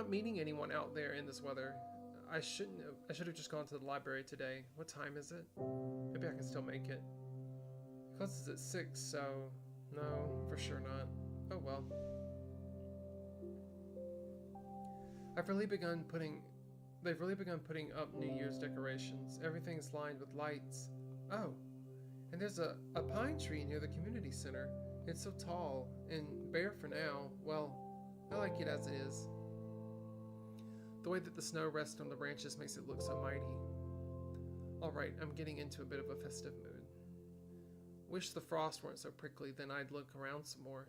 meeting anyone out there in this weather. I should have just gone to the library today. What time is it? Maybe I can still make it. It closes at 6, so no, for sure not. Oh well. They've really begun putting up New Year's decorations. Everything's lined with lights. Oh, and there's a pine tree near the community center. It's so tall and bare for now. Well, I like it as it is. The way that the snow rests on the branches makes it look so mighty. Alright, I'm getting into a bit of a festive mood. Wish the frost weren't so prickly, then I'd look around some more.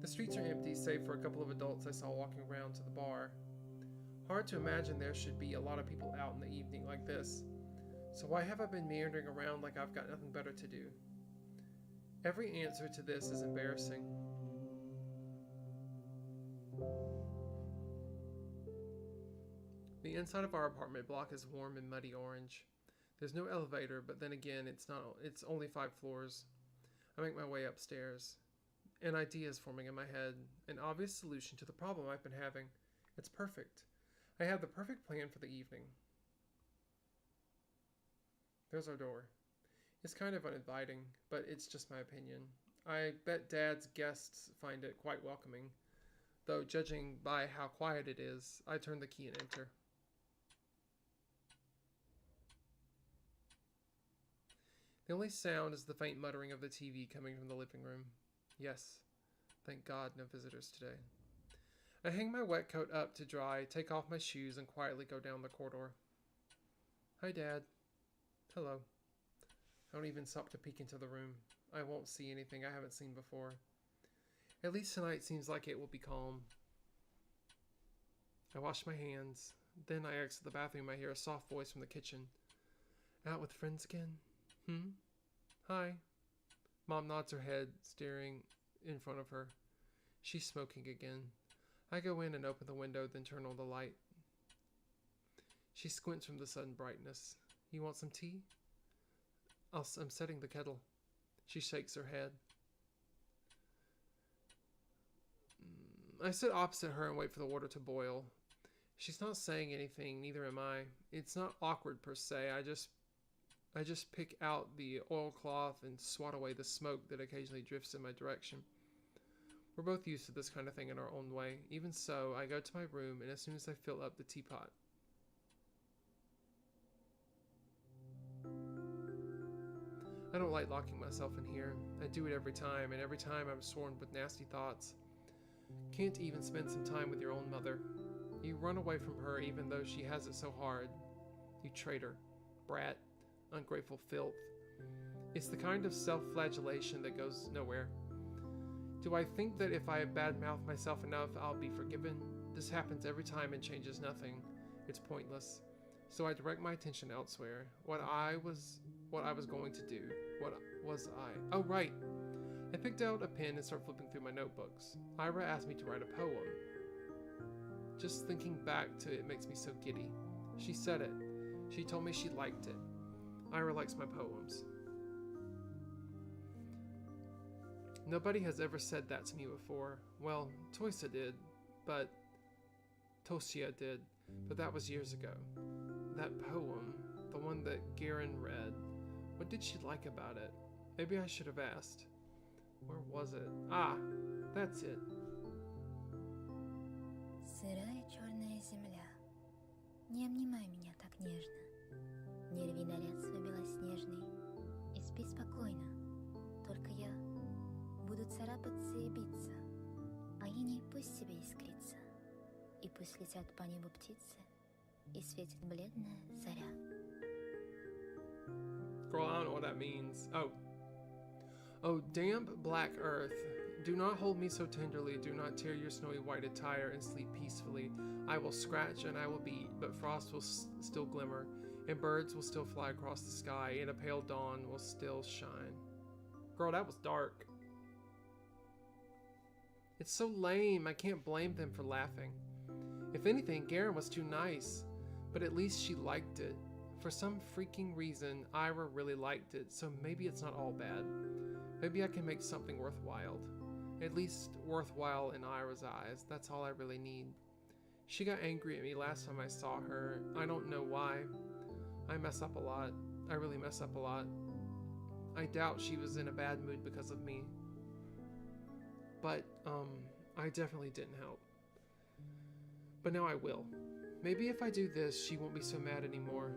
The streets are empty, save for a couple of adults I saw walking around to the bar. Hard to imagine there should be a lot of people out in the evening like this. So why have I been meandering around like I've got nothing better to do? Every answer to this is embarrassing. The inside of our apartment block is warm and muddy orange. There's no elevator, but then again, it's only 5 floors. I make my way upstairs. An idea is forming in my head, an obvious solution to the problem I've been having. It's perfect. I have the perfect plan for the evening. There's our door. It's kind of uninviting, but it's just my opinion. I bet Dad's guests find it quite welcoming, though judging by how quiet it is, I turn the key and enter. The only sound is the faint muttering of the TV coming from the living room. Yes, thank God no visitors today. I hang my wet coat up to dry, take off my shoes, and quietly go down the corridor. Hi, Dad. Hello. I don't even stop to peek into the room. I won't see anything I haven't seen before. At least tonight seems like it will be calm. I wash my hands. Then I exit the bathroom. I hear a soft voice from the kitchen. Out with friends again? Hi. Mom nods her head, staring in front of her. She's smoking again. I go in and open the window, then turn on the light. She squints from the sudden brightness. You want some tea? I'm setting the kettle. She shakes her head. I sit opposite her and wait for the water to boil. She's not saying anything, neither am I. It's not awkward per se. I just pick out the oilcloth and swat away the smoke that occasionally drifts in my direction. We're both used to this kind of thing in our own way. Even so, I go to my room, and as soon as I fill up the teapot, I don't like locking myself in here. I do it every time, and every time I'm swarmed with nasty thoughts. Can't even spend some time with your own mother. You run away from her even though she has it so hard. You traitor, brat, ungrateful filth. It's the kind of self-flagellation that goes nowhere. Do I think that if I badmouth myself enough, I'll be forgiven? This happens every time and changes nothing. It's pointless. So I direct my attention elsewhere. What was going to do. What was I? Oh, right. I picked out a pen and started flipping through my notebooks. Ira asked me to write a poem. Just thinking back to it makes me so giddy. She said it. She told me she liked it. Ira likes my poems. Nobody has ever said that to me before. Well, Tosia did, but that was years ago. That poem, the one that Garen read, what did she like about it? Maybe I should have asked. Where was it? Ah, that's it. Сырая черная земля, не обнимай меня так нежно, не рви наряд свой белоснежный и спи спокойно. Только я буду царапаться и биться, а иней пусть себе искрится, и пусть летят по небу птицы, и светит бледная заря. Girl, I don't know what that means. Oh, damp black earth, do not hold me so tenderly, do not tear your snowy white attire and sleep peacefully. I will scratch and I will beat, but frost will still glimmer, and birds will still fly across the sky, and a pale dawn will still shine. Girl, that was dark. It's so lame, I can't blame them for laughing. If anything, Garen was too nice, but at least she liked it. For some freaking reason, Ira really liked it, so maybe it's not all bad. Maybe I can make something worthwhile. At least worthwhile in Ira's eyes. That's all I really need. She got angry at me last time I saw her. I don't know why. I mess up a lot. I really mess up a lot. I doubt she was in a bad mood because of me. But, I definitely didn't help. But now I will. Maybe if I do this, she won't be so mad anymore.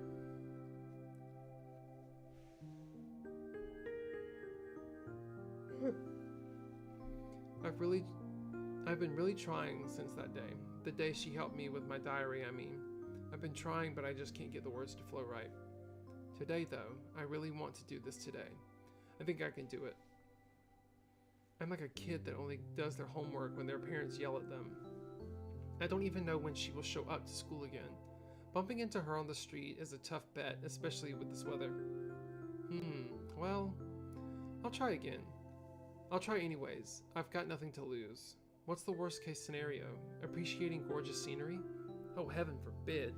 I've been really trying since that day. The day she helped me with my diary, I mean. I've been trying, but I just can't get the words to flow right. Today, though, I really want to do this today. I think I can do it. I'm like a kid that only does their homework when their parents yell at them. I don't even know when she will show up to school again. Bumping into her on the street is a tough bet, especially with this weather. Well, I'll try again. I'll try anyways. I've got nothing to lose. What's the worst case scenario? Appreciating gorgeous scenery? Oh, heaven forbid.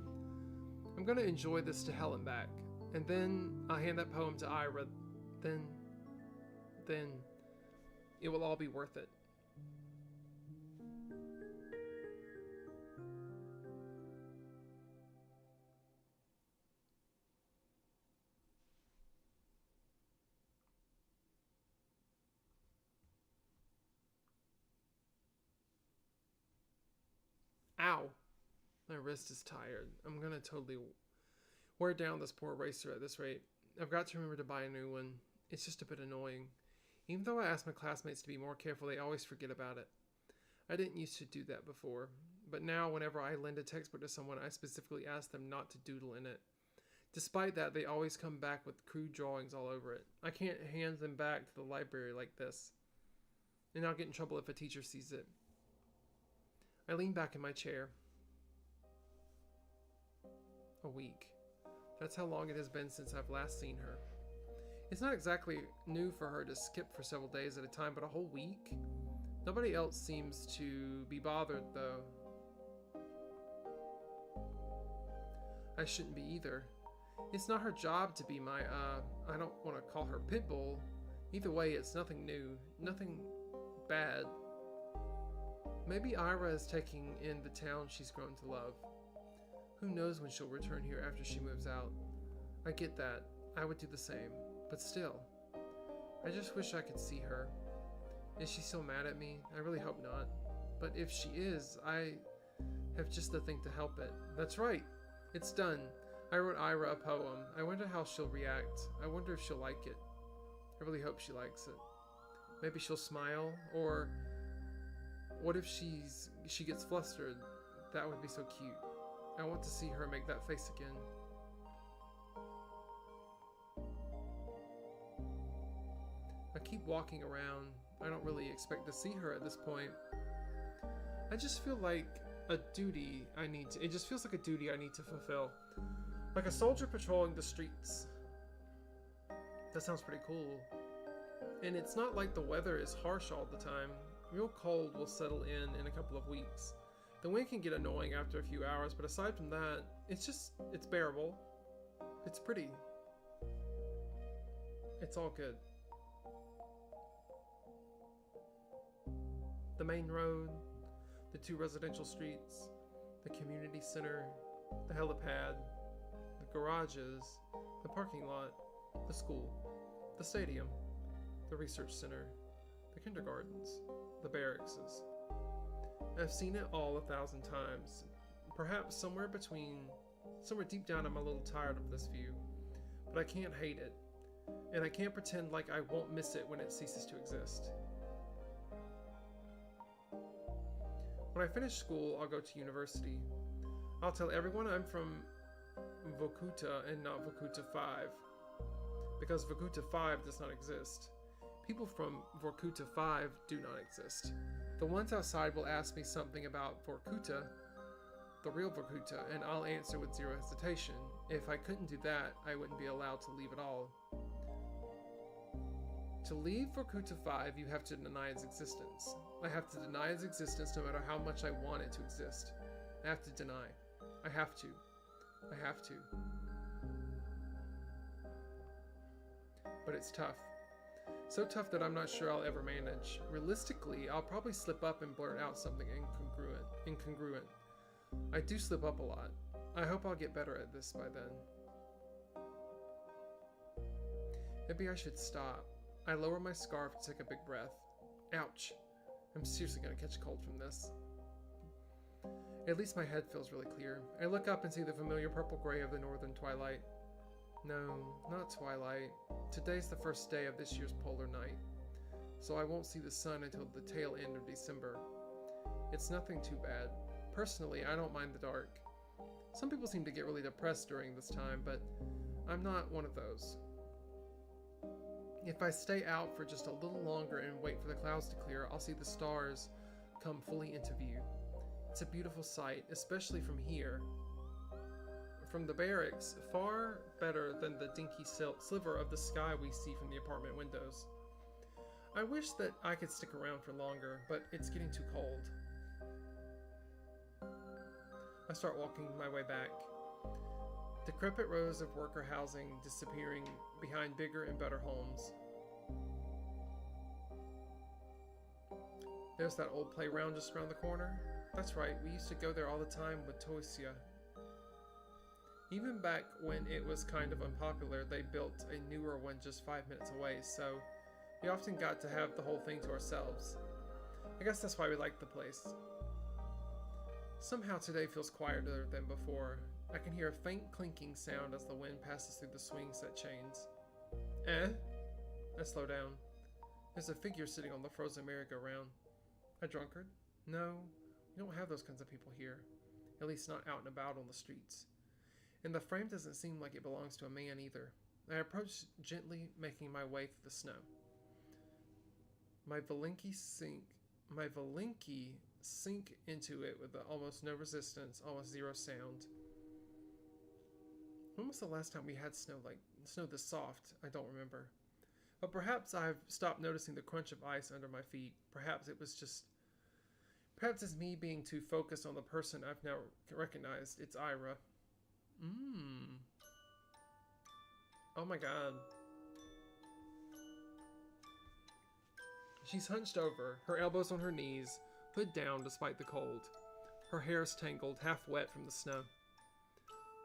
I'm gonna enjoy this to hell and back. And then I'll hand that poem to Ira. Then it will all be worth it. Ow! My wrist is tired. I'm gonna totally wear down this poor eraser at this rate. I've got to remember to buy a new one. It's just a bit annoying. Even though I ask my classmates to be more careful, they always forget about it. I didn't used to do that before, but now whenever I lend a textbook to someone, I specifically ask them not to doodle in it. Despite that, they always come back with crude drawings all over it. I can't hand them back to the library like this, and I'll get in trouble if a teacher sees it. I lean back in my chair. A week. That's how long it has been since I've last seen her. It's not exactly new for her to skip for several days at a time, but a whole week? Nobody else seems to be bothered, though. I shouldn't be either. It's not her job to be my, I don't want to call her pitbull. Either way, it's nothing new. Nothing bad. Maybe Ira is taking in the town she's grown to love. Who knows when she'll return here after she moves out. I get that. I would do the same. But still, I just wish I could see her. Is she still mad at me? I really hope not. But if she is, I have just the thing to help it. That's right. It's done. I wrote Ira a poem. I wonder how she'll react. I wonder if she'll like it. I really hope she likes it. Maybe she'll smile, or what if she gets flustered? That would be so cute. I want to see her make that face again. I keep walking around. I don't really expect to see her at this point. I just feel like a duty I need to, it just feels like a duty I need to fulfill. Like a soldier patrolling the streets. That sounds pretty cool. And it's not like the weather is harsh all the time. Real cold will settle in a couple of weeks. The wind can get annoying after a few hours, but aside from that, it's bearable. It's pretty. It's all good. The main road, the 2 residential streets, the community center, the helipad, the garages, the parking lot, the school, the stadium, the research center, the kindergartens, the barracks. I've seen it all 1,000 times. Perhaps somewhere deep down I'm a little tired of this view, but I can't hate it, and I can't pretend like I won't miss it when it ceases to exist. When I finish school, I'll go to university. I'll tell everyone I'm from Vorkuta and not Vorkuta 5, because Vorkuta 5 does not exist. People from Vorkuta 5 do not exist. The ones outside will ask me something about Vorkuta, the real Vorkuta, and I'll answer with zero hesitation. If I couldn't do that, I wouldn't be allowed to leave at all. To leave Vorkuta 5, you have to deny its existence. I have to deny its existence no matter how much I want it to exist. I have to deny. I have to. I have to. But it's tough. So tough that I'm not sure I'll ever manage. Realistically, I'll probably slip up and blurt out something incongruent. I do slip up a lot. I hope I'll get better at this by then. Maybe I should stop. I lower my scarf to take a big breath. Ouch. I'm seriously gonna catch a cold from this. At least my head feels really clear. I look up and see the familiar purple gray of the northern twilight. No, not twilight. Today's the first day of this year's polar night, so I won't see the sun until the tail end of December. It's nothing too bad. Personally, I don't mind the dark. Some people seem to get really depressed during this time, but I'm not one of those. If I stay out for just a little longer and wait for the clouds to clear, I'll see the stars come fully into view. It's a beautiful sight, especially from here. From the barracks, far better than the dinky sliver of the sky we see from the apartment windows. I wish that I could stick around for longer, but it's getting too cold. I start walking my way back. Decrepit rows of worker housing disappearing behind bigger and better homes. There's that old playground just around the corner. That's right, we used to go there all the time with Tosia. Even back when it was kind of unpopular, they built a newer one just 5 minutes away, so we often got to have the whole thing to ourselves. I guess that's why we liked the place. Somehow today feels quieter than before. I can hear a faint clinking sound as the wind passes through the swing set chains. I slow down. There's a figure sitting on the frozen merry-go-round. A drunkard? No, we don't have those kinds of people here. At least not out and about on the streets. And the frame doesn't seem like it belongs to a man either. I approach gently, making my way through the snow. My Valinki sink into it with almost no resistance, almost zero sound. When was the last time we had snow this soft? I don't remember. But perhaps I've stopped noticing the crunch of ice under my feet. Perhaps it's me being too focused on the person I've now recognized. It's Ira. Oh my god. She's hunched over, her elbows on her knees, hood down despite the cold. Her hair's tangled, half wet from the snow.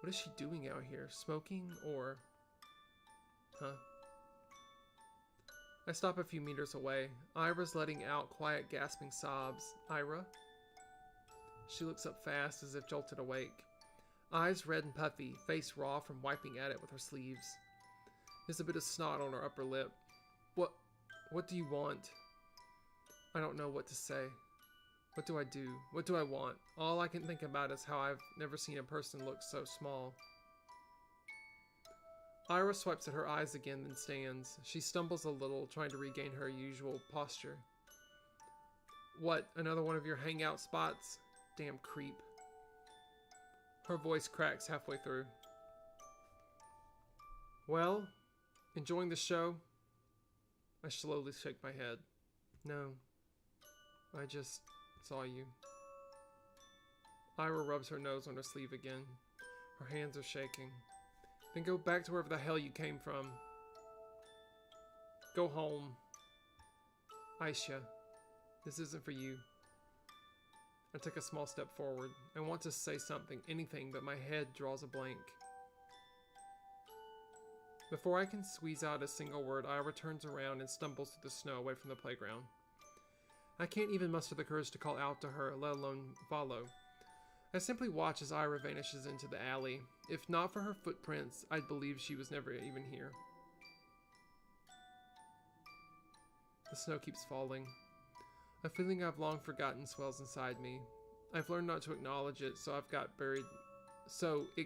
What is she doing out here? Smoking or... Huh? I stop a few meters away. Ira's letting out quiet, gasping sobs. Ira? She looks up fast, as if jolted awake. Eyes red and puffy, face raw from wiping at it with her sleeves. There's a bit of snot on her upper lip. What do you want? I don't know what to say. What do I do? What do I want? All I can think about is how I've never seen a person look so small. Ira swipes at her eyes again, then stands. She stumbles a little, trying to regain her usual posture. What, another one of your hangout spots? Damn creep. Her voice cracks halfway through. Well, enjoying the show? I slowly shake my head. No, I just saw you. Ira rubs her nose on her sleeve again. Her hands are shaking. Then go back to wherever the hell you came from. Go home. Aisha, this isn't for you. I take a small step forward. I want to say something, anything, but my head draws a blank. Before I can squeeze out a single word, Ira turns around and stumbles through the snow away from the playground. I can't even muster the courage to call out to her, let alone follow. I simply watch as Ira vanishes into the alley. If not for her footprints, I'd believe she was never even here. The snow keeps falling. A feeling I've long forgotten swells inside me. I've learned not to acknowledge it, so it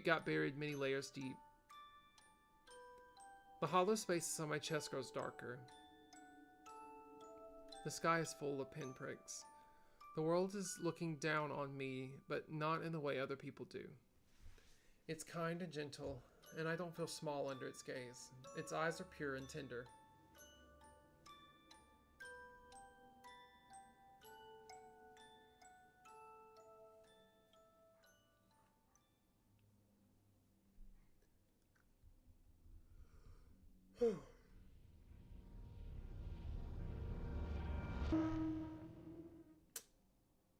got buried many layers deep. The hollow spaces on my chest grows darker. The sky is full of pinpricks. The world is looking down on me, but not in the way other people do. It's kind and gentle, and I don't feel small under its gaze. Its eyes are pure and tender.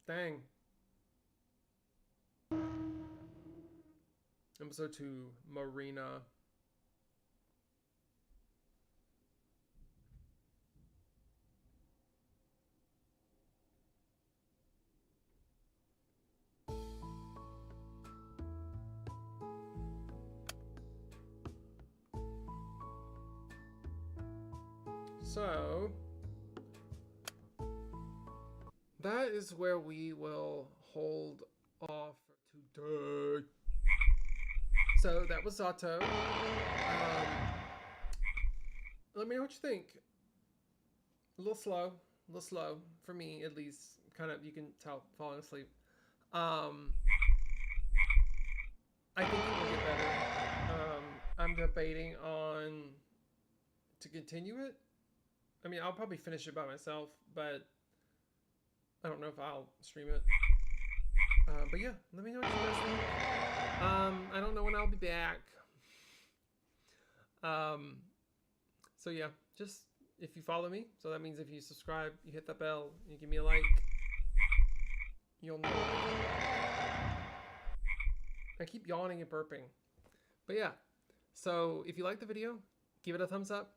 Dang. Episode 2, Marina. So, that is where we will hold off for today. So that was Z.A.T.O. Let me know what you think. A little slow for me at least. Kind of, you can tell, falling asleep. I think it will get better. I'm debating on to continue it. I mean, I'll probably finish it by myself, but I don't know if I'll stream it. But yeah, let me know what you guys think. I don't know when I'll be back. So yeah, just if you follow me, so that means if you subscribe, you hit that bell, you give me a like, you'll know. I keep yawning and burping. But yeah, so if you like the video, give it a thumbs up.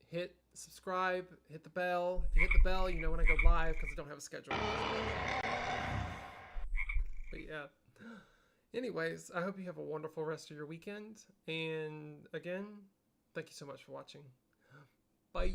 Hit subscribe, hit the bell. If you hit the bell, you know when I go live because I don't have a schedule. But yeah. Anyways, I hope you have a wonderful rest of your weekend. And again, thank you so much for watching. Bye.